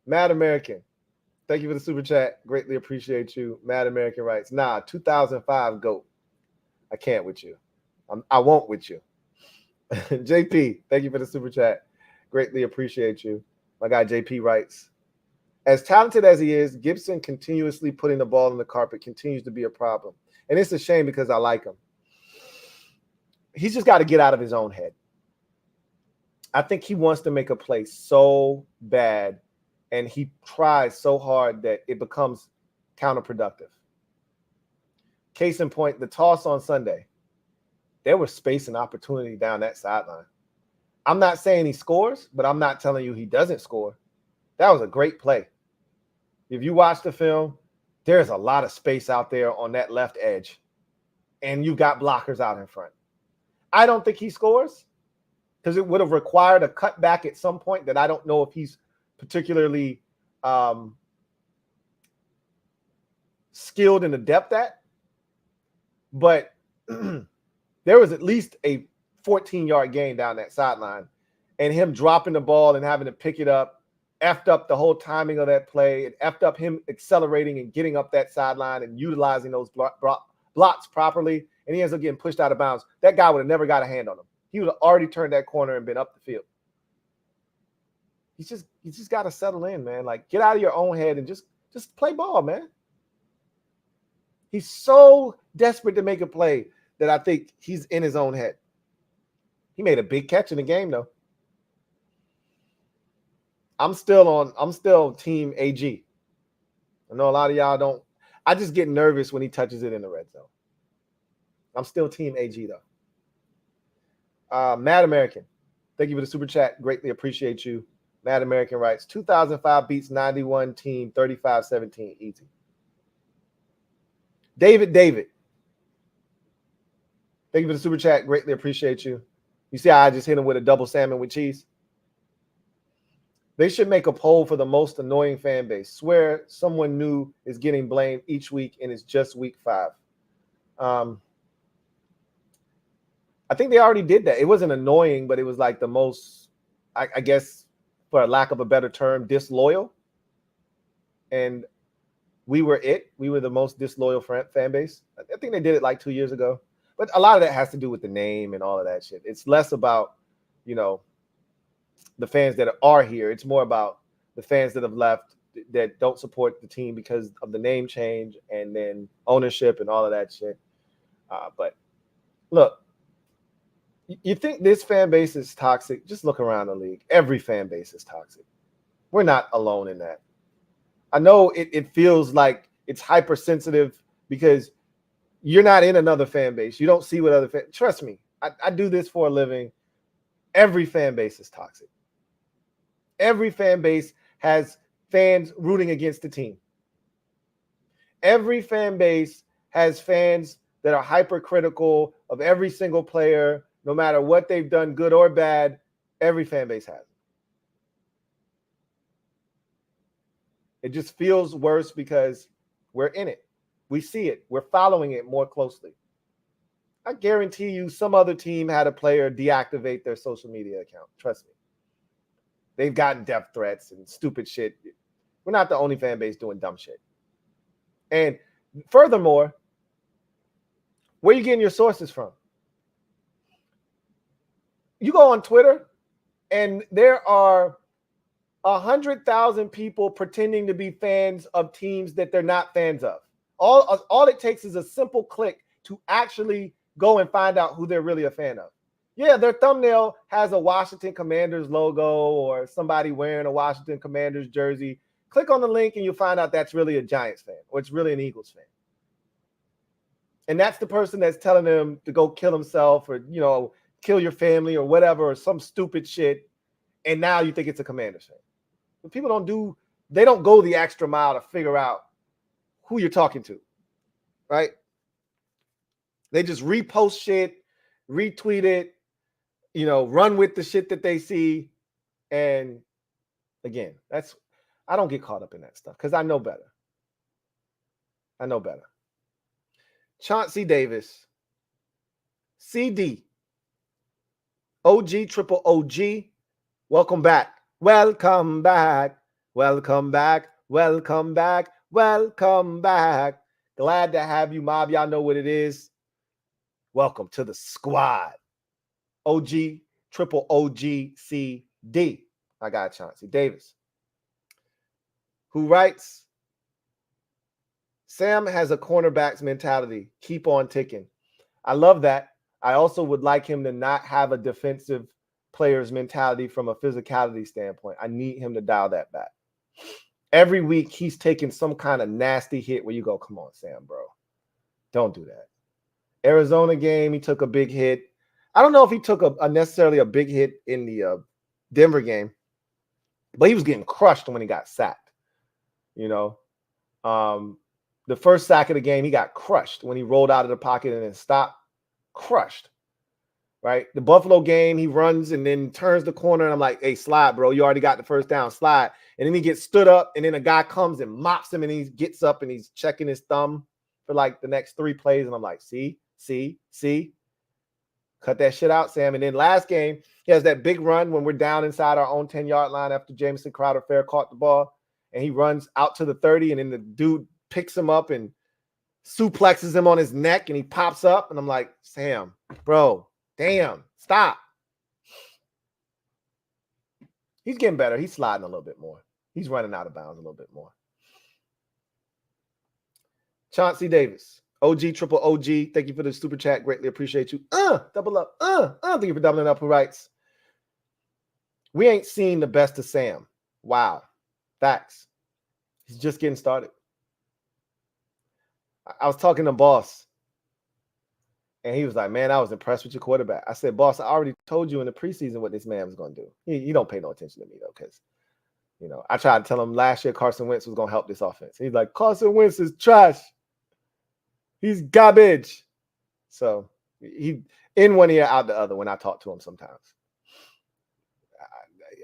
Mad American, thank you for the super chat. Greatly appreciate you. Mad American writes, 2005 GOAT. I can't with you. I won't with you. JP, thank you for the super chat. Greatly appreciate you. My guy JP writes, as talented as he is, Gibson continuously putting the ball on the carpet continues to be a problem. And it's a shame because I like him. He's just got to get out of his own head. I think he wants to make a play so bad, and he tries so hard that it becomes counterproductive. Case in point, the toss on Sunday. There was space and opportunity down that sideline. I'm not saying he scores, but I'm not telling you he doesn't score. That was a great play. If you watch the film, there's a lot of space out there on that left edge, and you've got blockers out in front. I don't think he scores because it would have required a cutback at some point that I don't know if he's particularly skilled and adept at. But there was at least a 14-yard gain down that sideline, and him dropping the ball and having to pick it up effed up the whole timing of that play. It effed up him accelerating and getting up that sideline and utilizing those blocks properly, and he ends up getting pushed out of bounds. That guy would have never got a hand on him. He would have already turned that corner and been up the field. You just got to settle in, man. Like, get out of your own head and just play ball, man. He's so desperate to make a play that I think he's in his own head. He made a big catch in the game, though. I'm still team AG. I know a lot of y'all don't. I just get nervous when he touches it in the red zone. I'm still team AG, though. Mad American, thank you for the super chat. Greatly appreciate you. Mad American writes, 2005 beats 91 team 35-17. Easy. David. Thank you for the super chat. Greatly appreciate you. You see how I just hit him with a double salmon with cheese? They should make a poll for the most annoying fan base. Swear someone new is getting blamed each week and it's just week 5. I think they already did that. It wasn't annoying, but it was like the most, I guess, for a lack of a better term, disloyal. And we were the most disloyal fan base. I think they did it like 2 years ago. But a lot of that has to do with the name and all of that shit. It's less about, the fans that are here. It's more about the fans that have left that don't support the team because of the name change and then ownership and all of that shit. But look, you think this fan base is toxic? Just look around the league. Every fan base is toxic. We're not alone in that. I know it feels like it's hypersensitive because you're not in another fan base. You don't see what other fans. Trust me, I do this for a living. Every fan base is toxic. Every fan base has fans rooting against the team. Every fan base has fans that are hypercritical of every single player, no matter what they've done, good or bad. Every fan base has it. It just feels worse because we're in it. We see it. We're following it more closely. I guarantee you some other team had a player deactivate their social media account. Trust me. They've gotten death threats and stupid shit. We're not the only fan base doing dumb shit. And furthermore, where are you getting your sources from? You go on Twitter, and there are 100,000 people pretending to be fans of teams that they're not fans of. All it takes is a simple click to actually go and find out who they're really a fan of. Yeah, their thumbnail has a Washington Commanders logo or somebody wearing a Washington Commanders jersey. Click on the link and you'll find out that's really a Giants fan or it's really an Eagles fan. And that's the person that's telling them to go kill himself or, kill your family or whatever, or some stupid shit. And now you think it's a Commanders fan. But people they don't go the extra mile to figure out who you're talking to, right? They just repost shit, retweet it, run with the shit that they see. And again, I don't get caught up in that stuff because I know better. Chauncey Davis, CD, OG, triple OG, welcome back. Welcome back. Glad to have you, Mob. Y'all know what it is. Welcome to the squad. OG, triple OG, CD. I got Chauncey Davis, who writes, Sam has a cornerback's mentality. Keep on ticking. I love that. I also would like him to not have a defensive player's mentality from a physicality standpoint. I need him to dial that back. Every week, he's taking some kind of nasty hit where you go, come on, Sam, bro. Don't do that. Arizona game, he took a big hit. I don't know if he took a necessarily a big hit in the Denver game, but he was getting crushed when he got sacked. The first sack of the game, he got crushed when he rolled out of the pocket and then stopped. Crushed, right? The Buffalo game, he runs and then turns the corner, and I'm like, hey, slide, bro. You already got the first down. Slide. And then he gets stood up, and then a guy comes and mops him, and he gets up, and he's checking his thumb for like the next 3 plays, and I'm like, see, See? Cut that shit out, Sam. And then last game, he has that big run when we're down inside our own 10-yard line after Jamison Crowder-Fair caught the ball. And he runs out to the 30, and then the dude picks him up and suplexes him on his neck, and he pops up. And I'm like, Sam, bro, damn, stop. He's getting better. He's sliding a little bit more. He's running out of bounds a little bit more. Chauncey Davis. OG, triple OG. Thank you for the super chat. Greatly appreciate you. Double up. Thank you for doubling up. Who writes? We ain't seen the best of Sam. Wow. Facts. He's just getting started. I was talking to Boss, and he was like, man, I was impressed with your quarterback. I said, Boss, I already told you in the preseason what this man was going to do. He don't pay no attention to me, though, because, I tried to tell him last year Carson Wentz was going to help this offense. He's like, Carson Wentz is trash. He's garbage. So he in one ear, out the other when I talk to him sometimes.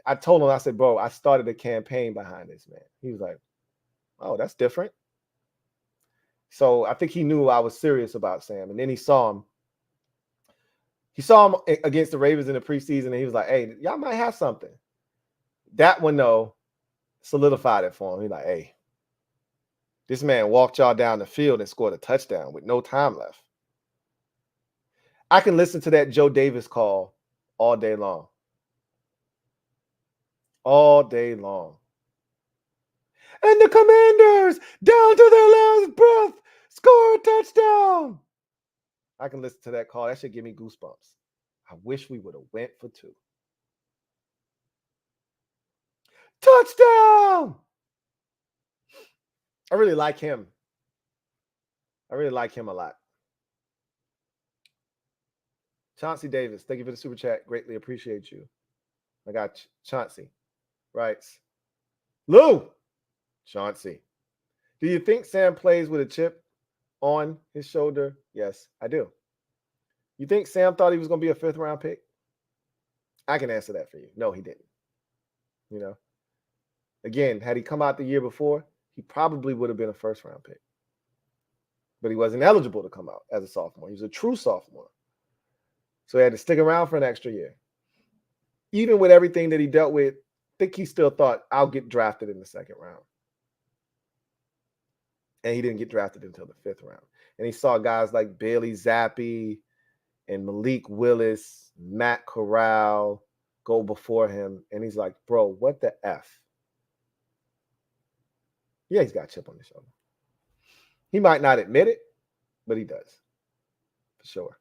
I told him, I said, bro, I started a campaign behind this, man. He was like, oh, that's different. So I think he knew I was serious about Sam. And then he saw him. He saw him against the Ravens in the preseason, and he was like, hey, y'all might have something. That one, though, solidified it for him. He's like, hey, this man walked y'all down the field and scored a touchdown with no time left. I can listen to that Joe Davis call all day long. All day long. And the Commanders, down to their last breath, score a touchdown. I can listen to that call. That should give me goosebumps. I wish we would have went for 2. Touchdown! I really like him. I really like him a lot. Chauncey Davis, thank you for the super chat. Greatly appreciate you. I got Chauncey. Writes, Lou, Chauncey, do you think Sam plays with a chip on his shoulder? Yes, I do. You think Sam thought he was going to be a 5th-round pick? I can answer that for you. No, he didn't. Again, had he come out the year before, he probably would have been a 1st-round pick. But he wasn't eligible to come out as a sophomore. He was a true sophomore. So he had to stick around for an extra year. Even with everything that he dealt with, I think he still thought, I'll get drafted in the 2nd round. And he didn't get drafted until the 5th round. And he saw guys like Bailey Zappi and Malik Willis, Matt Corral go before him. And he's like, bro, what the F? Yeah, he's got a chip on his shoulder. He might not admit it, but he does. For sure.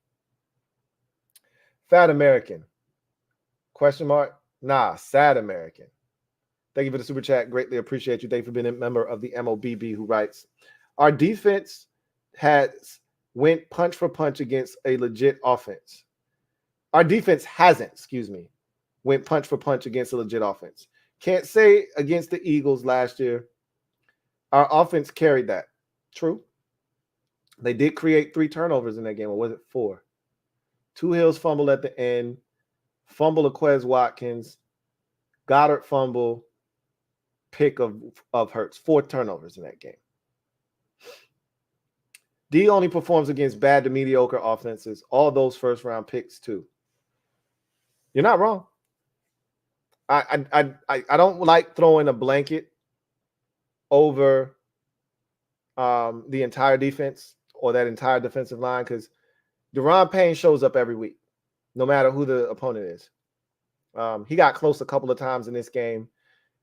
Fat American. Question mark? Nah, sad American. Thank you for the super chat. Greatly appreciate you. Thank you for being a member of the MOBB, who writes, our defense went punch for punch against a legit offense. Our defense hasn't, went punch for punch against a legit offense. Can't say against the Eagles last year. Our offense carried that. True. They did create 3 turnovers in that game. Or was it 4? 2 Hills fumble at the end. Fumble of Quez Watkins. Goddard fumble. Pick of Hurts. 4 turnovers in that game. D only performs against bad to mediocre offenses. All those 1st-round picks, too. You're not wrong. I don't like throwing a blanket over the entire defense or that entire defensive line, because Deron Payne shows up every week, no matter who the opponent is. He got close a couple of times in this game.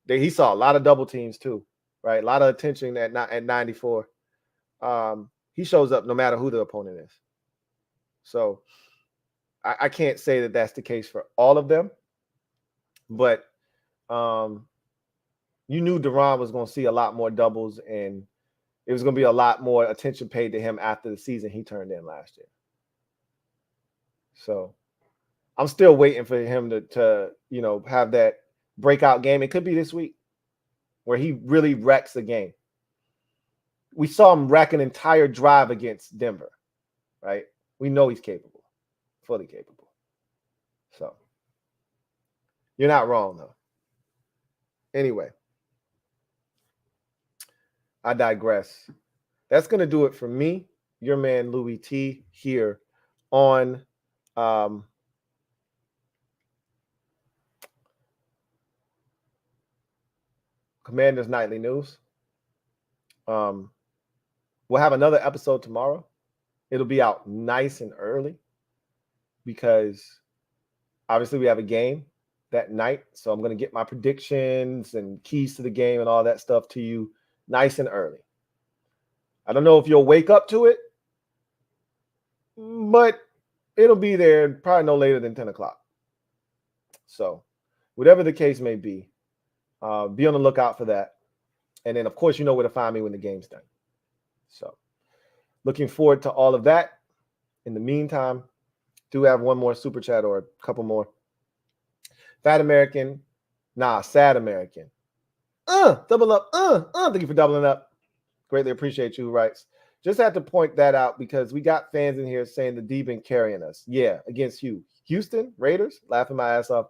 He saw a lot of double teams too, right? A lot of attention at 94. He shows up no matter who the opponent is. So I can't say that that's the case for all of them, but you knew Deron was going to see a lot more doubles, and it was going to be a lot more attention paid to him after the season he turned in last year. So I'm still waiting for him to have that breakout game. It could be this week where he really wrecks the game. We saw him wreck an entire drive against Denver, right? We know he's capable, fully capable. So you're not wrong, though. Anyway, I digress. That's going to do it for me, your man Louie T, here on Commanders Nightly News. We'll have another episode tomorrow. It'll be out nice and early because obviously we have a game that night. So I'm going to get my predictions and keys to the game and all that stuff to you nice and early. I don't know if you'll wake up to it, but it'll be there probably no later than 10 o'clock. So whatever the case may be on the lookout for that. And then, of course, you know where to find me when the game's done. So looking forward to all of that. In the meantime, do have one more super chat or a couple more. Sad American. Double up. Thank you for doubling up. Greatly appreciate you, writes. Just had to point that out because we got fans in here saying the D been carrying us. Yeah, against Houston Raiders, laughing my ass off.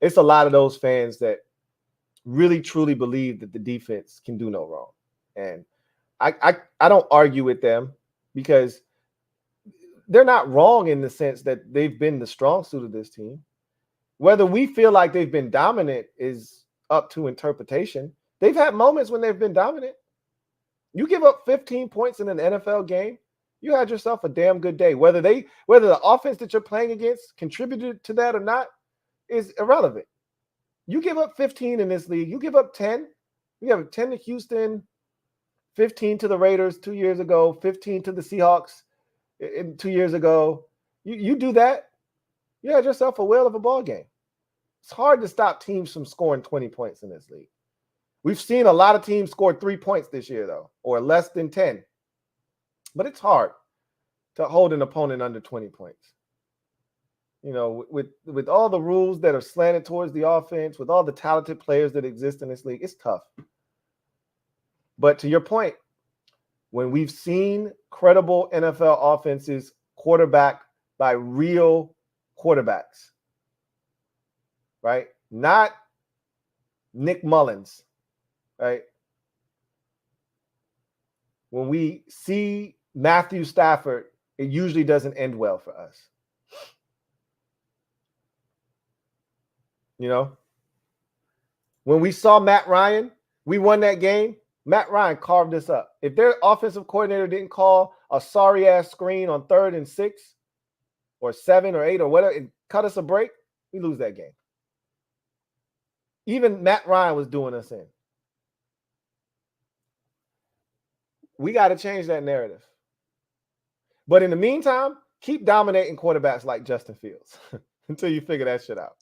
It's a lot of those fans that really truly believe that the defense can do no wrong. And I don't argue with them because they're not wrong in the sense that they've been the strong suit of this team. Whether we feel like they've been dominant is up to interpretation. They've had moments when they've been dominant. You give up 15 points in an NFL game, you had yourself a damn good day. Whether the offense that you're playing against contributed to that or not is irrelevant. You give up 15 in this league. You give up 10. You have 10 to Houston, 15 to the Raiders 2 years ago, 15 to the Seahawks 2 years ago. You do that, you had yourself a whale of a ball game. It's hard to stop teams from scoring 20 points in this league. We've seen a lot of teams score 3 points this year, though, or less than 10. But it's hard to hold an opponent under 20 points. You know, with all the rules that are slanted towards the offense, with all the talented players that exist in this league, it's tough. But to your point, when we've seen credible NFL offenses quarterbacked by real quarterbacks, right? Not Nick Mullins, right? When we see Matthew Stafford, it usually doesn't end well for us. You know, when we saw Matt Ryan, we won that game. Matt Ryan carved us up. If their offensive coordinator didn't call a sorry-ass screen on 3rd and 6 or 7 or 8 or whatever and cut us a break, we lose that game. Even Matt Ryan was doing us in. We got to change that narrative. But in the meantime, keep dominating quarterbacks like Justin Fields until you figure that shit out.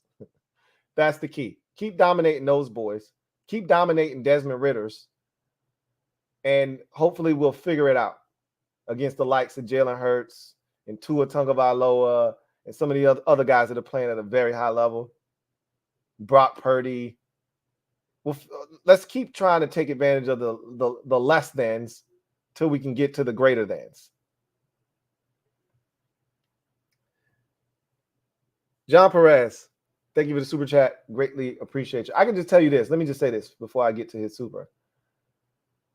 That's the key. Keep dominating those boys. Keep dominating Desmond Ritters. And hopefully we'll figure it out against the likes of Jalen Hurts and Tua Tagovailoa and some of the other guys that are playing at a very high level. Brock Purdy. Well, let's keep trying to take advantage of the less thans till we can get to the greater thans. John Perez, thank you for the super chat. Greatly appreciate you. I can just tell you this. Let me just say this before I get to his super.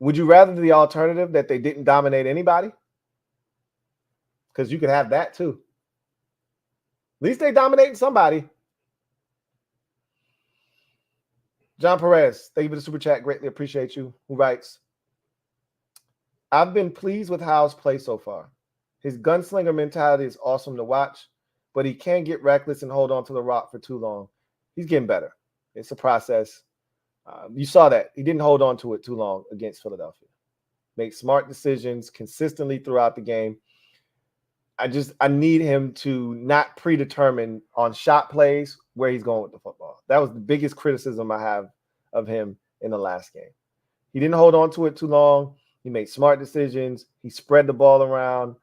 Would you rather the alternative that they didn't dominate anybody? Because you could have that too. At least they dominating somebody. John Perez, thank you for the super chat. Greatly appreciate you. Who writes, I've been pleased with Howell's play so far. His gunslinger mentality is awesome to watch, but he can't get reckless and hold on to the rock for too long. He's getting better. It's a process. You saw that. He didn't hold on to it too long against Philadelphia. Make smart decisions consistently throughout the game. I need him to not predetermine on shot plays where he's going with the football. That was the biggest criticism I have of him in the last game. He didn't hold on to it too long. He made smart decisions. He spread the ball around.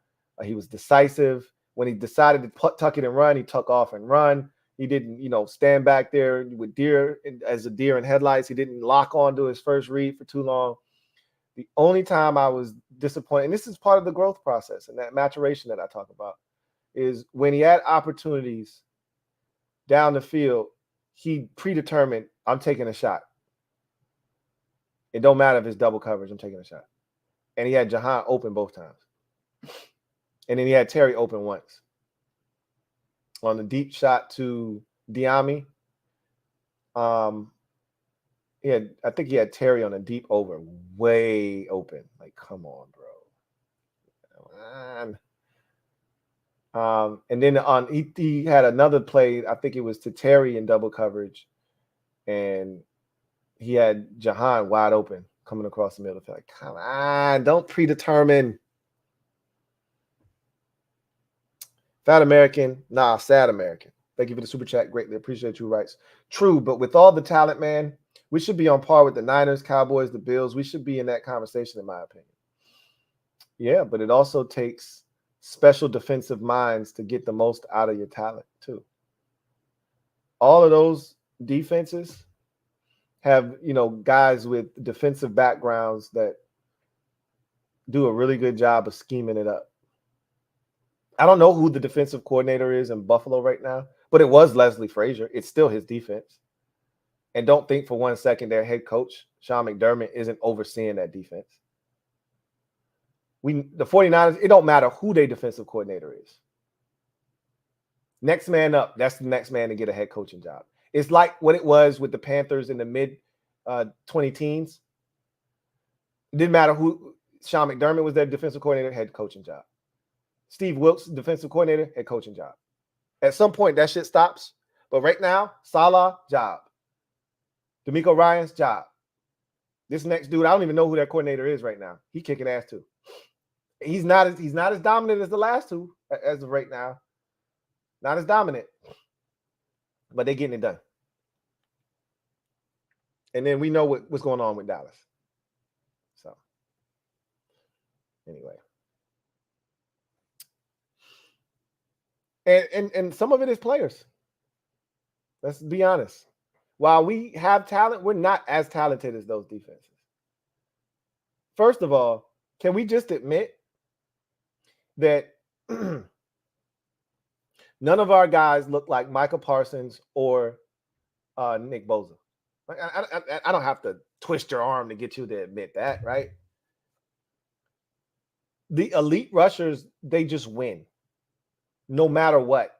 He was decisive. When he decided to tuck it and run, he tuck off and run. He didn't, stand back there with as a deer in headlights. He didn't lock on to his first read for too long. The only time I was disappointed, and this is part of the growth process and that maturation that I talk about, is when he had opportunities down the field, he predetermined, I'm taking a shot. It don't matter if it's double coverage, I'm taking a shot. And he had Jahan open both times. And then he had Terry open once. on a deep shot to Diami. I think he had Terry on a deep over, way open. Like, come on, bro. And then he had another play. I think it was to Terry in double coverage, and he had Jahan wide open coming across the middle. Like, come on, don't predetermine. Fat American, sad American. Thank you for the super chat. Greatly appreciate you. Writes, true, but with all the talent, man, we should be on par with the Niners, Cowboys, the Bills. We should be in that conversation, in my opinion. Yeah, but it also takes special defensive minds to get the most out of your talent, too. All of those defenses have, guys with defensive backgrounds that do a really good job of scheming it up. I don't know who the defensive coordinator is in Buffalo right now, but it was Leslie Frazier. It's still his defense. And don't think for 1 second their head coach, Sean McDermott, isn't overseeing that defense. The 49ers, it don't matter who their defensive coordinator is. Next man up, that's the next man to get a head coaching job. It's like what it was with the Panthers in the mid 20 teens. It didn't matter who. Sean McDermott was their defensive coordinator, head coaching job. Steve Wilkes, defensive coordinator, head coaching job. At some point, that shit stops. But right now, Salah, job. D'Amico Ryans, job. This next dude, I don't even know who that coordinator is right now. He kicking ass too. He's not as dominant as the last two as of right now. Not as dominant. But they're getting it done. And then we know what's going on with Dallas. So, anyway. And some of it is players. Let's be honest. While we have talent, we're not as talented as those defenses. First of all, can we just admit that none of our guys look like Michael Parsons or Nick Bosa? I don't have to twist your arm to get you to admit that, right? The elite rushers, they just win. No matter what.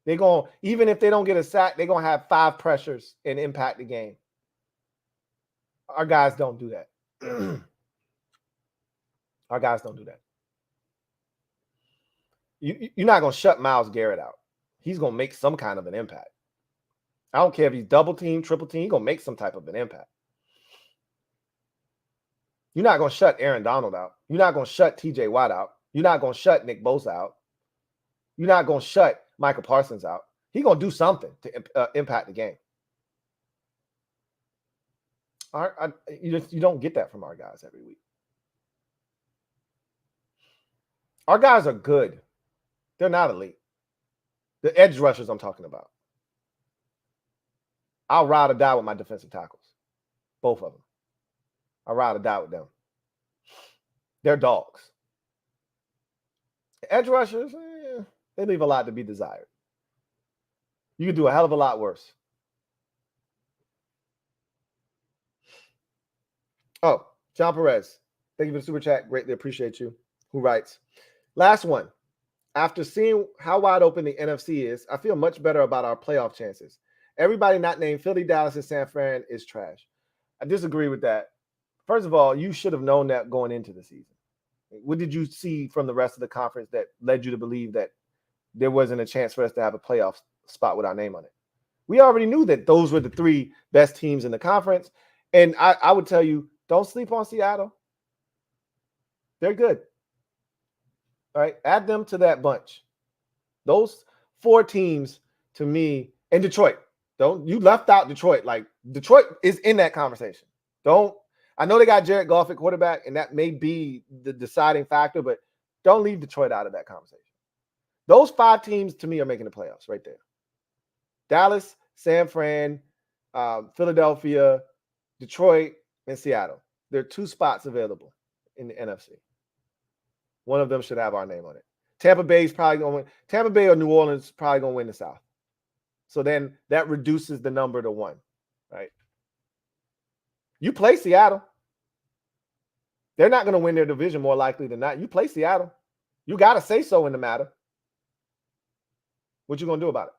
They're going, even if they don't get a sack, they're going to have 5 pressures and impact the game. Our guys don't do that. Our guys don't do that. You're not going to shut Myles Garrett out. He's going to make some kind of an impact. I don't care if he's double team, triple team, he's going to make some type of an impact. You're not going to shut Aaron Donald out. You're not going to shut TJ Watt out. You're not going to shut Nick Bosa out. You're not going to shut Michael Parsons out. He's going to do something to impact the game. You don't get that from our guys every week. Our guys are good. They're not elite. The edge rushers I'm talking about. I'll ride or die with my defensive tackles. Both of them. I'll ride or die with them. They're dogs. The edge rushers, they leave a lot to be desired. You could do a hell of a lot worse. Oh, John Perez. Thank you for the super chat. Greatly appreciate you. Who writes, last one. After seeing how wide open the NFC is, I feel much better about our playoff chances. Everybody not named Philly, Dallas, and San Fran is trash. I disagree with that. First of all, you should have known that going into the season. What did you see from the rest of the conference that led you to believe that there wasn't a chance for us to have a playoff spot with our name on it? We already knew that those were the 3 best teams in the conference. And I would tell you, don't sleep on Seattle. They're good. All right, add them to that bunch. Those 4 teams, to me, and Detroit. You left out Detroit. Like, Detroit is in that conversation. I know they got Jared Goff at quarterback, and that may be the deciding factor, but don't leave Detroit out of that conversation. Those 5 teams, to me, are making the playoffs right there. Dallas, San Fran, Philadelphia, Detroit, and Seattle. There are 2 spots available in the NFC. One of them should have our name on it. Tampa Bay is probably going to win. Tampa Bay or New Orleans is probably going to win the South. So then that reduces the number to 1, right? You play Seattle. They're not going to win their division more likely than not. You play Seattle. You got to say so in the matter. What you gonna do about it?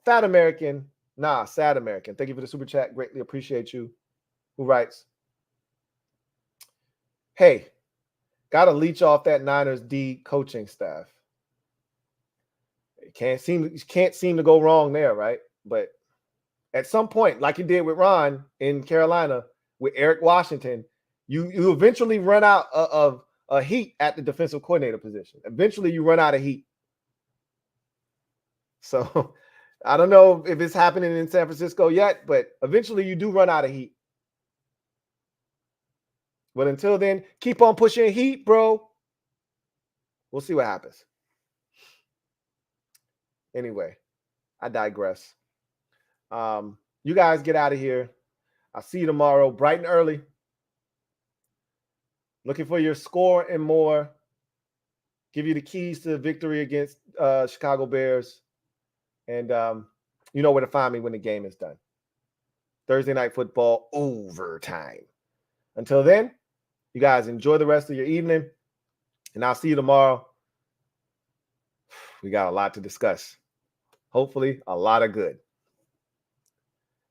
Sad American. Thank you for the super chat. Greatly appreciate you. Who writes, hey, gotta leech off that Niners D coaching staff. You can't seem to go wrong there, right? But at some point, like you did with Ron in Carolina, with Eric Washington, you eventually run out of heat at the defensive coordinator position. Eventually, you run out of heat. So I don't know if it's happening in San Francisco yet, but eventually you do run out of heat. But until then, keep on pushing heat, bro. We'll see what happens. Anyway, I digress. You guys get out of here. I'll see you tomorrow, bright and early. Looking for your score and more. Give you the keys to the victory against Chicago Bears. And you know where to find me when the game is done. Thursday Night Football overtime. Until then, you guys enjoy the rest of your evening. And I'll see you tomorrow. We got a lot to discuss. Hopefully, a lot of good.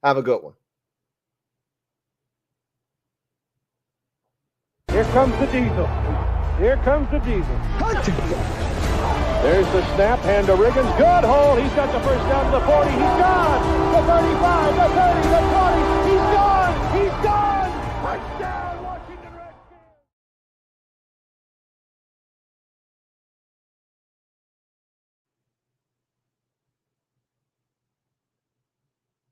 Have a good one. Here comes the diesel. Here comes the diesel. There's the snap. Hand to Riggins. Good hold. He's got the first down to the 40. He's gone. The 35, the 30, the